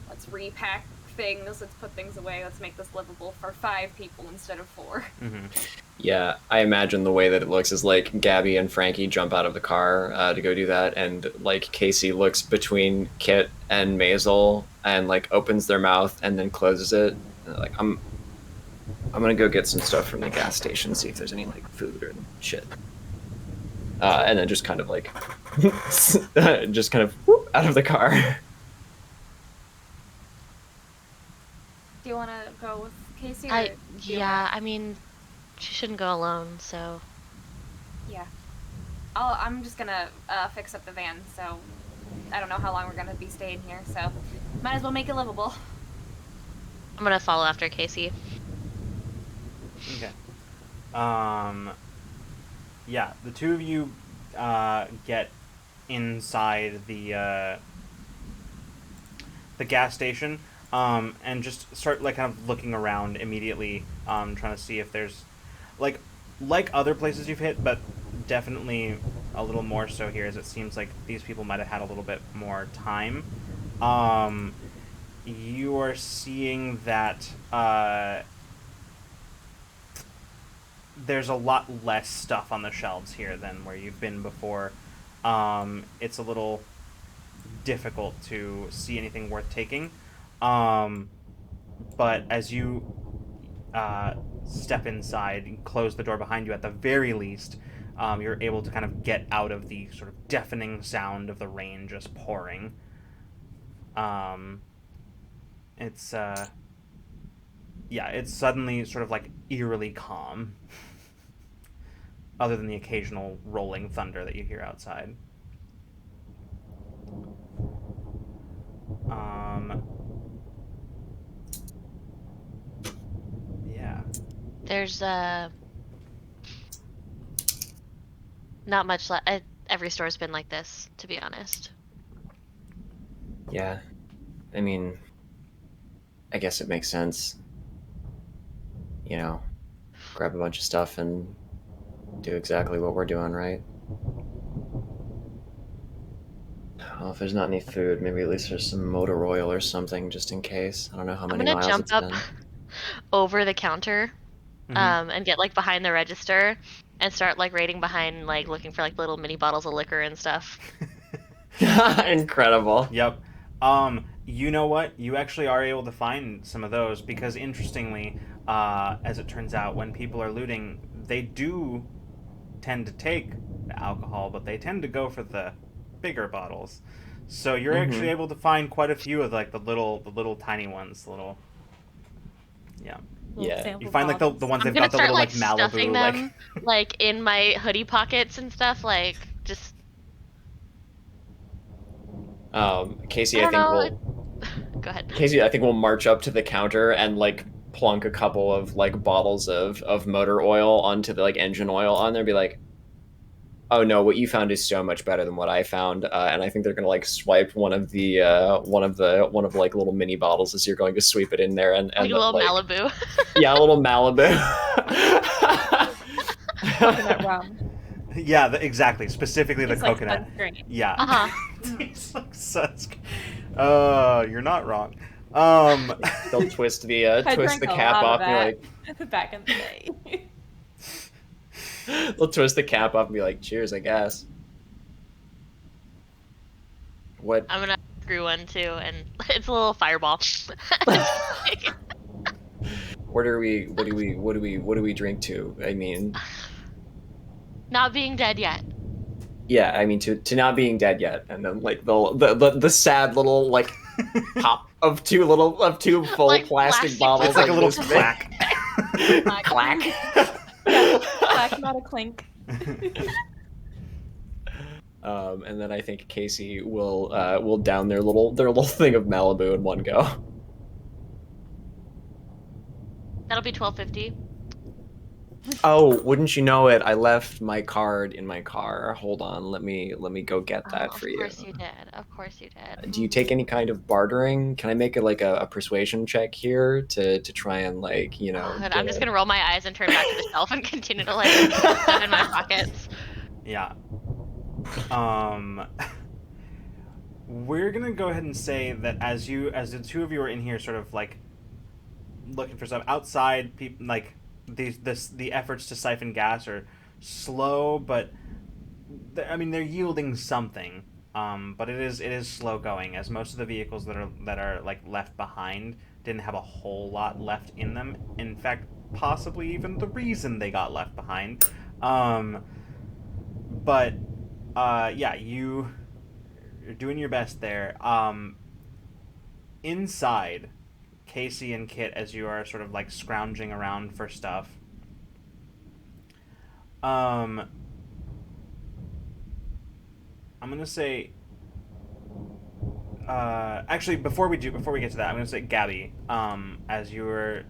let's repack things, let's put things away, let's make this livable for 5 people instead of 4. Mm-hmm. Yeah, I imagine the way that it looks is like Gabby and Frankie jump out of the car to go do that, and like Casey looks between Kit and Maisel and like opens their mouth and then closes it. And like I'm gonna go get some stuff from the gas station, see if there's any like food or shit, and then just kind of like just kind of whoop, out of the car. Do you want to go with Casey? Or I mean, she shouldn't go alone, so. Yeah. I'm just gonna fix up the van, so I don't know how long we're gonna be staying here, so might as well make it livable. I'm gonna follow after Casey. Okay. Yeah, the two of you get inside the gas station, and just start like kind of looking around immediately, trying to see if there's like other places you've hit, but definitely a little more so here, as it seems like these people might have had a little bit more time. You are seeing that there's a lot less stuff on the shelves here than where you've been before. It's a little difficult to see anything worth taking. But as you step inside and close the door behind you, at the very least, you're able to kind of get out of the sort of deafening sound of the rain just pouring. It's it's suddenly sort of like eerily calm, other than the occasional rolling thunder that you hear outside. Yeah. There's not much left. Every store's been like this, to be honest. Yeah, I mean, I guess it makes sense. Grab a bunch of stuff and do exactly what we're doing, right? Well, if there's not any food, maybe at least there's some motor oil or something, just in case. I don't know how I'm many gonna miles jump it's up been. over the counter, Mm-hmm. and get like behind the register and start like raiding behind, like looking for like little mini bottles of liquor and stuff. Incredible. Yep. You know what? You actually are able to find some of those, because interestingly, as it turns out, when people are looting, they do tend to take the alcohol, but they tend to go for the bigger bottles. So you're actually able to find quite a few of like the little tiny ones, yeah. Yeah. You find like the ones I'm they've got the gonna little start like like stuffing Malibu them like in my hoodie pockets and stuff, like just. Casey, I I don't think know. Go ahead. Casey, I think we'll march up to the counter and like plunk a couple of like bottles of motor oil onto the like engine oil on there. Be like, oh no, what you found is so much better than what I found. And I think they're gonna like swipe one of like little mini bottles as you're going to sweep it in there, and Like a little Malibu. Yeah, a little Malibu. Coconut rum. Yeah, exactly. Specifically the It's like coconut. sunscreen. Yeah. Uh-huh. Tastes like sunscreen. You're not wrong. Um, They'll twist I twist drank the a cap lot of off and be that like, back in the day. they'll twist the cap off and be like, cheers, I guess. What? I'm gonna screw one too, and it's a little fireball. What are we? What do we drink to? I mean, Not being dead yet. yeah, I mean to not being dead yet, and then like the sad little like pop of two full Like plastic plastic bottles it's like a little this big. clack. Clack. Yeah, clack, not a clink. And then I think Casey will down their little thing of Malibu in one go. That'll be 12.50. Oh, wouldn't you know it? I left my card in my car. Hold on, let me go get that for Of you. course you did. Of course you did. Do you take any kind of bartering? Can I make a persuasion check here to try and like And I'm just gonna roll my eyes and turn back to the shelf and continue to like put stuff in my pockets. Yeah. We're gonna go ahead and say that as the two of you are in here, sort of like looking for stuff outside, people like the efforts to siphon gas are slow, but I mean they're yielding something. But it is slow going, as most of the vehicles that are like left behind didn't have a whole lot left in them. In fact, possibly even the reason they got left behind. But yeah, you're doing your best there. Inside, Casey and Kit, as you are sort of like scrounging around for stuff. I'm gonna say. Actually, before we get to that, I'm gonna say Gabby. As you were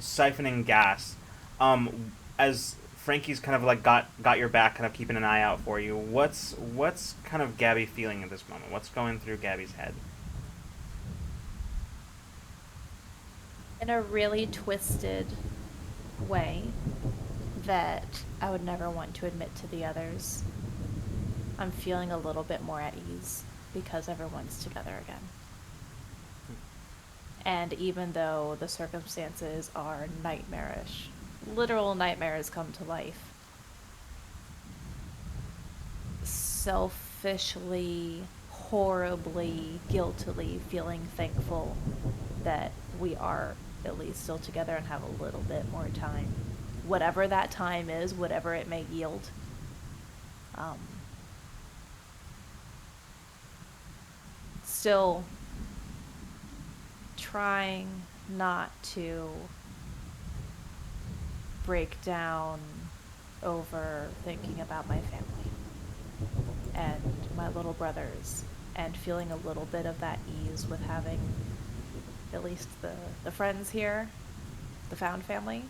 siphoning gas, as Frankie's kind of like got your back, kind of keeping an eye out for you. What's kind of Gabby feeling at this moment? What's going through Gabby's head? In a really twisted way that I would never want to admit to the others, I'm feeling a little bit more at ease because everyone's together again. And even though the circumstances are nightmarish, literal nightmares come to life, selfishly, horribly, guiltily feeling thankful that we are at least still together and have a little bit more time. Whatever that time is, whatever it may yield. Still trying not to break down over thinking about my family and my little brothers, and feeling a little bit of that ease with having at least the friends here, the found family.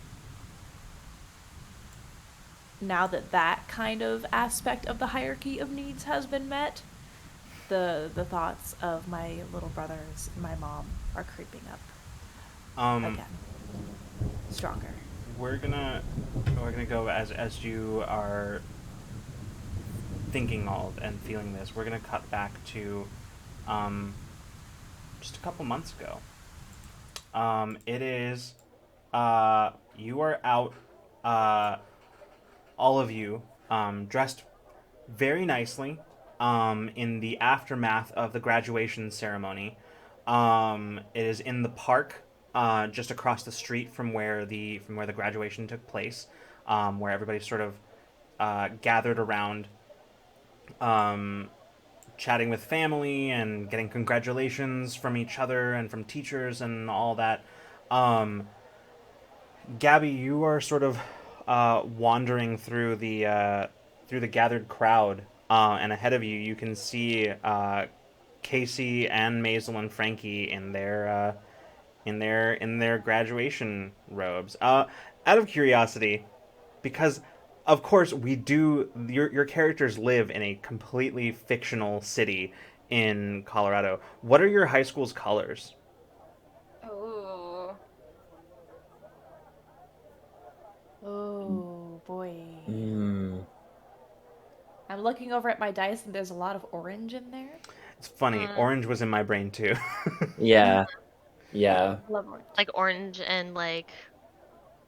Now that that kind of aspect of the hierarchy of needs has been met, the thoughts of my little brothers and my mom are creeping up again, stronger. We're gonna go as you are thinking all and feeling this. We're gonna cut back to just a couple months ago. It is you are out, all of you, dressed very nicely, in the aftermath of the graduation ceremony. It is in the park, just across the street from where the graduation took place, where everybody sort of gathered around, chatting with family and getting congratulations from each other and from teachers and all that. Gabby, you are sort of wandering through the gathered crowd, and ahead of you, you can see Casey and Maisel and Frankie in their graduation robes. Out of curiosity, because of course we do, your characters live in a completely fictional city in Colorado. What are your high school's colors? Oh. Oh boy. Mm. I'm looking over at my dice and there's a lot of orange in there. It's funny. Orange was in my brain too. Yeah. Yeah. I love orange. Like orange and like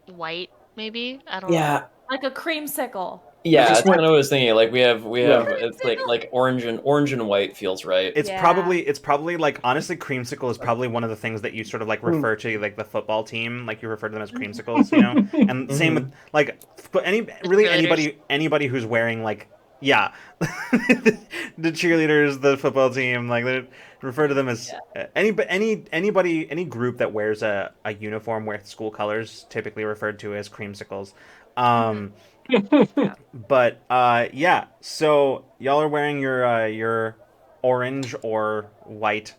white, maybe. I don't know. Yeah. Like a creamsicle. Yeah, just that's went- kind of what I was thinking. Like we have Yeah. it's like orange and white feels right. It's Yeah. probably like honestly, creamsicle is probably one of the things that you sort of like refer to like the football team, like you refer to them as creamsicles, you know. And same with like cheerleaders. anybody who's wearing like yeah, the cheerleaders, the football team, like they refer to them as any group that wears a uniform with school colors, typically referred to as creamsicles. Um, But yeah, so y'all are wearing your orange or white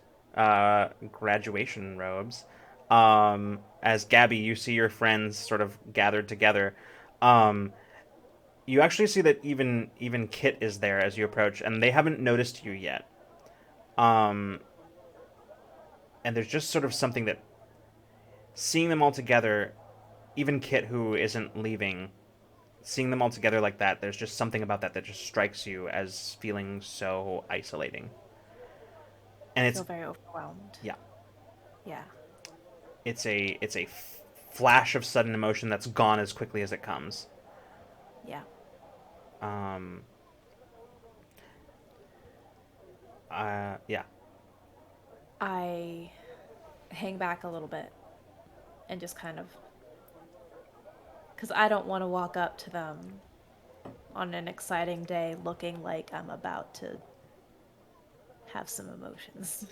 graduation robes. As Gabby, you see your friends sort of gathered together. Um, you actually see that even Kit is there as you approach, and they haven't noticed you yet. Um, and there's just sort of something that seeing them all together, even Kit, who isn't leaving, seeing them all together like that, there's just something about that that just strikes you as feeling so isolating. And I it's feel very overwhelmed. yeah, Yeah. it's a flash of sudden emotion that's gone as quickly as it comes. Yeah. Um. Yeah. I hang back a little bit and just kind of, because I don't want to walk up to them on an exciting day looking like I'm about to have some emotions.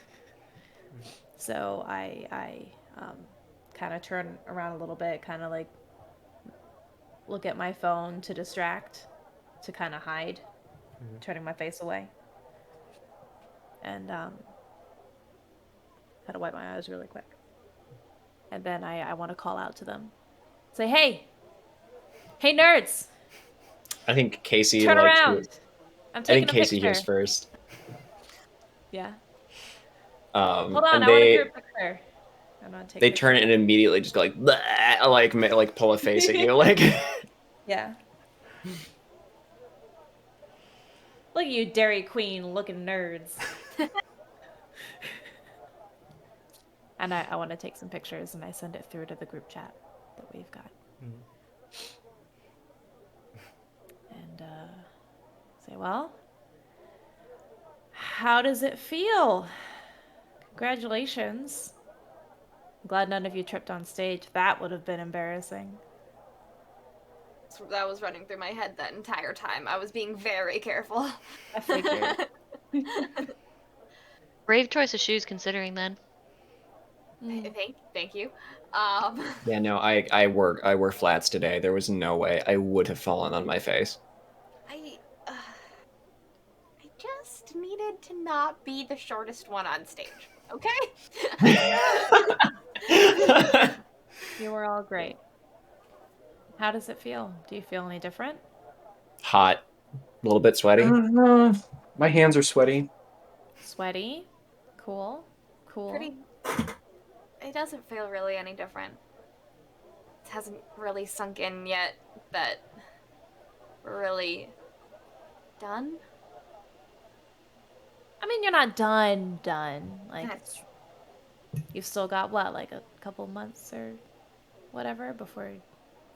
So I kind of turn around a little bit, kind of like look at my phone to distract, to kind of hide, turning my face away. And had to wipe my eyes really quick. And then I want to call out to them. Say, hey! Hey, nerds! I think Casey Turn likes around! I'm I taking think a Casey picture. hears first. Yeah. Hold on, And I want a group picture. I'm gonna take a they picture. turn it and immediately just go like "Bleh," like pull a face at you like Yeah. Look at you, Dairy Queen looking nerds. And I want to take some pictures and I send it through to the group chat that we've got. And say, well, how does it feel? Congratulations. I'm glad none of you tripped on stage. That would have been embarrassing. That was running through my head that entire time. I was being very careful. I figured. Brave choice of shoes, considering then. Thank you. Yeah, no, I wore flats today. There was no way I would have fallen on my face. I just needed to not be the shortest one on stage. Okay. You were all great. How does it feel? Do you feel any different? Hot, a little bit sweaty. My hands are sweaty. Sweaty? Cool. Cool. Pretty. It doesn't feel really any different. It hasn't really sunk in yet that we're really done. I mean, you're not done. Like, That's you've still got what, like a couple months or whatever before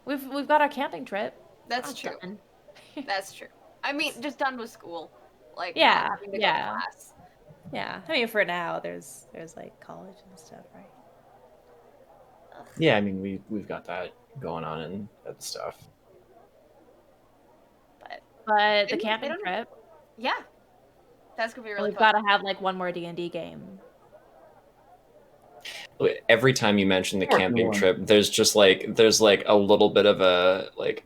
we've got our camping trip. That's Not true. done. That's true. I mean, just done with school. Like, Yeah, not having to go yeah. to class. Yeah, I mean, for now, there's like college and stuff, right? Yeah, I mean we've got that going on and that stuff. But the They camping don't- trip, Yeah. That's gonna be really we've fun. got to have like one more D&D game. Every time you mention the Sure. camping trip, there's like a little bit of a like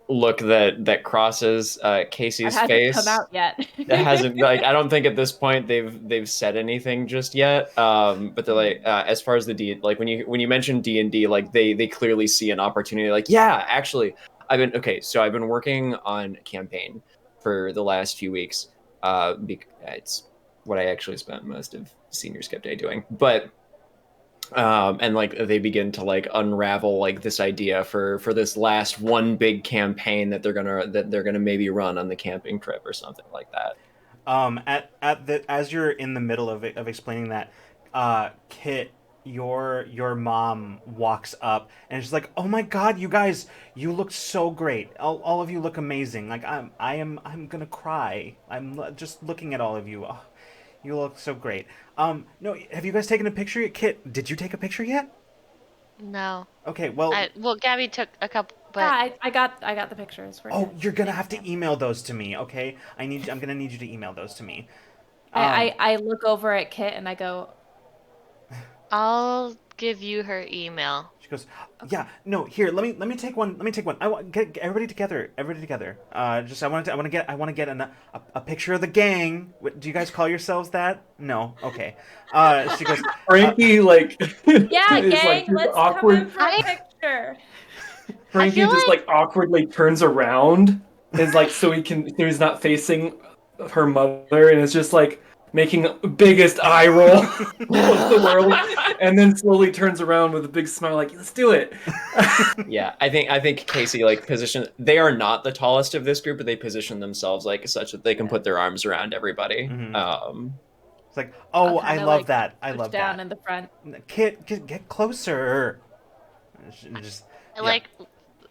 look that crosses Casey's It hasn't face. come out yet. It hasn't like I don't think at this point they've said anything just yet. But they're like as far as the D like when you mention D&D, like they clearly see an opportunity. Like yeah, actually I've been working on a campaign for the last few weeks. It's what I actually spent most of senior skip day doing, but And like they begin to like unravel like this idea for this last one big campaign that they're gonna maybe run on the camping trip or something like that. At the as you're in the middle of explaining that, Kit, your mom walks up and she's like, "Oh my God, you guys, you look so great. All of you look amazing. Like I'm gonna cry. Just looking at all of you. Oh, you look so great. No, have you guys taken a picture yet? Kit, did you take a picture yet? No. Okay, well, Well, Gabby took a couple, but Yeah, I got the pictures. We're oh, good. you're gonna Thanks, have to Sam. email those to me, okay? I'm gonna need you to email those to me. I look over at Kit and I go, I'll give you her email. She goes, "Yeah, no, here, let me take one. Let me take one. I want get everybody together. Everybody together. Just I want to get a picture of the gang. Do you guys call yourselves that? No. Okay. She goes, Frankie like "Yeah, is like gang, just let's come in awkward. for a I picture." I Frankie feel just like like awkwardly turns around, is like so he's not facing her mother, and it's just like making biggest eye roll of the world, and then slowly turns around with a big smile, like let's do it. Yeah, I think Casey like position. They are not the tallest of this group, but they position themselves like such that they can put their arms around everybody. Mhm. It's like, I'll oh, I kind of love like that. I push love down that. in the front. Kit, get closer. Just I yeah. like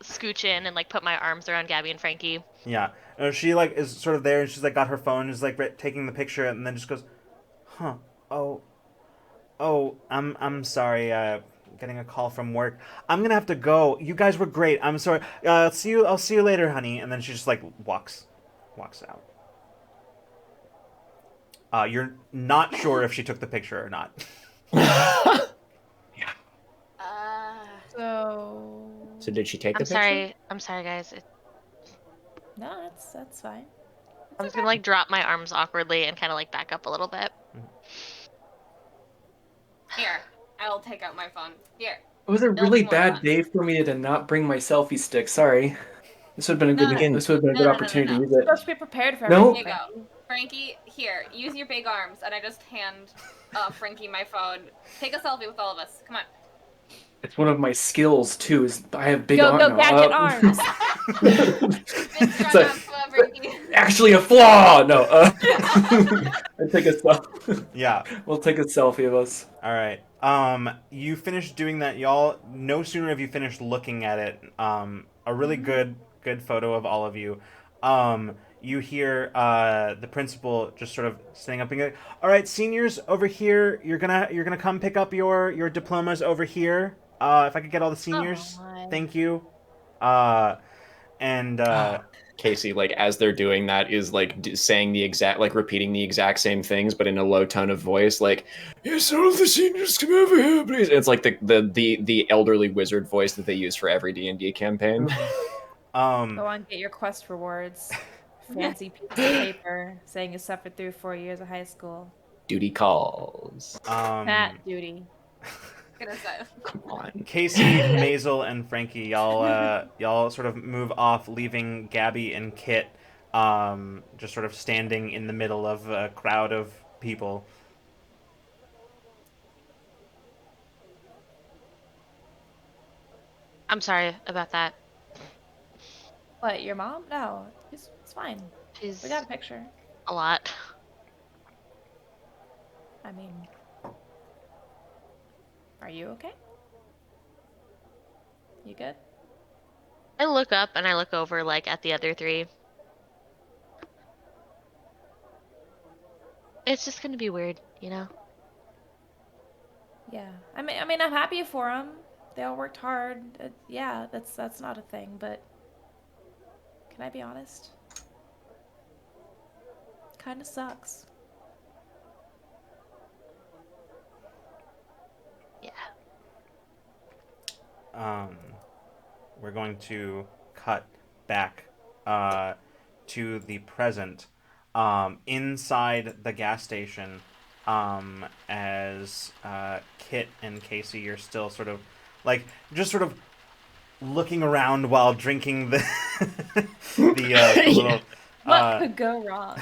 scooch in and like put my arms around Gabby and Frankie. Yeah. She like is sort of there, and she's like got her phone, is like taking the picture, and then just goes, "Huh. Oh, I'm sorry. Getting a call from work. I'm gonna have to go. You guys were great. I'm sorry. I'll see you later, honey." And then she just like walks out. You're not sure if she took the picture or not. So So did she take I'm the picture? sorry. I'm sorry, guys. no, that's fine. I'm just gonna like drop my arms awkwardly and kind of like back up a little bit. Here, I'll take out my phone. Here. It was a It'll really be more bad fun. day for me to not bring my selfie stick. Sorry. This would have been a No, good. This would have been a no, good no, no, no, opportunity no. to use You're it. supposed to be prepared for No. everything. Here you go. Frankie, here, use your big arms, and I just hand Frankie my phone. Take a selfie with all of us. Come on. It's one of my skills too. Is I have big Go arms. go gadget arms. Big strong So- arms, Frankie. Actually, a flaw. No. I take a selfie. Yeah. We'll take a selfie of us. All right. You finish doing that, y'all. No sooner have you finished looking at it. A really good photo of all of you. You hear the principal just sort of standing up and going, "All right, seniors over here. You're gonna come pick up your diplomas over here. If I could get all the seniors, on. thank you." And Casey, like as they're doing that, is like saying the exact, like repeating the exact same things, but in a low tone of voice, like, "Yes, all the seniors, come over here, please." It's like the elderly wizard voice that they use for every D&D campaign. Go on, get your quest rewards. Fancy piece of paper saying you suffered through 4 years of high school. Duty calls. That duty. Gonna say. Come on. Casey, Maisel, and Frankie, y'all sort of move off, leaving Gabby and Kit just sort of standing in the middle of a crowd of people. I'm sorry about that. What, your mom? No, it's fine. She's We got a picture. a lot. I mean, are you okay? You good? I look up and I look over like at the other three. It's just gonna be weird, you know? Yeah. I mean, I'm happy for them. They all worked hard. Yeah, that's not a thing, but can I be honest? Kind of sucks. Yeah. We're going to cut back to the present inside the gas station as Kit and Casey, you're still sort of like just sort of looking around while drinking the little What could go wrong?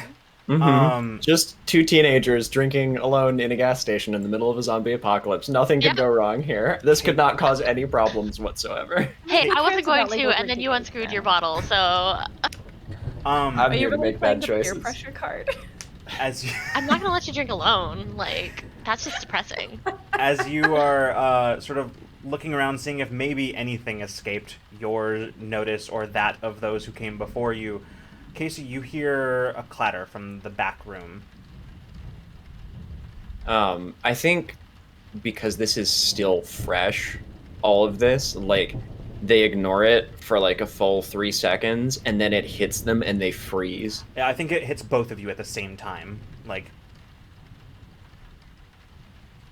Just two teenagers drinking alone in a gas station in the middle of a zombie apocalypse. Nothing could go wrong here. This could not cause any problems whatsoever. Hey, Who I wasn't cares going about legal to, and then you drinking age, unscrewed your man? bottle, so I'm Are you here to really make playing bad the peer choices. pressure card? as you, I'm not gonna let you drink alone. Like, that's just depressing. as you are sort of looking around, seeing if maybe anything escaped your notice or that of those who came before you, Casey, you hear a clatter from the back room. I think because this is still fresh, all of this, like, they ignore it for like a full 3 seconds, and then it hits them and they freeze. Yeah, I think it hits both of you at the same time. Like,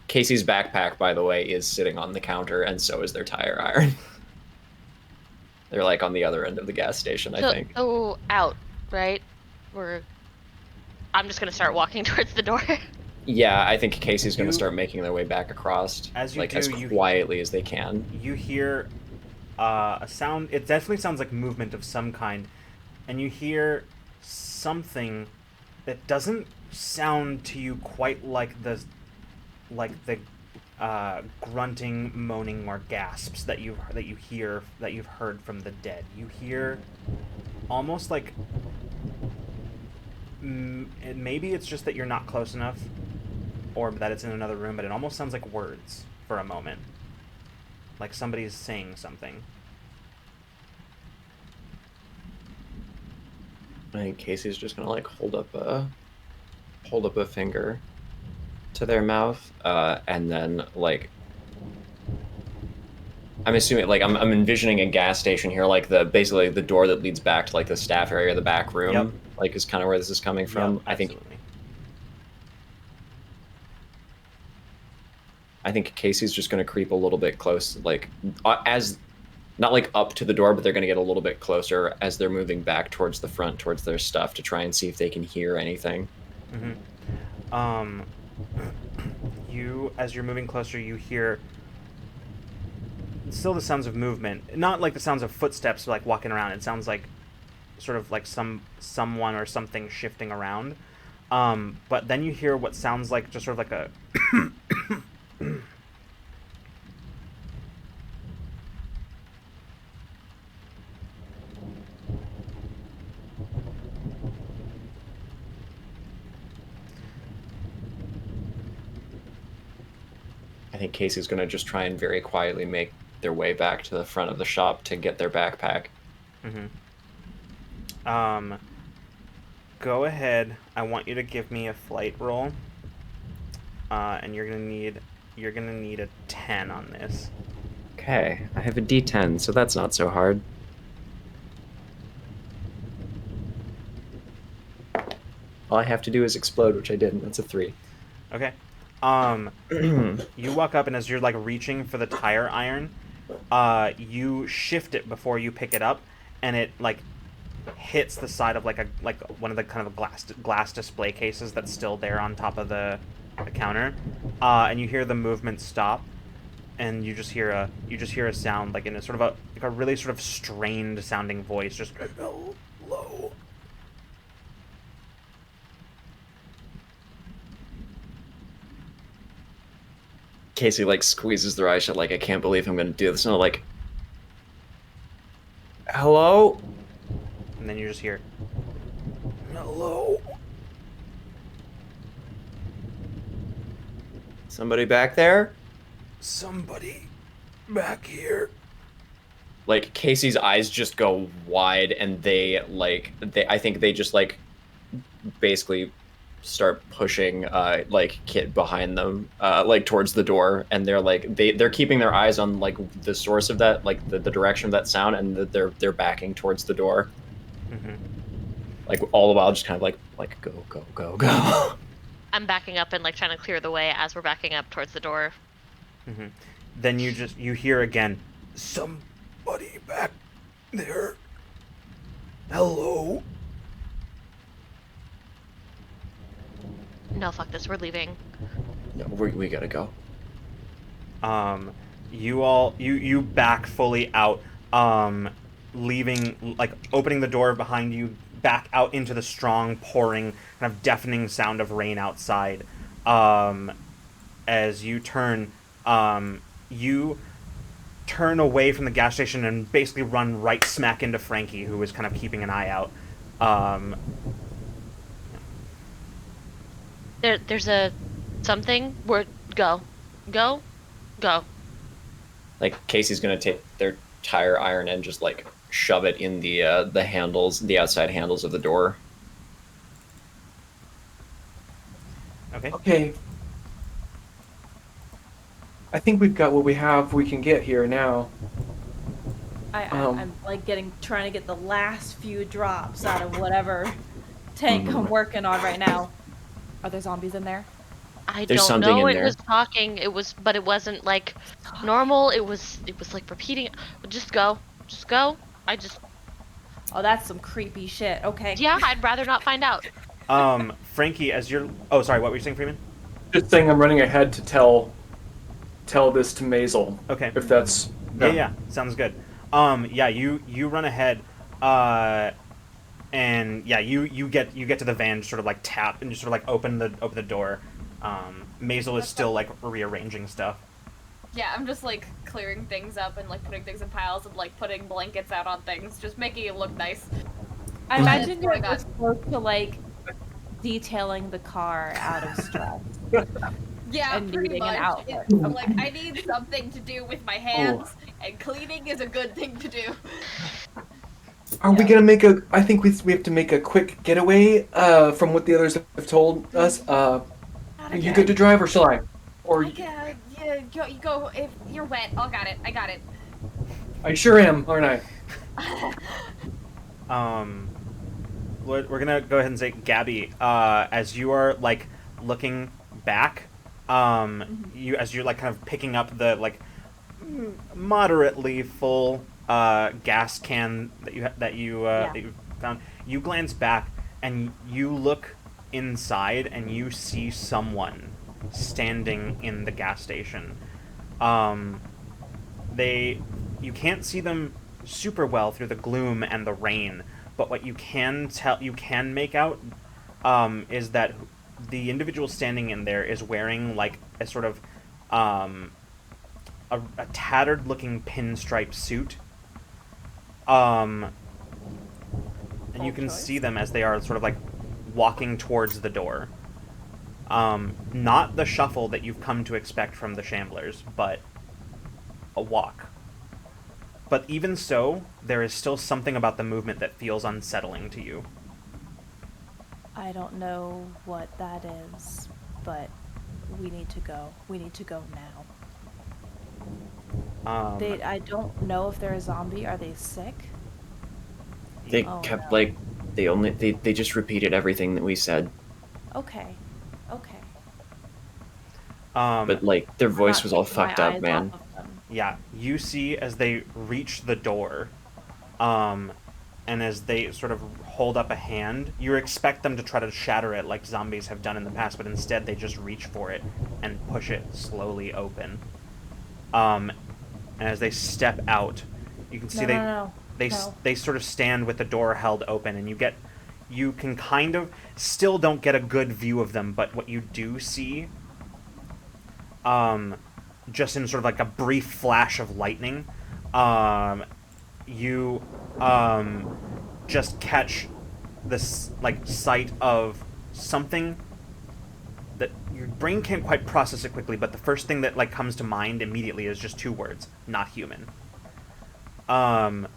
Casey's backpack, by the way, is sitting on the counter, and so is their tire iron. They're like on the other end of the gas station, I think. So out, right? I'm just gonna start walking towards the door. Yeah, I think Casey's going You- to start making their way back across, As you like do, as you- quietly as they can. you hear a sound. It definitely sounds like movement of some kind, and you hear something that doesn't sound to you quite like the grunting, moaning, or gasps that you've heard from the dead. You hear almost like maybe it's just that you're not close enough, or that it's in another room, but it almost sounds like words for a moment. Like somebody's saying something. I think Casey's just gonna like hold up a finger to their mouth, and then like I'm assuming like I'm envisioning a gas station here, like basically the door that leads back to like the staff area, the back room, Yep. like is kind of where this is coming from. Yep, absolutely. I think Casey's just gonna creep a little bit close, like as not like up to the door, but they're gonna get a little bit closer as they're moving back towards the front, towards their stuff, to try and see if they can hear anything. You, as you're moving closer, you hear still the sounds of movement, not like the sounds of footsteps like walking around. It sounds like sort of like someone or something shifting around. But then you hear what sounds like just sort of like a I think Casey's gonna just try and very quietly make their way back to the front of the shop to get their backpack. Go ahead. I want you to give me a flight roll. And you're gonna need a 10 on this. Okay, I have a D10, so that's not so hard. All I have to do is explode, which I did, and that's a 3. Okay. You walk up, and as you're like reaching for the tire iron, you shift it before you pick it up, and it like hits the side of like one of the kind of glass display cases that's still there on top of the counter, and you hear the movement stop, and you just hear a sound like in a sort of a really sort of strained sounding voice, just hello. Casey like squeezes their eyes shut, like I can't believe I'm gonna do this. And I'm like, hello? And then you just hear hello. Somebody back there? Somebody back here. Like Casey's eyes just go wide, and they I think they just like basically start pushing like Kit behind them, like towards the door, and they're like they're keeping their eyes on like the source of that, like the direction of that sound, and they're backing towards the door. Like all the while just kind of like go. I'm backing up and like trying to clear the way as we're backing up towards the door. Then you hear again, somebody back there. Hello. No, fuck this. We're leaving. No, we gotta go. You back fully out, leaving, like opening the door behind you, back out into the strong, pouring, kind of deafening sound of rain outside. As you turn, you turn away from the gas station and basically run right smack into Frankie, who is kind of keeping an eye out. There's a something. Go, go, go. Like Casey's gonna take their tire iron and just like shove it in the handles, the outside handles of the door. Okay. Okay. I think we've got what we can get here now. I'm like trying to get the last few drops out of whatever tank I'm working on right now. Are there zombies in there? I There's don't something know. in It there. was talking. But it wasn't like normal. It was like repeating. Just go. Just go. Oh, that's some creepy shit. Okay. Yeah, I'd rather not find out. Frankie, as you're... Oh, sorry, what were you saying, Freeman? Just saying, I'm running ahead to tell this to Maisel. Okay. If that's Yeah, sounds good. Yeah, you run ahead, and yeah, you get to the van, sort of like tap and just sort of like open the door. Maisel is still like rearranging stuff. Yeah, I'm just like clearing things up and like putting things in piles and like putting blankets out on things, just making it look nice. I imagine Oh my you're God. close to like detailing the car out of stress. Yeah, And pretty needing an much. outfit. I'm like, I need something to do with my hands, and cleaning is a good thing to do. Are we gonna make a? I think we have to make a quick getaway. From what the others have told us. Are you good to drive, or shall I? Or Yeah, you go. If you're wet, I got it. I sure am, aren't I? We're gonna go ahead and say, Gabby, as you are like looking back, as you're like kind of picking up the like moderately full gas can that you found, you glance back and you look inside and you see someone standing in the gas station. You can't see them super well through the gloom and the rain, but what you can make out is that the individual standing in there is wearing like a sort of a tattered looking pinstripe suit. And you can see them as they are sort of like walking towards the door. Not the shuffle that you've come to expect from the Shamblers, but a walk. But even so, there is still something about the movement that feels unsettling to you. I don't know what that is, but we need to go. We need to go now. I don't know if they're a zombie. Are they sick? They Oh, kept no. like they just repeated everything that we said, Okay. but like their voice Not was all taking my fucked up, eyes man. off of them. Yeah, you see as they reach the door, and as they sort of hold up a hand, you expect them to try to shatter it like zombies have done in the past, but instead they just reach for it and push it slowly open. And as they step out, you can see No. they sort of stand with the door held open, and you can kind of still don't get a good view of them, but what you do see, just in sort of like a brief flash of lightning, you just catch this like sight of something that your brain can't quite process it quickly, but the first thing that like comes to mind immediately is just two words: not human. And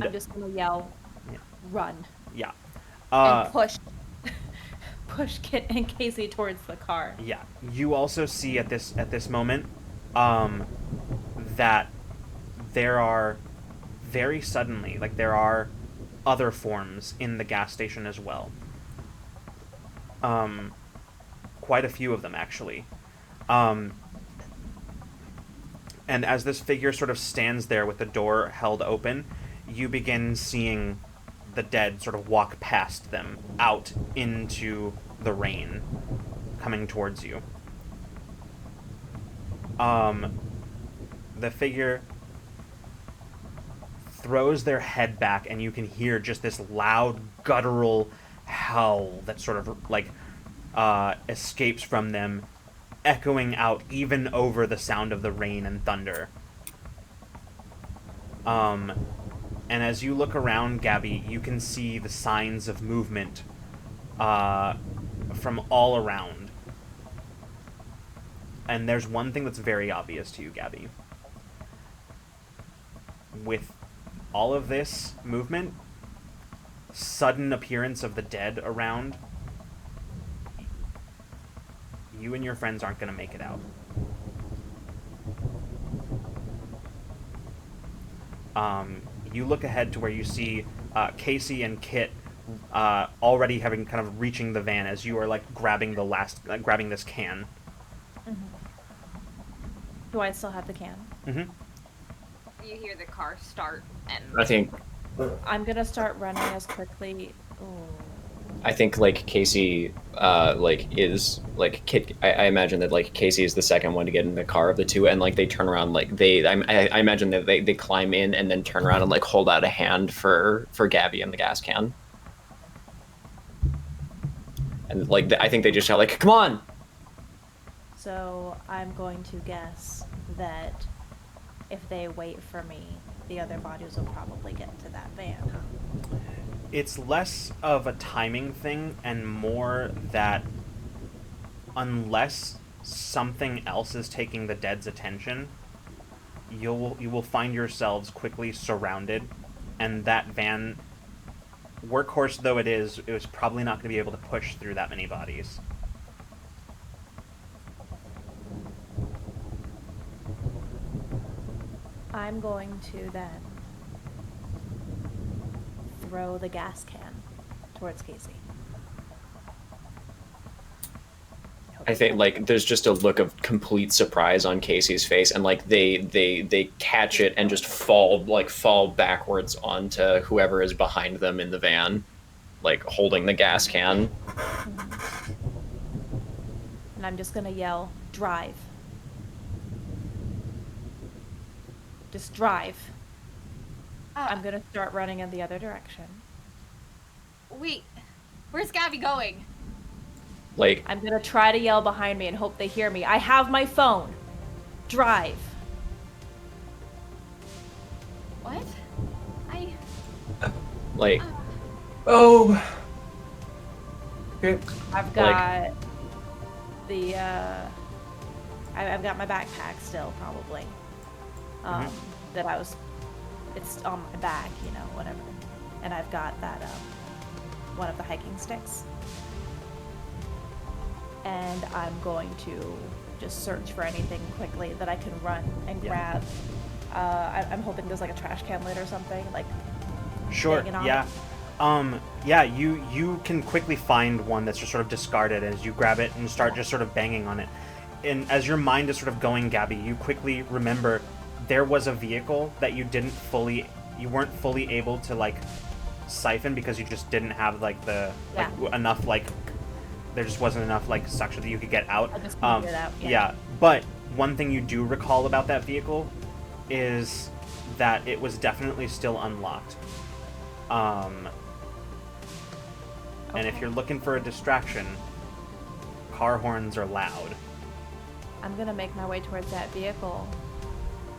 I'm just gonna yell, Yeah. run, yeah, and push Kit and Casey towards the car. yeah. You also see at this moment that there are very suddenly, like, there are other forms in the gas station as well. Quite a few of them, actually. And as this figure sort of stands there with the door held open, you begin seeing the dead sort of walk past them out into the rain, coming towards you. The figure throws their head back, and you can hear just this loud guttural howl that sort of like escapes from them, echoing out even over the sound of the rain and thunder. And as you look around, Gabby, you can see the signs of movement from all around. And there's one thing that's very obvious to you, Gabby. With all of this movement, sudden appearance of the dead around, you and your friends aren't going to make it out. You look ahead to where you see Casey and Kit already having kind of reaching the van as you are like grabbing this can. Mm-hmm. Do I still have the can? Mm-hmm. You hear the car start, and I think I'm gonna start running as quickly. like Casey is like Kit. I imagine that like Casey is the second one to get in the car of the two, and like they turn around like I imagine that they climb in and then turn around and like hold out a hand for Gabby and the gas can. And like I think they just shout like, "Come on!" So I'm going to guess that if they wait for me, the other bodies will probably get to that van, huh? It's less of a timing thing and more that unless something else is taking the dead's attention, you will find yourselves quickly surrounded, and that van, workhorse though it was probably not going to be able to push through that many bodies. I'm going to then throw the gas can towards Casey. I think like there's just a look of complete surprise on Casey's face, and like they catch it and just fall backwards onto whoever is behind them in the van, like holding the gas can. And I'm just gonna yell, "Drive." Just drive. I'm gonna start running in the other direction. Wait, where's Gabby going? Like I'm gonna try to yell behind me and hope they hear me. I have my phone. Drive. What? like Oh. Okay. I've got the I've got my backpack still probably. That it's on my back, you know, whatever. And I've got that one of the hiking sticks. And I'm going to just search for anything quickly that I can run and grab. I'm hoping there's like a trash can lid or something, like Sure. hanging on Yeah. it. You can quickly find one that's just sort of discarded as you grab it and start just sort of banging on it. And as your mind is sort of going, Gabby, you quickly remember there was a vehicle that you weren't fully able to like siphon because you just didn't have like the enough like there just wasn't enough like suction that you could get out. I just couldn't get it out. Yeah, but one thing you do recall about that vehicle is that it was definitely still unlocked. And if you're looking for a distraction, car horns are loud. I'm gonna make my way towards that vehicle,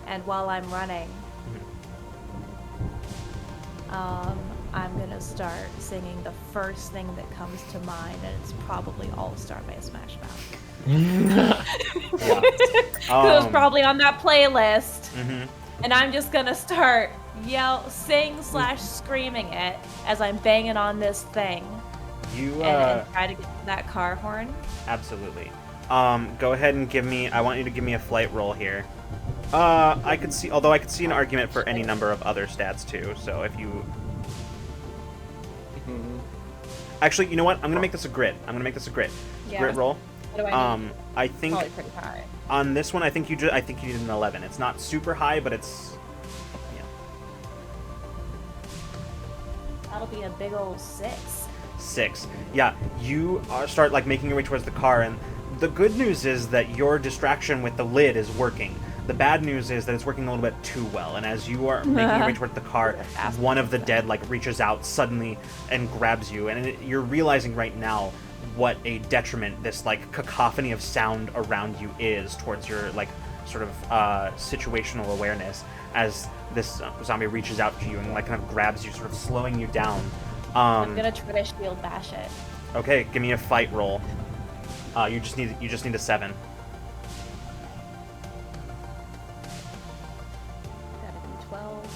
and while I'm running, I'm gonna start singing the first thing that comes to mind, and it's probably All Star by Smash Mouth. It was probably on that playlist, and I'm just gonna start sing/screaming it as I'm banging on this thing. And try to get to that car horn. Absolutely. Go ahead and I want you to give me a flight roll here. I could see an argument for any number of other stats too. So if you, actually, you know what? I'm gonna make this a grit. Yeah. Grit roll. What do I need? I think Probably pretty high. on this one, I think you did an 11. It's not super high, but it's That'll be a big old 6. 6. Yeah, you start like making your way towards the car, and the good news is that your distraction with the lid is working. The bad news is that it's working a little bit too well, and as you are making your way toward the car, one of the dead like reaches out suddenly and grabs you, and you're realizing right now what a detriment this like cacophony of sound around you is towards your like sort of situational awareness as this zombie reaches out to you and like kind of grabs you, sort of slowing you down. I'm gonna try to shield bash it. Okay, give me a fight roll. You just need a 7. Gotta be 12.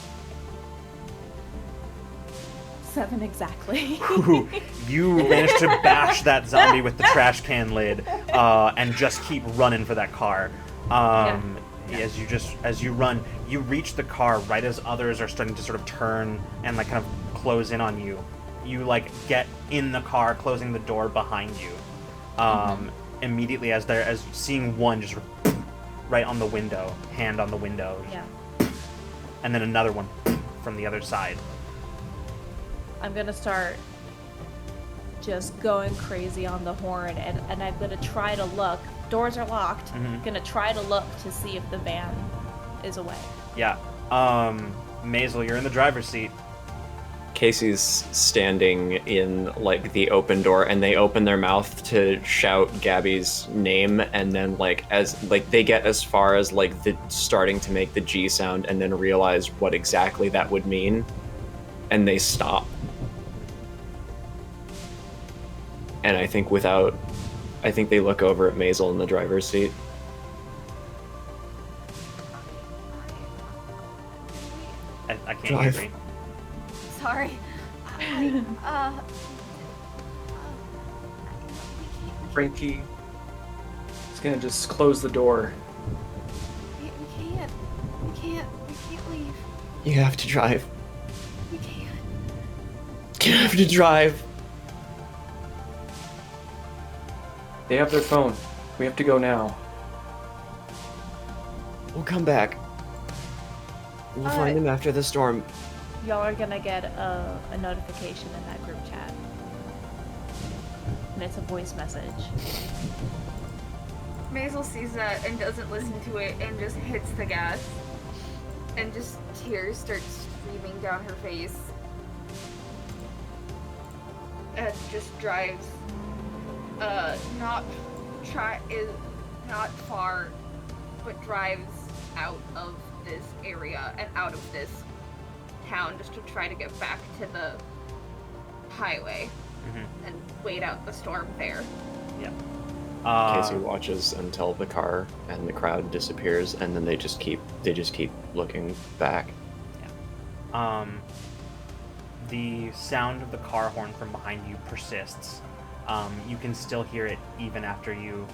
7 exactly. Ooh, you managed to bash that zombie with the trash can lid, and just keep running for that car. As you run, you reach the car right as others are starting to sort of turn and like kind of close in on you. You like get in the car, closing the door behind you. Immediately as seeing one just sort of right on the window, hand on the window. Yeah. And then another one from the other side. I'm gonna start just going crazy on the horn, and I'm gonna try to look. Doors are locked. Gonna try to look to see if the van is away. Yeah. Maisel, you're in the driver's seat. Casey's standing in like the open door, and they open their mouth to shout Gabby's name, and then like as like they get as far as like the starting to make the G sound, and then realize what exactly that would mean, and they stop. And I think they look over at Maisel in the driver's seat. I can't hear you. Sorry. Frankie is gonna just close the door. We can't leave. You have to drive. We can't. You have to drive. They have their phone. We have to go now. We'll come back. We'll find him after the storm. Y'all are gonna get a notification in that group chat. And it's a voice message. Maisel sees that and doesn't listen to it and just hits the gas. And just tears start streaming down her face. And just drives not far, but drives out of this area and out of this town just to try to get back to the highway and wait out the storm there. Yeah. Casey watches until the car and the crowd disappears, and then they just keep looking back. Yeah. The sound of the car horn from behind you persists. You can still hear it even after you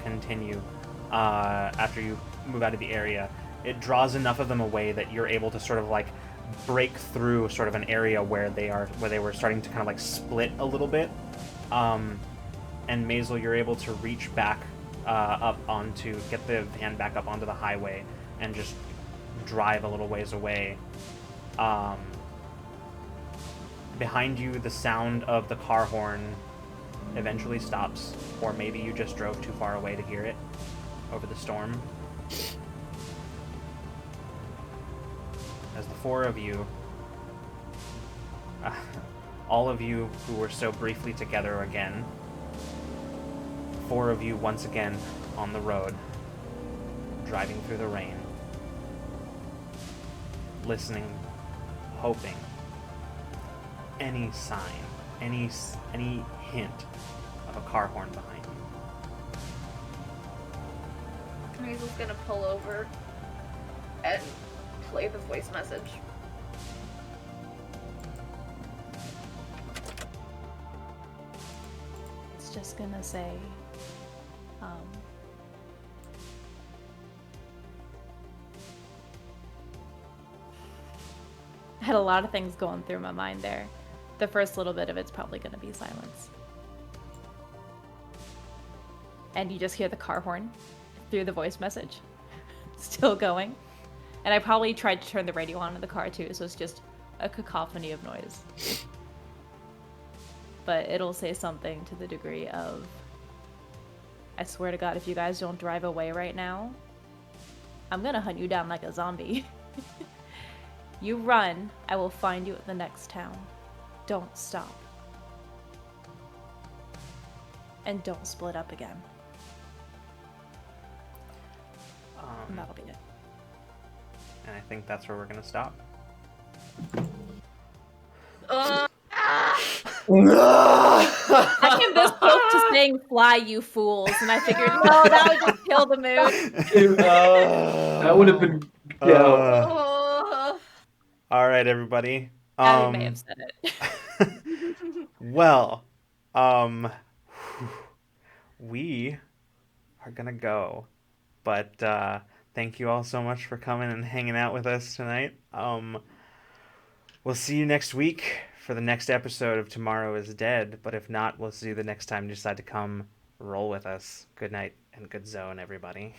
continue, after you move out of the area. It draws enough of them away that you're able to sort of like break through sort of an area where they were starting to kind of like split a little bit. And Maisel, you're able to reach back get the van back up onto the highway and just drive a little ways away. Behind you, the sound of the car horn eventually stops, or maybe you just drove too far away to hear it over the storm. As the four of you, all of you who were so briefly together again, 4 of you once again on the road, driving through the rain, listening, hoping, any sign, any hint of a car horn behind you. Maisel's gonna pull over and play the voice message. It's just gonna say, I had a lot of things going through my mind there. The first little bit of it's probably gonna be silence. And you just hear the car horn through the voice message. Still going. And I probably tried to turn the radio on in the car too, so it's just a cacophony of noise. But it'll say something to the degree of, I swear to God, if you guys don't drive away right now, I'm gonna hunt you down like a zombie. You run, I will find you at the next town. Don't stop. And don't split up again. And that'll be it. And I think that's where we're going to stop. I came this close to saying fly, you fools, and I figured, no, that would just kill the mood. That would have been, yeah. All right, everybody. Abby may have said it. Well, we are gonna go, but thank you all so much for coming and hanging out with us tonight. We'll see you next week for the next episode of Tomorrow is Dead, but if not, we'll see you the next time you decide to come roll with us. Good night and good zone, everybody.